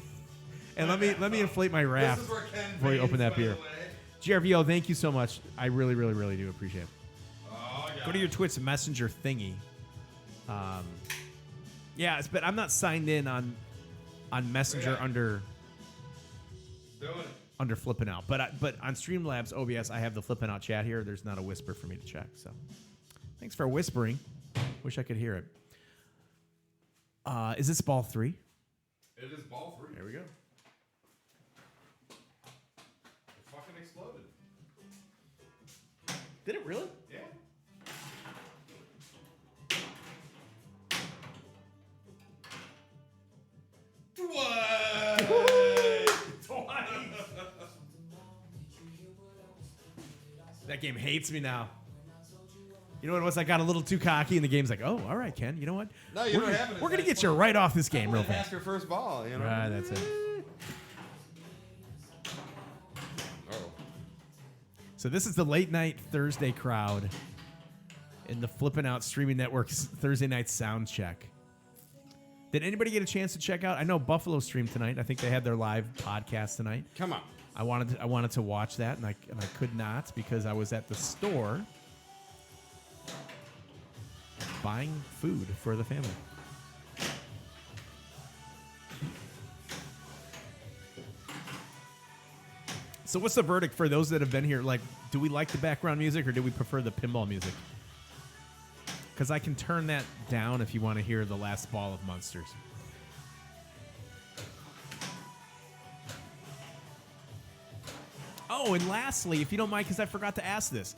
and let me inflate my raft This is where Ken before you open that bathes, beer. by the way. GRVO, thank you so much. I really, really, really do appreciate it. Oh, yeah. Go to your Twitch Messenger thingy. Yeah, but I'm not signed in on Messenger Yeah. under Doing it. Flipping Out. But on Streamlabs OBS, I have the Flipping Out chat here. There's not a whisper for me to check. So thanks for whispering. Wish I could hear it. Is this ball 3? It is ball 3. There we go. It fucking exploded. Did it really? Yeah. What? That game hates me now. You know what it was? I got a little too cocky, and the game's like, "Oh, all right, Ken. You know what? No, you don't have it. We're gonna get you right off this game real Pass fast." your first ball, you know. Right, that's it. Oh. So this is the late night Thursday crowd in the Flippin' Out Streaming Network's Thursday night sound check. Did anybody get a chance to check out? I know Buffalo streamed tonight. I think they had their live podcast tonight. Come on. I wanted to watch that, and I could not because I was at the store buying food for the family. So what's the verdict for those that have been here? Like, do we like the background music or do we prefer the pinball music? Because I can turn that down if you want to hear the last ball of Munsters. Oh, and lastly, if you don't mind, because I forgot to ask this.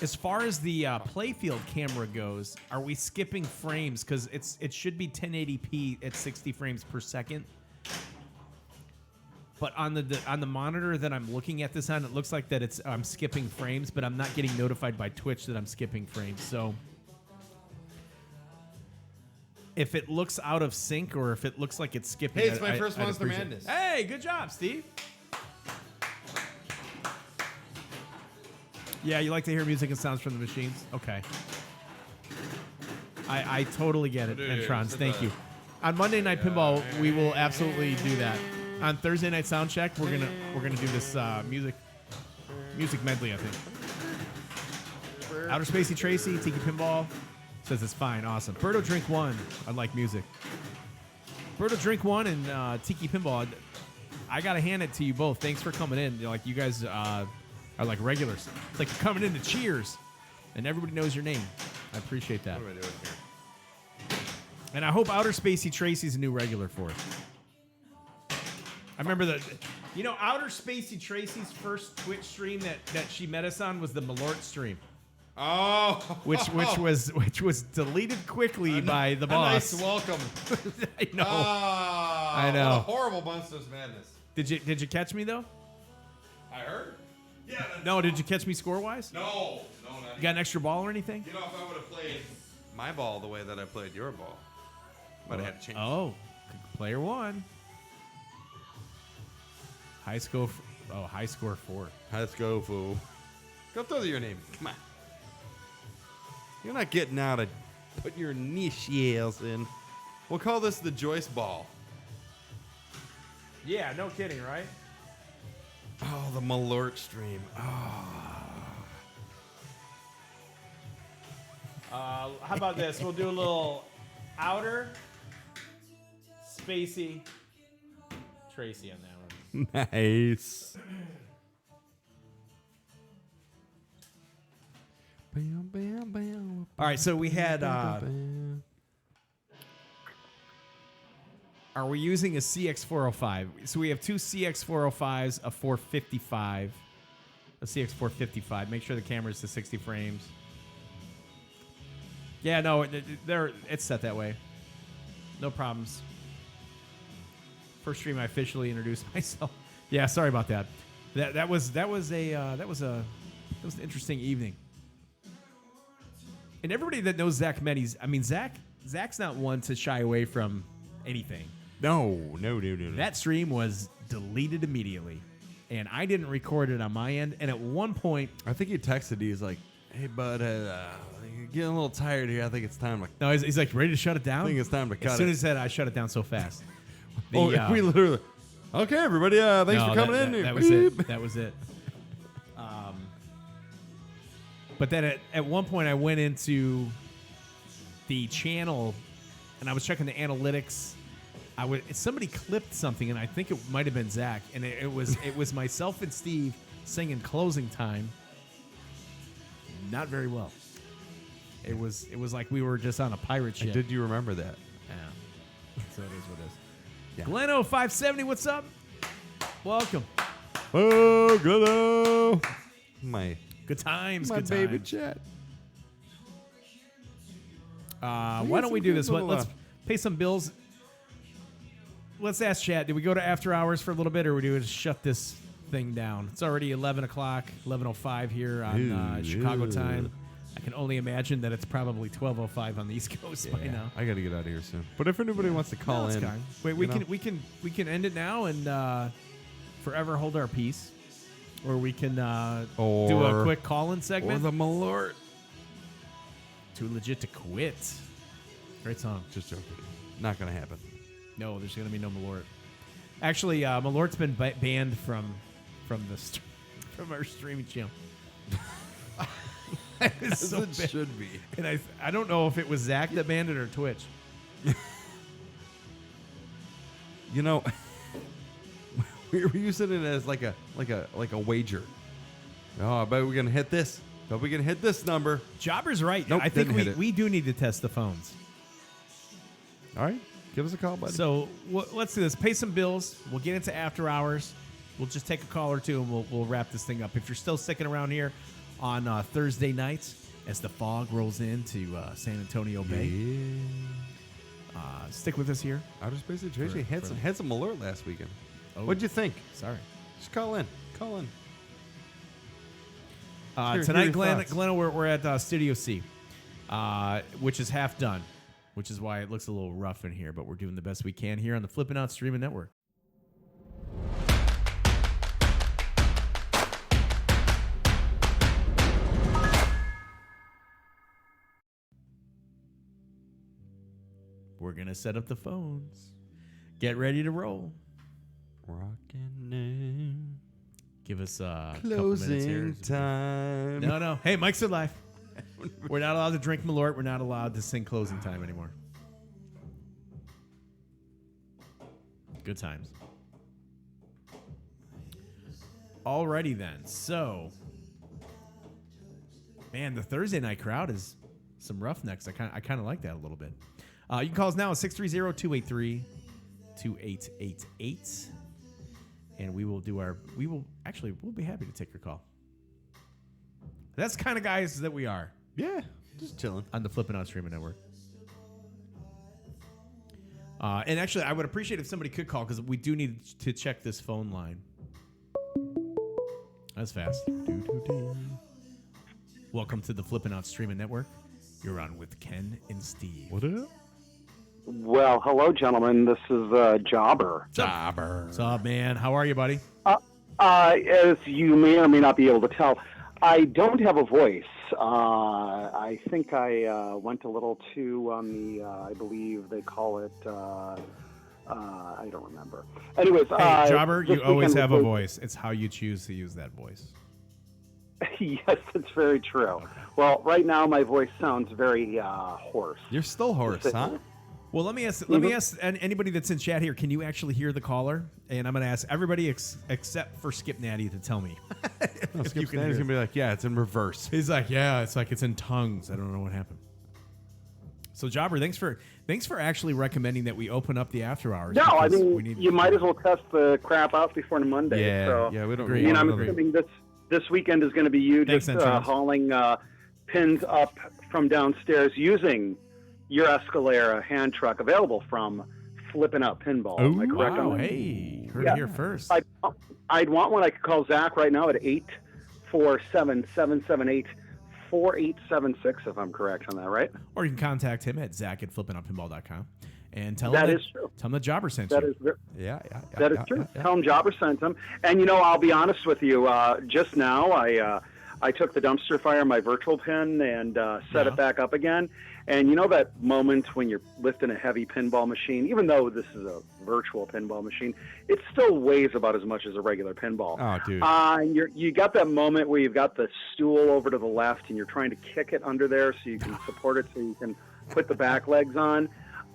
As far as the playfield camera goes, are we skipping frames? Because it should be 1080p at 60 frames per second. But on the monitor that I'm looking at this on, it looks like that I'm skipping frames, but I'm not getting notified by Twitch that I'm skipping frames. So if it looks out of sync or if it looks like it's skipping, Hey, it's my first I'd Monster appreciate- Madness. Hey, good job, Steve. Yeah, you like to hear music and sounds from the machines? Okay. I totally get it, Dude, Entrons. it's Thank a- you. On Monday Night Pinball, we will absolutely do that. On Thursday Night Soundcheck, we're gonna do this music medley, I think. Outer Spacey Tracy, Tiki Pinball says it's fine, awesome. Birdo Drink 1, I like music. Birdo Drink 1 and Tiki Pinball, I gotta hand it to you both. Thanks for coming in. Like, you guys are like regulars. It's like you're coming in to Cheers, and everybody knows your name. I appreciate that. What am I doing here? And I hope Outer Spacey Tracy's a new regular for us. I remember Outer Spacey Tracy's first Twitch stream that she met us on was the Malort stream, Oh. which was deleted quickly by the A boss. nice welcome. I know. Ah, I know. What a horrible Munsters Madness. Did you catch me though? I heard. Yeah. No. Did you catch me score wise? No, not You got an extra ball or anything? You know, if I would have played my ball the way that I played your ball, might have had to change. Oh, player 1. High score 4. Let's go, fool. Go throw your name. Come on. You're not getting out of putting your initials in. We'll call this the Joyce ball. Yeah, no kidding, right? Oh, the Malort stream. How about this? We'll do a little Outer Spacey Tracy on that one. Nice. Bam, bam, bam. All right, so we had. Are we using a CX405? So we have two CX405s, a 455, a CX455. Make sure the camera's to 60 frames. Yeah, no, it's set that way. No problems. First stream I officially introduced myself. Yeah, sorry about that. That was an interesting evening. And everybody that knows Zach Meddy's, I mean, Zach's not one to shy away from anything. No. That stream was deleted immediately, and I didn't record it on my end. And at one point, I think he texted you. He's like, "Hey, bud, you're getting a little tired here. I think it's time to." no, he's like ready to shut it down. I think it's time to cut As soon it. as he said, I shut it down so fast. The, We literally. Okay, everybody. Thanks no, for coming that, in. That was it. That was it. But then at one point, I went into the channel and I was checking the analytics. Somebody clipped something, and I think it might have been Zach, and it was myself and Steve singing Closing Time. Not very well. It was like we were just on a pirate ship. Did you remember that? Yeah. So it is what it is. Yeah. Gleno 570, what's up? Welcome. Oh, Gleno. My Good times. my Good baby times. chat. Why don't we do this? Let's pay some bills. Let's ask chat. Did we go to after hours for a little bit, or do we just shut this thing down? It's already 11 o'clock, 11:05 here on Chicago time. I can only imagine that it's probably 12:05 on the East Coast by now. I got to get out of here soon. But if anybody wants to call in, wait, we can end it now and forever hold our peace, or we can do a quick call-in segment. Or the Malort. Too legit to quit. Great song. Just joking. Not gonna happen. No, there's gonna be no Malort. Actually, Malort's been banned from our streaming channel. As it should be. And I don't know if it was Zach that banned it or Twitch. You know, we were using it as like a wager. Oh, I bet we're gonna hit this. But we can hit this number. Jobber's right. Nope, I think didn't hit it. we do need to test the phones. All right, give us a call, buddy. So let's do this. Pay some bills. We'll get into after hours. We'll just take a call or two, and we'll wrap this thing up. If you're still sticking around here on Thursday nights as the fog rolls into San Antonio Bay, stick with us here. Outer Space Adventure had some alert last weekend. Oh. What'd you think? Sorry. Just call in. Call in. Tonight, Glenn, we're at Studio C, which is half done, which is why it looks a little rough in here, but we're doing the best we can here on the Flippin' Out Streaming Network. We're going to set up the phones. Get ready to roll. Rockin' in. Give us a couple minutes here. Closing time. No. Hey, mics are live. We're not allowed to drink Malort. We're not allowed to sing Closing Time anymore. Good times. Alrighty then. So, man, the Thursday night crowd is some roughnecks. I kind of like that a little bit. You can call us now at 630-283-2888. And we'll be happy to take your call. That's the kind of guys that we are. Yeah, just chilling. On the Flippin' Out Streaming Network. And actually, I would appreciate if somebody could call because we do need to check this phone line. That's fast. Welcome to the Flippin' Out Streaming Network. You're on with Ken and Steve. What up? Well, hello, gentlemen. This is Jobber. What's up, man? How are you, buddy? As you may or may not be able to tell, I don't have a voice. I think I went a little too on the, I believe they call it, I don't remember. Anyways, hey, Jobber, you always have a voice. It's how you choose to use that voice. Yes, it's very true. Okay. Well, right now my voice sounds very hoarse. You're still hoarse, huh? Well, let me ask anybody that's in chat here, can you actually hear the caller? And I'm going to ask everybody except for Skip Natty to tell me. No, Skip Natty's going to be like, yeah, it's in reverse. He's like, yeah, it's like it's in tongues. I don't know what happened. So, Jobber, thanks for actually recommending that we open up the after hours. No, I mean, you might as well test the crap out before Monday. Yeah, so, we don't agree. I'm assuming this weekend is going to be you just hauling pins up from downstairs using your Escalera hand truck available from Flippin' Out Pinball. Am I correct on that? Hey, heard it here first. I'd want one. I could call Zach right now at 847-778-4876 if I'm correct on that, right? Or you can contact him at zach@flippinoutpinball.com and tell him the Jobber sent you. That is true. Tell him Jobber sent him. And, I'll be honest with you. Just now, I took the dumpster fire, my virtual pin, and set it back up again. And that moment when you're lifting a heavy pinball machine, even though this is a virtual pinball machine, it still weighs about as much as a regular pinball. Oh, dude. And you got that moment where you've got the stool over to the left and you're trying to kick it under there so you can support it so you can put the back legs on.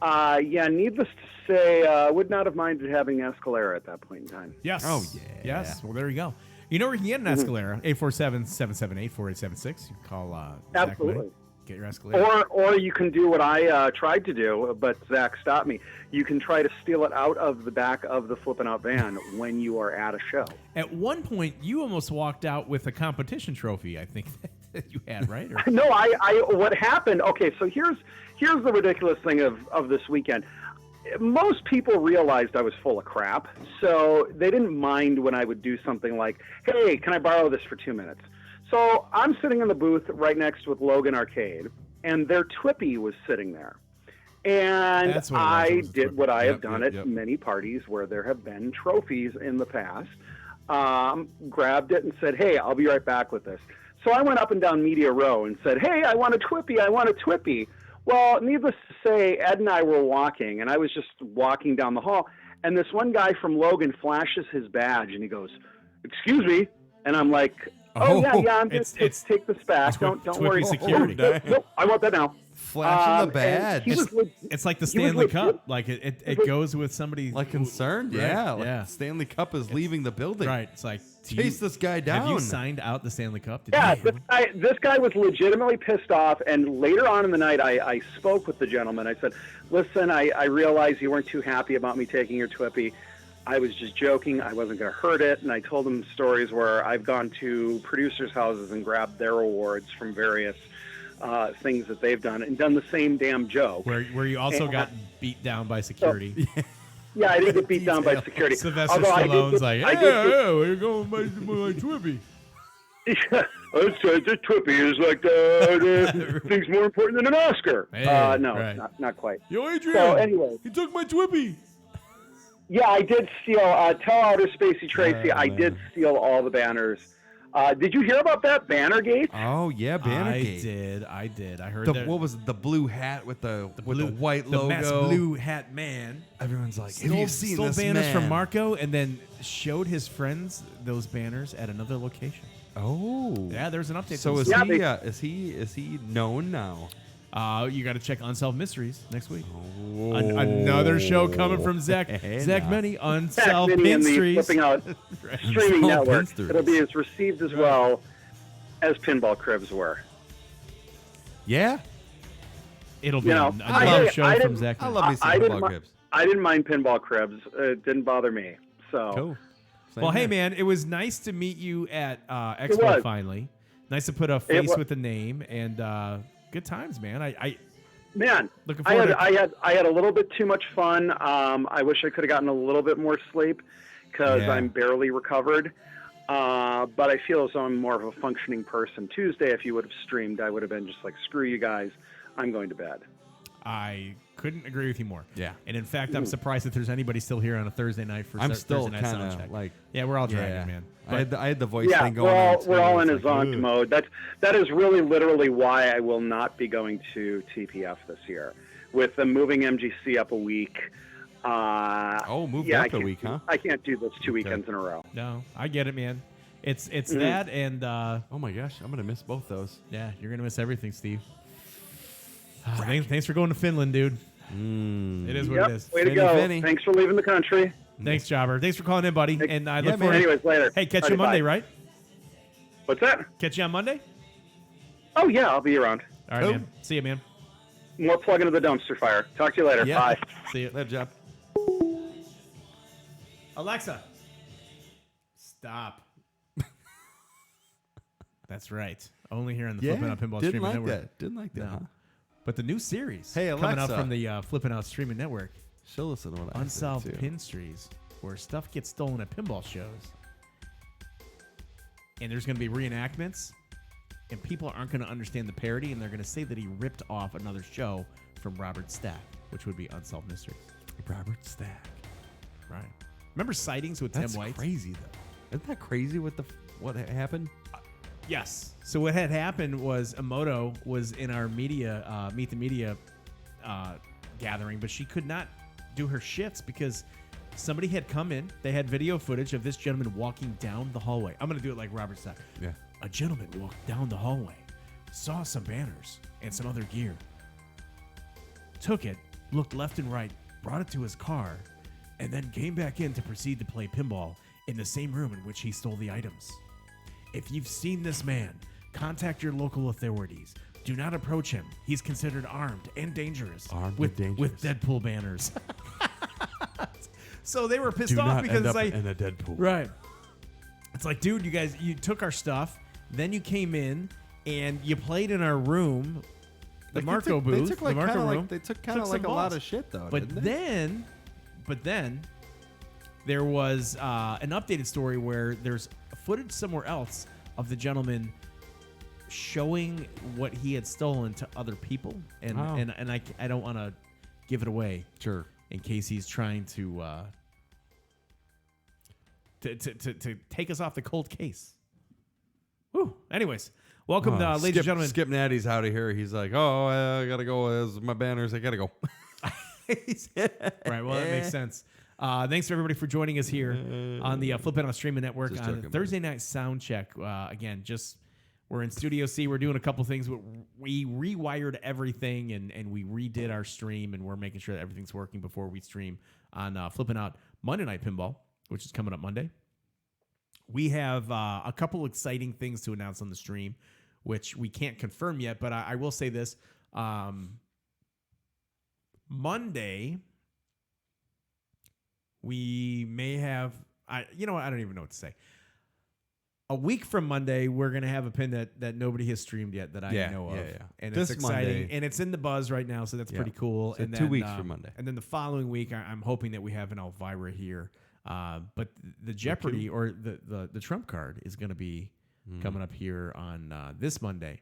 Yeah, needless to say, would not have minded having Escalera at that point in time. Yes. Oh, yeah. Yes. Well, there you go. You know where you can get an Escalera? 847-778-4876. You can call Zach Absolutely. Moody. Get your Escalera. Or you can do what I tried to do, but Zach stopped me. You can try to steal it out of the back of the flipping out van when you are at a show. At one point, you almost walked out with a competition trophy, I think, that you had, right? Or- No, I what happened, okay, so here's the ridiculous thing of this weekend. Most people realized I was full of crap, so they didn't mind when I would do something like, hey, can I borrow this for 2 minutes? So I'm sitting in the booth right next with Logan Arcade, and their Twippy was sitting there. And That's what it was, I it was did Twippy. what I Yep, have done yep, at yep. many parties where there have been trophies in the past. Grabbed it and said, hey, I'll be right back with this. So I went up and down Media Row and said, hey, I want a Twippy, I want a Twippy. Well, needless to say, Ed and I were walking, and I was just walking down the hall, and this one guy from Logan flashes his badge, and he goes, excuse me, and I'm like, oh yeah, I'm going to take this back. Don't Twippy worry. security. Nope, I want that now. Flashing the and badge. he was It's like the He was Stanley legit- Cup. Like it goes with somebody Like concerned? Right, Yeah. Like yeah. Stanley Cup is leaving the building. Right. It's like Chase this guy down. Have you signed out the Stanley Cup? Did Yeah, you? this guy was legitimately pissed off, and later on in the night, I spoke with the gentleman. I said, listen, I realized you weren't too happy about me taking your Twippy. I was just joking. I wasn't going to hurt it, and I told him stories where I've gone to producers' houses and grabbed their awards from various things that they've done and done the same damn joke. Where you also got beat down by security. Yeah, I didn't get beat down by security. Sylvester Although I did Stallone's get- like, I hey, did get- where you going with my Twippy? This Twippy is like thing's more important than an Oscar. Hey, No, right. not quite. Yo, Adrian. So anyway, he took my Twippy. yeah, I did steal. Tell Outer Spacey Tracy, I did steal all the banners. Did you hear about that Bannergate? Oh yeah, Bannergate. I did. I heard The, that. what was it? The blue hat with the white the logo. masked blue hat man. Everyone's like, have Stole, you seen stole this banners man? from Marco and then showed his friends those banners at another location. Oh, Yeah, there's an update. So to is this. he is he known now? You got to check Unsolved Mysteries next week. Oh. Another show coming from Zach Hey, Many, Zach Unsolved Mini and the Mysteries. Flipping Out streaming Unsolved network. Mysteries. It'll be as received as well as Pinball Cribs were. Yeah, It'll be You know, another show I from didn't- Zach I Many. love me some I didn't football mi- cribs. I didn't mind Pinball Cribs. It didn't bother me. So Cool. Same Well, hey here. man, it was nice to meet you at was. Expo finally. Nice to put a face wa- with a name and good times, man. I man, looking I forward had to I had a little bit too much fun. I wish I could have gotten a little bit more sleep because Yeah. I'm barely recovered. But I feel as though I'm more of a functioning person. Tuesday, if you would have streamed, I would have been just like, screw you guys. I'm going to bed. I couldn't agree with you more. Yeah. And in fact, I'm surprised that there's anybody still here on a Thursday night for I'm still Thursday night sound kind check. of like, Yeah, we're all dragging, man. I had the voice Yeah, thing going on. we're all in too. a It's like, zonked ugh. mode. That is really literally why I will not be going to TPF this year. With them moving MGC up a week. Moved yeah, up a week, huh? I can't do this 2 weekends in a row. No, I get it, man. It's Mm-hmm. that and Oh my gosh, I'm gonna miss both those. yeah, you're gonna miss everything, Steve. Thanks for going to Finland, dude. It is what Yep, it is. way to Finny, go. Finny. Thanks for leaving the country. Thanks, Jobber. Thanks for calling in, buddy. And I look man. forward. Anyways, later. Hey, catch Alrighty, you Monday, bye. right? What's that? Catch you on Monday. Oh, yeah, I'll be around. All right, Cool. man. See you, man. More plug into the dumpster fire. Talk to you later. Yeah. Bye. See you. Later, job. Alexa, stop. That's right. Only here on the Flippin' Out Pinball didn't Streaming like Network. that. Didn't like that. No. Huh? But the new series Hey, coming out Alexa. from the Flippin' Out Streaming Network, She'll listen to what I Unsolved said too. Pinstries, where stuff gets stolen at pinball shows. And there's going to be reenactments, and people aren't going to understand the parody, and they're going to say that he ripped off another show from Robert Stack, which would be Unsolved Mysteries. Robert Stack. Right. Remember Sightings with That's Tim White? crazy though. Isn't that crazy? What happened? Yes. So what had happened was Emoto was in our media Meet the Media gathering, but she could not do her shifts because somebody had come in. They had video footage of this gentleman walking down the hallway. I'm going to do it like Robert said. Yeah. A gentleman walked down the hallway, saw some banners and some other gear, took it, looked left and right, brought it to his car, and then came back in to proceed to play pinball in the same room in which he stole the items. If you've seen this man, contact your local authorities. Do not approach him. He's considered armed and dangerous. With Deadpool banners. So they were pissed off because it's like in a Deadpool. right. It's like, dude, you took our stuff, then you came in and you played in our room, the Marco booth, They took like the Marco room. they took kind of some like a lot balls. of shit though. But didn't they? then there was an updated story where there's footage somewhere else of the gentleman showing what he had stolen to other people, and Wow. and I don't want to give it away Sure. in case he's trying to take us off the cold case. Woo. Anyways, welcome, ladies and gentlemen. Skip Natty's out of here. He's like, oh, I gotta go. There's my banners. I gotta go. Right. Well, that makes sense. Thanks to everybody for joining us here on the Flip It on Streaming Network Just on joking, Thursday night sound check. Again, we're in Studio C. We're doing a couple things. We rewired everything and we redid our stream, and we're making sure that everything's working before we stream on Flipping Out Monday Night Pinball, which is coming up Monday. We have a couple exciting things to announce on the stream, which we can't confirm yet, but I will say this. Monday, we may have, you know what, I don't even know what to say. A week from Monday, we're going to have a pin that nobody has streamed yet that I know of. Yeah. And This it's exciting. Monday. And it's in the buzz right now, so that's Yeah. pretty cool. So and 2 then, weeks from Monday. And then the following week, I'm hoping that we have an Elvira here. But the Jeopardy or the Trump card is going to be coming up here on this Monday,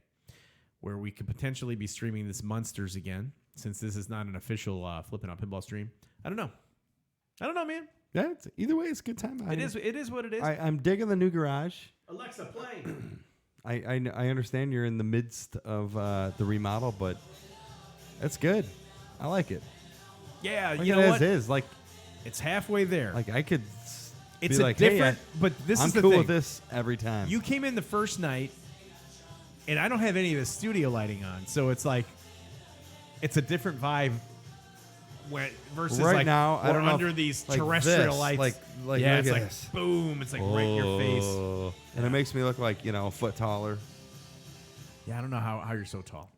where we could potentially be streaming this Munsters again, since this is not an official Flipping Out Pinball stream. I don't know, man. Yeah. Either way, it's a good time. It is what it is. I'm digging the new garage. Alexa, play. I understand you're in the midst of the remodel, but that's good. I like it. Yeah, Like you know what? As is. Like It's halfway there. I could. It's be a like, different, hey, but this I'm is the cool thing. with this every time. You came in the first night, and I don't have any of the studio lighting on, so it's like it's a different vibe. Versus Right like now, I we're don't know under if- these like terrestrial this, lights. like yeah, look it's at like this. boom. It's like right in your face. Oh. And it makes me look like a foot taller. Yeah, I don't know how you're so tall.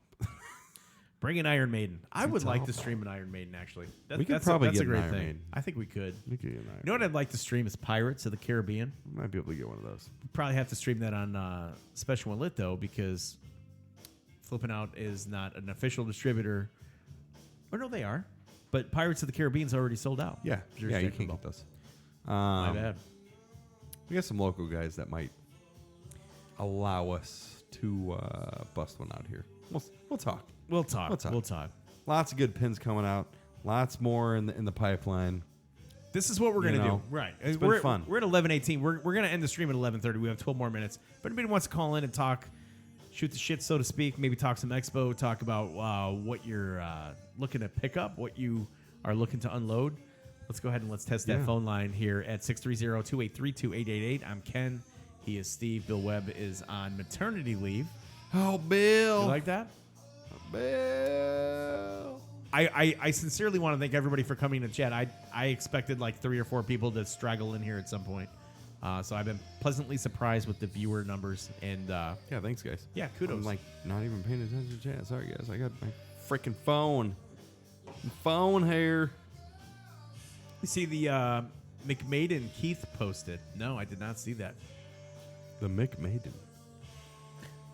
Bring an Iron Maiden. I would like to tall. stream an Iron Maiden, actually. We could that's probably that's get a an great Iron thing. Maiden. I think we could. We could, You know what I'd like to stream is Pirates of the Caribbean. We might be able to get one of those. Probably have to stream that on Special One Lit, though, because Flipping Out is not an official distributor. Or no, they are. But Pirates of the Caribbean's already sold out. Yeah, Jersey yeah, you Tech can't Pinball. get those. My bad. We got some local guys that might allow us to bust one out here. We'll talk. We'll talk. Lots of good pins coming out. Lots more in the pipeline. This is what we're going to do. Right. It's been fun. We're at 11:18. We're going to end the stream at 11:30. We have 12 more minutes. But anybody wants to call in and talk, shoot the shit, so to speak, maybe talk some expo, talk about what you're looking to pick up, what you are looking to unload, let's go ahead and let's test that phone line here at 630-283-2888. I'm Ken. He is Steve. Bill Webb is on maternity leave. Oh, Bill. You like that? Bill. I sincerely want to thank everybody for coming to chat. I expected like 3 or 4 people to straggle in here at some point. So I've been pleasantly surprised with the viewer numbers. And Yeah, thanks, guys. yeah, kudos. I'm like not even paying attention to chat. Sorry, guys. I got my freaking phone. Phone here. You see the McMaden Keith posted. No, I did not see that. The McMaden.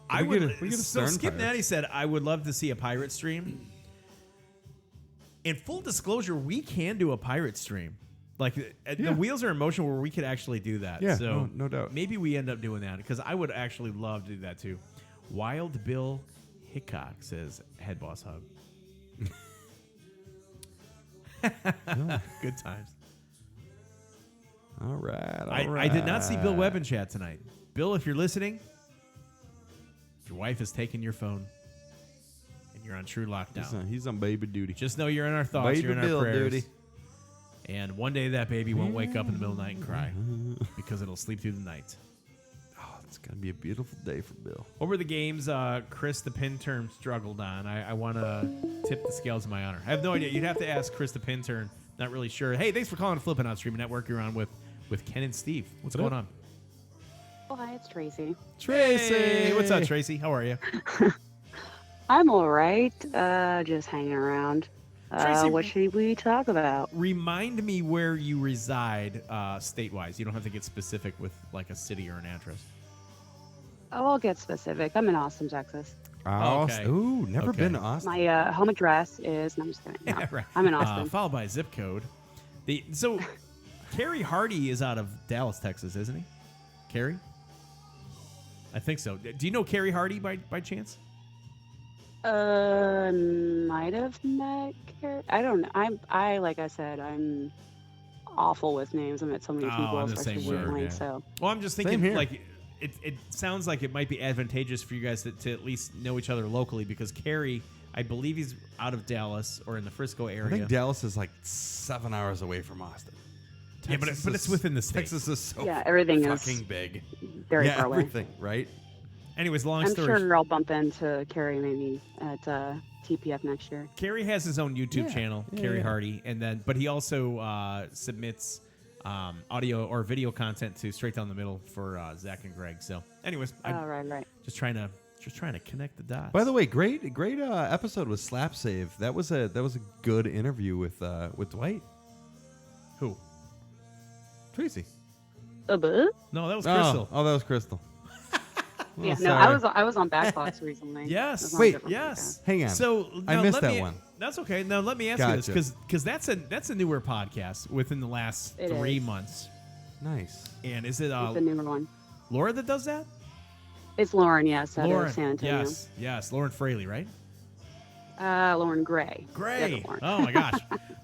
I we would. get a So Stern Skip Pirates? Natty said, I would love to see a pirate stream. In full disclosure, we can do a pirate stream. Like the wheels are in motion where we could actually do that. Yeah, so no doubt. Maybe we end up doing that because I would actually love to do that too. Wild Bill Hickok says Head Boss Hub. Good times. All right. I did not see Bill Webb in chat tonight. Bill, if you're listening, your wife has taken your phone and you're on true lockdown. He's on baby duty. Just know you're in our thoughts. Baby You're in our Bill prayers. duty. And one day that baby won't wake up in the middle of the night and cry because it'll sleep through the night. Oh, It's gonna be a beautiful day for Bill. What were the games Chris the Pintern struggled on? I want to tip the scales in my honor. I have no idea. You'd have to ask Chris the Pintern. Not really sure. Hey, thanks for calling Flippin' on Streaming Network. You're on with Ken and Steve. What's going on? Oh, hi, it's Tracy. Tracy! Hey, what's up, Tracy? How are you? I'm all right. Just hanging around. Tracy, what should we talk about? Remind me where you reside state-wise. You don't have to get specific with like a city or an address. Oh, I'll get specific. I'm in Austin, Texas. Okay. Ooh, never Okay. been to Austin. My home address is. No, I'm just kidding. No, Right. I'm in Austin. Followed by a zip code. So, Kerry Hardy is out of Dallas, Texas, isn't he? Kerry? I think so. Do you know Kerry Hardy by chance? Might have met. I don't know. I like I said, I'm awful with names. I met so many people, I'm the same especially way. recently. Yeah. So Well, I'm just Same thinking, here. like, it sounds like it might be advantageous for you guys to at least know each other locally because Kerry, I believe he's out of Dallas or in the Frisco I area. think Dallas is like 7 hours away from Austin. Yeah, but it's within the state. Texas is so yeah, everything fucking is big. very Yeah, far away. everything, right? Anyways, long I'm story. sure I'll bump into Carrie maybe at TPF next year. Kerry has his own YouTube Yeah. channel, Yeah, Kerry yeah. Hardy, but he also submits audio or video content to Straight Down the Middle for Zach and Greg. So, anyways, I'm Right. just trying to connect the dots. By the way, great episode with Slap Save. That was a good interview with Dwight. Who? Tracy. But No, that was Crystal. Oh, that was Crystal. yeah, no, sorry. I was on Backbox recently. Yes. I was on a Wait, different Yes. Hang on. So I now missed let that me- one. That's okay. Now let me ask you Gotcha. this because that's a newer podcast within the last It 3 is. months. Nice. And is it It's the newer one. Laura that does that? It's Lauren, yes, out Lauren. of San Antonio. Yes. Lauren Fraley, right? Lauren Gray. The Gray. other Lauren. Oh my gosh.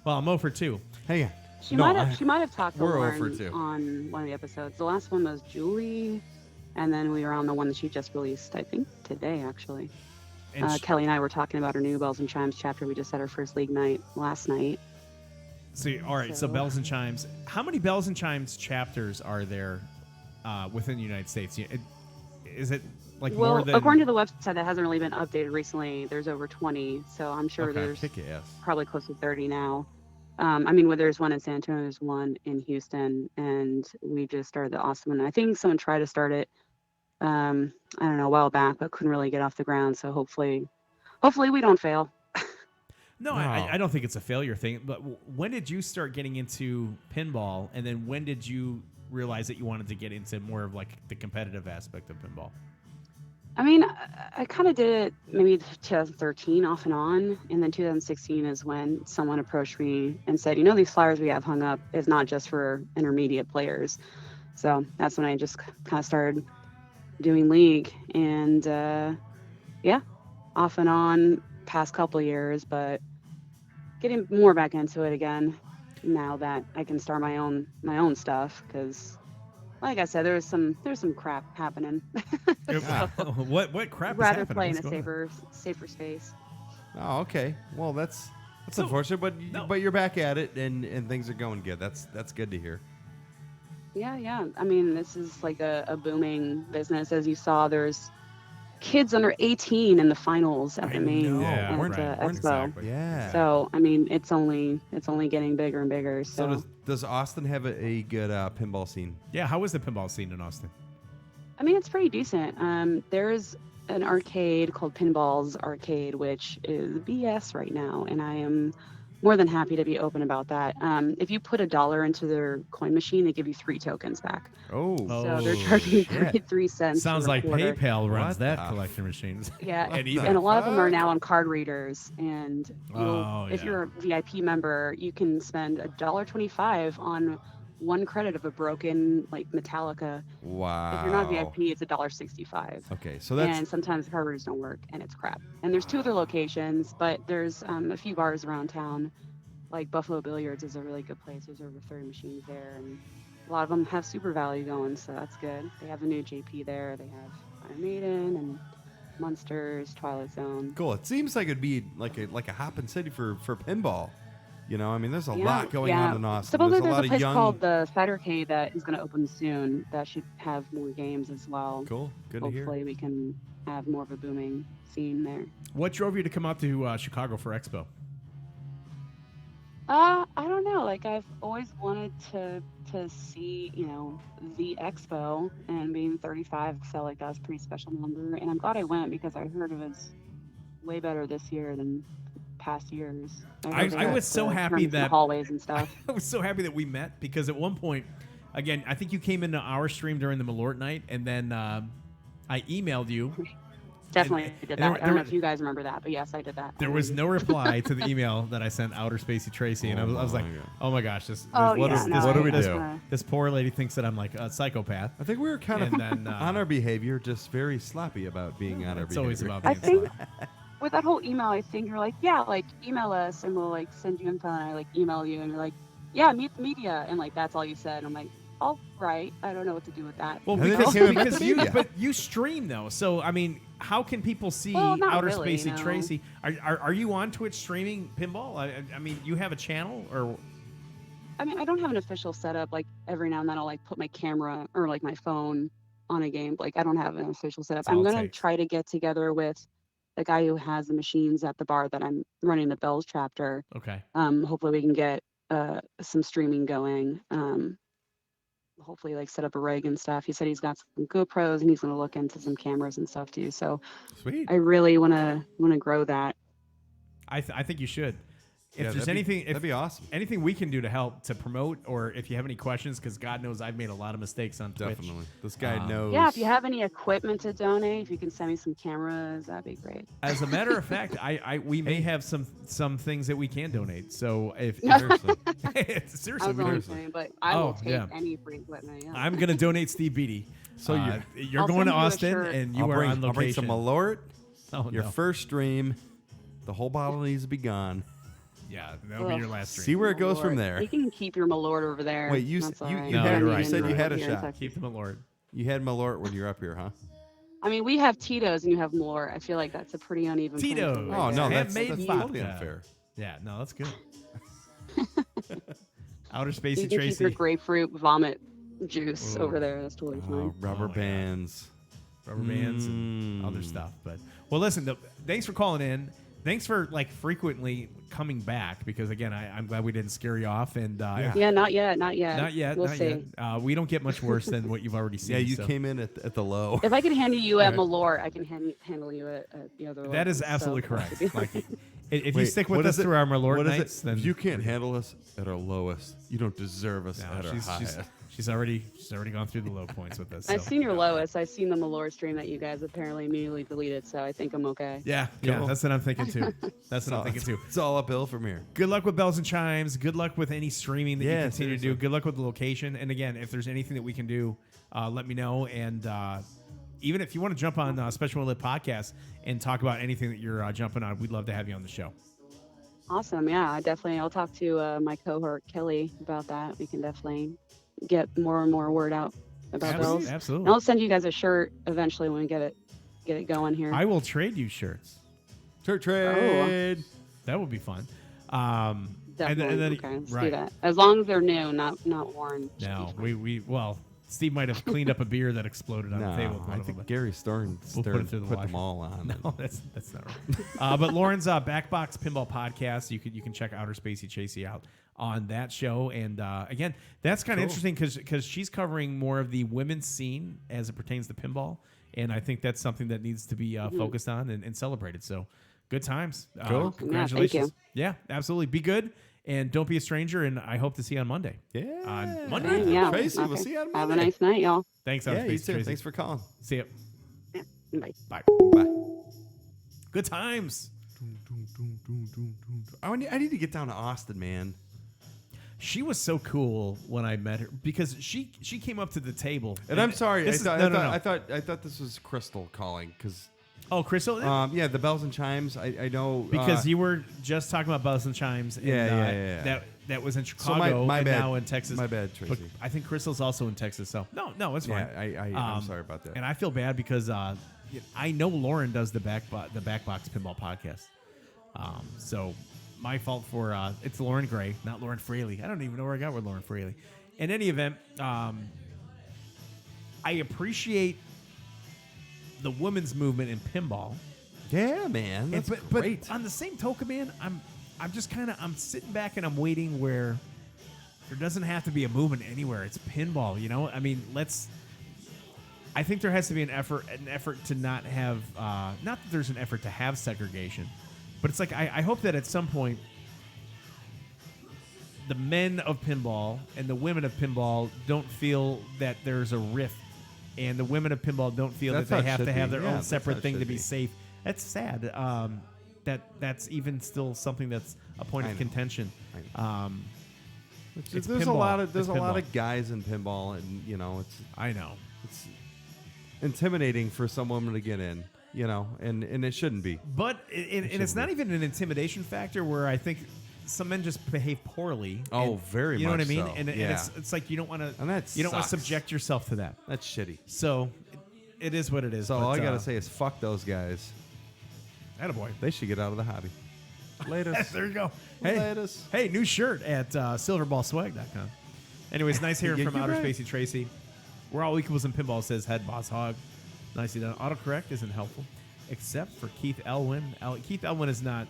Well, I'm 0 for 2. Hang on. She No, might have talked to we're Lauren 0 for 2. on one of the episodes. The last one was Julie, and then we were on the one that she just released, I think today actually. And Kelly and I were talking about her new Bells and Chimes chapter. We just had our first league night last night. all right. So So- Bells and Chimes. How many Bells and Chimes chapters are there within the United States? Is it like Well, more than? according to the website that hasn't really been updated recently, there's over 20. So I'm sure Okay. there's Kick ass. probably close to 30 now. I mean, well, there's one in San Antonio, there's one in Houston, and we just started the Austin one. I think someone tried to start it, I don't know, a while back, but couldn't really get off the ground. So hopefully we don't fail. No, No. I don't think it's a failure thing. But when did you start getting into pinball, and then when did you realize that you wanted to get into more of like the competitive aspect of pinball? I mean, I kind of did it maybe 2013 off and on, and then 2016 is when someone approached me and said, you know, these flyers we have hung up is not just for intermediate players. So that's when I just kind of started doing league, and yeah, off and on past couple of years, but getting more back into it again now that I can start my own stuff, because like I said, there's some crap happening. What crap I'd rather is happening? play in What's a going on? safer space. Oh, okay. Well, that's So- unfortunate, but no. but you're back at it and things are going good. That's good to hear. Yeah. I mean, this is like a booming business. As you saw, there's kids under 18 in the finals at the main Yeah, at right, the right, expo. exactly. Yeah. So I mean, it's only getting bigger and bigger. So So, does Austin have a good pinball scene? Yeah, how is the pinball scene in Austin? I mean, it's pretty decent. There's an arcade called Pinball's Arcade, which is BS right now, and I am more than happy to be open about that. If you put $1 into their coin machine, they give you 3 tokens back. Oh. So they're charging shit. 33 cents. Sounds for a like quarter. PayPal runs What that the collection machine. Yeah, And and, eBay. a lot of them are fuck? now on card readers. And if yeah. you're a VIP member, you can spend $1.25 on 1 credit of a broken like Metallica. Wow. If you're not VIP, it's $1.65. Okay, so that's And sometimes the card readers don't work, and it's crap. And there's 2 other locations, but there's a few bars around town. Like Buffalo Billiards is a really good place. There's over 30 machines there, and a lot of them have super value going, so that's good. They have the new JP there. They have Iron Maiden and Munsters, Twilight Zone. cool. It seems like it'd be like a hopping city for pinball. You know, I mean, there's a lot going on in Austin. Supposedly There's a lot there's a of place young. called the Cidercade that is going to open soon. That should have more games as well. Cool. Good to hear. Hopefully we can have more of a booming scene there. What drove you to come out to Chicago for Expo? I don't know. Like I've always wanted to see, you know, the expo, and being 35 felt like that was a pretty special number. And I'm glad I went because I heard it was way better this year than past years. I was so happy that hallways and stuff. I was so happy that we met because at one point, again, I think you came into our stream during the Malort night, and then I emailed you. Definitely did there- that. I don't know if you guys remember that, but yes, I did that. There was no reply to the email that I sent Outer Spacey Tracy, and I was like, "Oh my gosh, what do we do? This poor lady thinks that I'm like a psychopath." I think we were kind of And then, on our behavior, just very sloppy about being on our It's behavior. always about I being think with that whole email, I think you're like, yeah, like email us and we'll like send you info, and I like email you, and you're like, yeah, meet the media, and like that's all you said. I'm like, all right, I don't know what to do with that. Well, I think because, they came about because the you, media. but you stream though, so I mean, how can people see Well, not Outer really, Spacey no. Tracy? Are you on Twitch streaming pinball? I mean, you have a channel or? I mean, I don't have an official setup. Like every now and then I'll like put my camera or like my phone on a game. Like I don't have an official setup. That's all I'm it gonna takes. try to get together with the guy who has the machines at the bar that I'm running the Bells chapter. Okay. Hopefully we can get some streaming going. Hopefully like set up a rig and stuff. He said he's got some GoPros and he's gonna look into some cameras and stuff too. So Sweet. I really wanna grow that. I think you should. If Yeah, there's that'd be- anything, that'd be awesome. Anything we can do to help to promote, or if you have any questions, because God knows I've made a lot of mistakes on Twitch. Definitely. This guy knows. Yeah, if you have any equipment to donate, if you can send me some cameras, that'd be great. As a matter of fact, we may have some things that we can donate. So if Seriously. seriously, I was we only do. saying, but I will take yeah. any free equipment. Yeah. I'm gonna donate Steve Bedi. So you're I'll going send to you a Austin, shirt. and you I'll are bring, on location. I'll bring some Malort. Oh, Your no. first stream. The whole bottle needs to be gone. Yeah, that'll be Ugh. your last stream. See where it goes from Malort. there. You can keep your Malort over there. Wait, you That's all you, right. you No, had you're you right. said you had a Here in shot. Texas. Keep them at Lord. You had Malort when you were up here, huh? I mean, we have Tito's and you have Malort. I feel like that's a pretty uneven. playing Tito's. field Oh right no, there. that's Handmade totally vodka. unfair. Yeah, no, that's good. Outer You Spacey can keep your Tracy. grapefruit vomit juice Ooh. over there. That's totally fine. Rubber Oh, yeah. bands. Rubber bands and other Mm. stuff. But well, listen. Thanks for calling in. Thanks for like frequently coming back because again, I'm glad we didn't scare you off. And Yeah, not yet. not yet. We'll not see. yet. We don't get much worse than what you've already seen. Yeah, you so. came in at the low. If I can handle you at Malort, I can handle you at the other. That is level, absolutely so correct. that should be Like, fine. if you Wait, stick with what us is it? through our Malort What is nights, it? then If you can't handle us at our lowest, you don't deserve us no, at our highest. she's already gone through the low points with us. I've so. seen your lowest. I've seen the Malort stream that you guys apparently immediately deleted, so I think I'm okay. Yeah, Cool. that's what I'm thinking too. That's what I'm thinking too. It's all uphill from here. Good luck with Bells and Chimes. Good luck with any streaming that you Yeah, continue to do. seriously. Good luck with the location. And again, if there's anything that we can do, let me know. And even if you want to jump on Special Lit Podcast and talk about anything that you're jumping on, we'd love to have you on the show. Awesome. Yeah, I'll talk to my cohort Kelly about that. We can definitely get more and more word out about Bells. And Absolutely. I'll send you guys a shirt eventually when we get it going here. I will trade you shirts. Trade. That would be fun. And Definitely. then, Okay, let's right. do that. As long as they're new, not worn. should No, be fine. well, Steve might have cleaned up a beer that exploded on the table. No, with one I of them, think but- Gary Stern We'll put it through the put washer. them all on. No, that's not right. But Lauren's Backbox Pinball Podcast, you can check Outer Spacey Chasey out on that show. And again, that's kind of Cool. interesting because she's covering more of the women's scene as it pertains to pinball, and I think that's something that needs to be focused on and celebrated. So good times. Cool. Congratulations. Yeah, Yeah, absolutely. Be good. And don't be a stranger. And I hope to see you on Monday. Yeah. On Monday. Yeah. Tracy, we'll Okay. see you on Have Monday. a nice night, y'all. Thanks, Outer Yeah, you Spacey too. Tracy. Thanks for calling. See you. Bye. Bye. Bye. Good times. I need to get down to Austin, man. She was so cool when I met her because she came up to the table. And I'm sorry. This is- I no. thought this was Crystal calling because Oh, Crystal. yeah, the bells and chimes. I know Because you were just talking about bells and chimes. And, Yeah. That was in So Chicago my and bad. now in Texas. My bad, But Tracy. I think Crystal's also in Texas. So no, it's fine. Yeah, I'm sorry about that. And I feel bad because I know Lauren does the Backbox Pinball podcast. So my fault for it's Lauren Gray, not Lauren Fraley. I don't even know where I got with Lauren Fraley. In any event, I appreciate the women's movement in pinball. Yeah, man. That's great. But on the same token, man, I'm just kind of I'm sitting back and I'm waiting where there doesn't have to be a movement anywhere. It's pinball, you know. I mean, I think there has to be an effort to not have not that there's an effort to have segregation, but it's like I hope that at some point the men of pinball and the women of pinball don't feel that there's a rift, and the women of pinball don't feel That's that how they it have should to have be. their Yeah, own that's separate how it thing to should be be. safe. That's sad. That's even still something that's a point I of know. contention. It's There's pinball. a lot of It's pinball. guys in pinball, and you know I know. it's intimidating for some woman to get in, you know, and it shouldn't be. But and it's not even an intimidation factor where I think some men just behave poorly. Oh, and- very You know what I much mean? so. And Yeah. it's like you don't want And to that you don't want to sucks. subject yourself to that. That's shitty. So it is what it is. So but, all I gotta say is fuck those guys. attaboy. They should get out of the hobby. Latest. There you go. Hey, Latest. hey, new shirt at silverballswag.com. Anyways, nice hearing Yeah, from you're Outer right. Spacey Tracy. We're all equals in pinball, says Head Boss Hog. Nicely done. Autocorrect isn't helpful, except for Keith Elwin. Keith Elwin is not.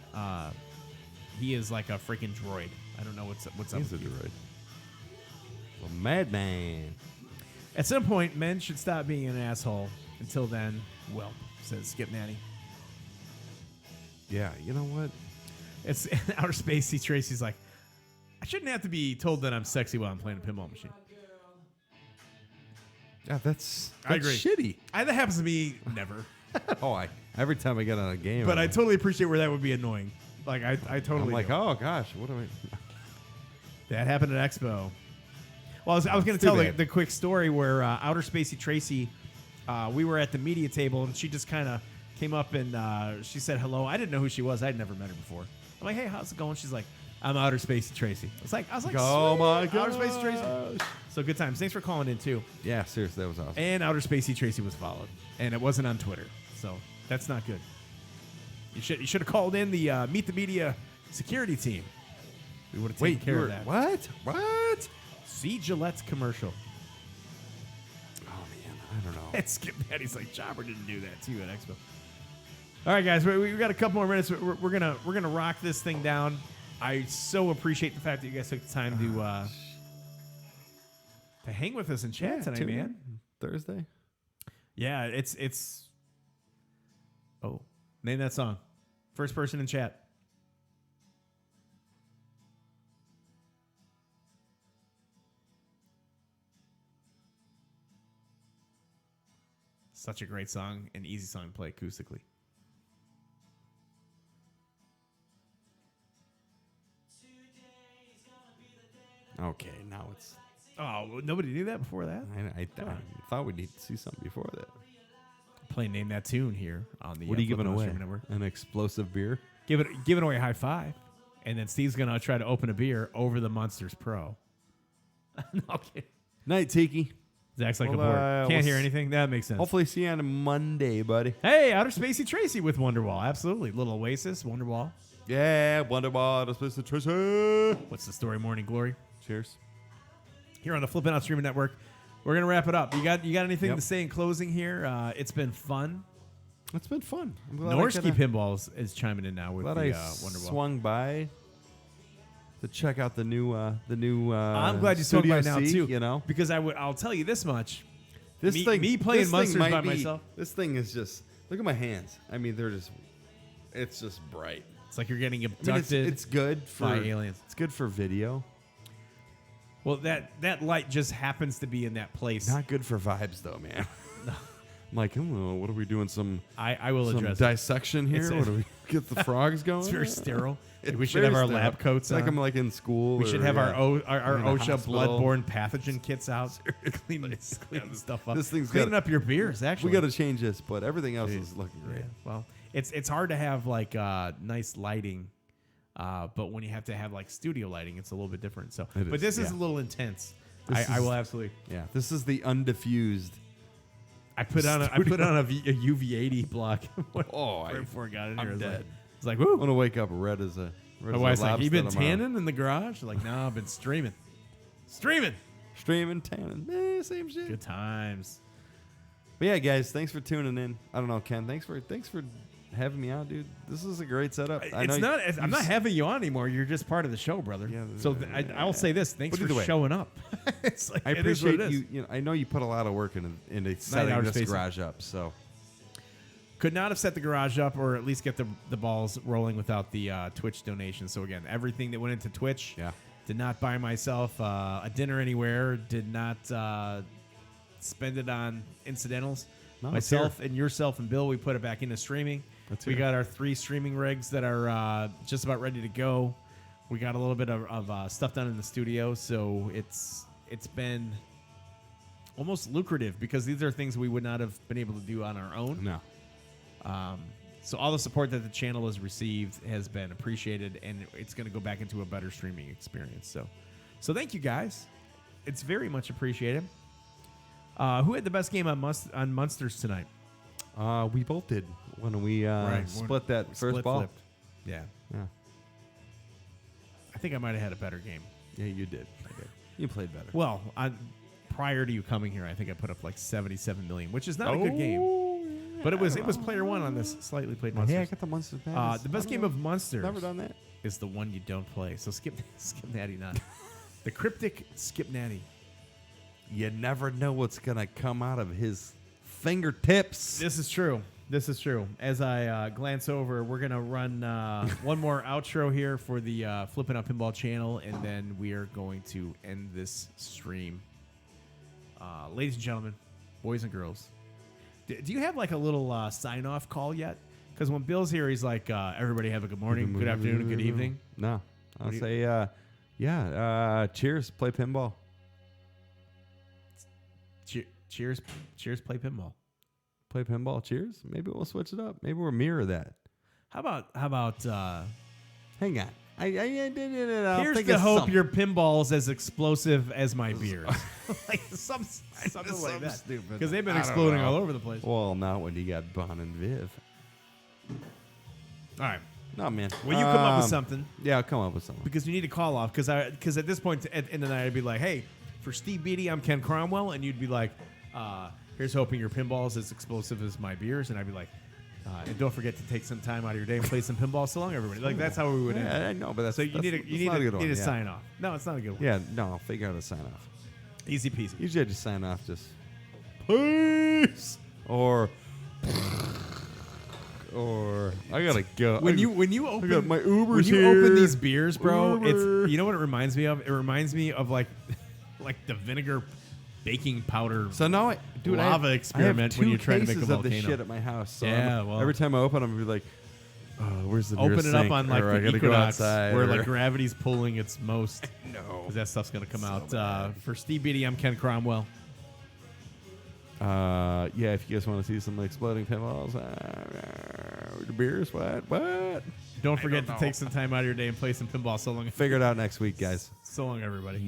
He is like a freaking droid. I don't know what's up. He's a with Keith. droid. A madman. At some point, men should stop being an asshole. Until then, well, says Skip Natty. Yeah, you know what? It's Outer Spacey Tracy's like, I shouldn't have to be told that I'm sexy while I'm playing a pinball machine. Yeah, that's I agree. shitty. That happens to me never. Every time I get on a game, But I'm I like, totally appreciate where that would be annoying. Like, I totally I'm like, do. oh gosh, what do I? That happened at Expo. Well, I was going to Too tell bad. the quick story where Outer Spacey Tracy, we were at the media table, and she just kind of came up and she said hello. I didn't know who she was. I'd never met her before. I'm like, hey, how's it going? She's like, I'm Outer Spacey Tracy. I was like, Oh my sweet, Outer gosh. Spacey Tracy. So good times. Thanks for calling in, too. Yeah, seriously, that was awesome. And Outer Spacey Tracy was followed, and it wasn't on Twitter, so that's not good. You should have called in the Meet the Media security team. We would have taken care of that. What? What? See Gillette's commercial. Oh man, I don't know. And Skip Daddy's like, Jobber didn't do that too at Expo. All right, guys, we got a couple more minutes. We're gonna rock this thing down. I so appreciate the fact that you guys took the time to hang with us and chat tonight, tune in man. Thursday. Yeah, it's. Oh, name that song. First person in chat. Such a great song, an easy song to play acoustically. Okay, now it's. Oh, nobody knew that before that? I thought we'd need to see something before that. Play Name That Tune here on the What are you giving Flippin' Out away? Streaming Network. An explosive beer? Giving away a high five. And then Steve's going to try to open a beer over the Munsters Pro. No, okay. Night, Tiki. Zach's like Well, a board. we'll Can't hear s- anything? That makes sense. Hopefully, see you on Monday, buddy. Hey, Outer Spacey Tracy with Wonderwall. Absolutely. Little Oasis, Wonderwall. Yeah, Wonderball, the Space Tracy. What's the story, Morning Glory? Cheers. Here on the Flippin' Out Streaming Network. We're going to wrap it up. You got anything Yep. to say in closing here? It's been fun. It's been fun. I'm glad Norsky Pinballs is chiming in now with glad the I Wonderwall. swung by to check out the new. I'm glad you swung by Studio now C, too. You know, because I'll tell you this much. this me, thing. me playing this thing Munsters might by be- myself. This thing is just. Look at my hands. I mean, they're just. It's just bright. It's like you're getting I mean, abducted. it's good for by aliens. It's good for video. Well, that light just happens to be in that place. Not good for vibes, though, man. I'm like, what are we doing? Some I will some address it. dissection here. It's- What do we get the frogs going? It's very sterile. It's We should very have our sterile. lab coats It's like on. I'm like in school. We should or, have our in a OSHA hospital. bloodborne pathogen kits out. cleaning stuff up. This thing's cleaning got- up your beers. Actually, We got to change this, but everything else is looking great. Yeah, well, it's hard to have like nice lighting, but when you have to have like studio lighting, it's a little bit different. So, It but is, this is yeah. a little intense. This I is- will absolutely. Yeah, this is the undiffused. I put on a UV80 block Oh, right before I got in I'm here. dead. It's like I'm woo. gonna wake up red as a My wife's like, you been tanning in the garage? Like, no, I've been streaming. Streaming, tanning. Same shit. Good times. But yeah, guys, thanks for tuning in. I don't know, Ken. Thanks for having me out, dude. This is a great setup. I'm not having you on anymore. You're just part of the show, brother. Yeah, so I'll say this. Thanks for showing up. It's like, I appreciate you. You know, I know you put a lot of work into setting this garage up. So could not have set the garage up, or at least get the balls rolling without the Twitch donation. So again, everything that went into Twitch. Yeah. Did not buy myself a dinner anywhere. Did not spend it on incidentals. No, Myself and yourself and Bill, we put it back into streaming. We got our 3 streaming rigs that are just about ready to go. We got a little bit of stuff done in the studio, so it's been almost lucrative because these are things we would not have been able to do on our own. No. So all the support that the channel has received has been appreciated, and it's going to go back into a better streaming experience. So thank you guys. It's very much appreciated. Who had the best game on Munsters tonight? We both did when we split that first ball. Flipped. Yeah. I think I might have had a better game. Yeah, you did. I did. You played better. Well, prior to you coming here, I think I put up like 77 million, which is not a good game. But it was player 1 on this slightly played Munsters. Yeah, I got the Munsters. The best game of Munsters. Never done that. Is the one you don't play. So skip Natty not. The cryptic Skip Natty. You never know what's gonna come out of his fingertips. This is true. As I glance over, we're gonna run one more outro here for the Flippin' Out Pinball channel, and then we are going to end this stream. Ladies and gentlemen, boys and girls, do you have like a little sign-off call yet? Because when Bill's here, he's like, everybody have a good morning, good afternoon, and good evening. No. I'll say, cheers, play pinball. Cheers, play pinball. Play pinball, cheers. Maybe we'll switch it up. Maybe we'll mirror that. How about hang on. Here's to hope your pinball's as explosive as my beers. Like something like that. Stupid. Because they've been exploding all over the place. Well, not when you got Bon and Viv. All right. No, man. Will you come up with something? Yeah, I'll come up with something. Because you need to call off. Because at this point in the night, I'd be like, hey, for Steve Bedi, I'm Ken Cromwell. And you'd be like, here's hoping your pinball's as explosive as my beers. And I'd be like, and don't forget to take some time out of your day and play some pinball. So long, everybody. Like, that's how we would end. Yeah, I know, but that's... So you need to sign off. No, it's not a good one. Yeah, no, I'll figure out a sign off. Easy peasy. Usually I just sign off just... Peace! Or I gotta go. When you open, I got my Ubers when you here. open these beers, bro, Uber. it's, you know what it reminds me of? It reminds me of like the vinegar baking powder. So now, lava experiment when you're trying to make a volcano. of this shit at my house. So well, every time I open them, I'm like, oh, where's the open nearest it up sink? on like Or I the gotta go equinox outside, where or- like gravity's pulling its most. No. Because that stuff's gonna come out. For Steve Bedi, I'm Ken Cromwell. Yeah, if you guys want to see some exploding pinballs, the beers, what? Don't forget to take some time out of your day and play some pinball. So long. Figure it out next week, guys. So long, everybody.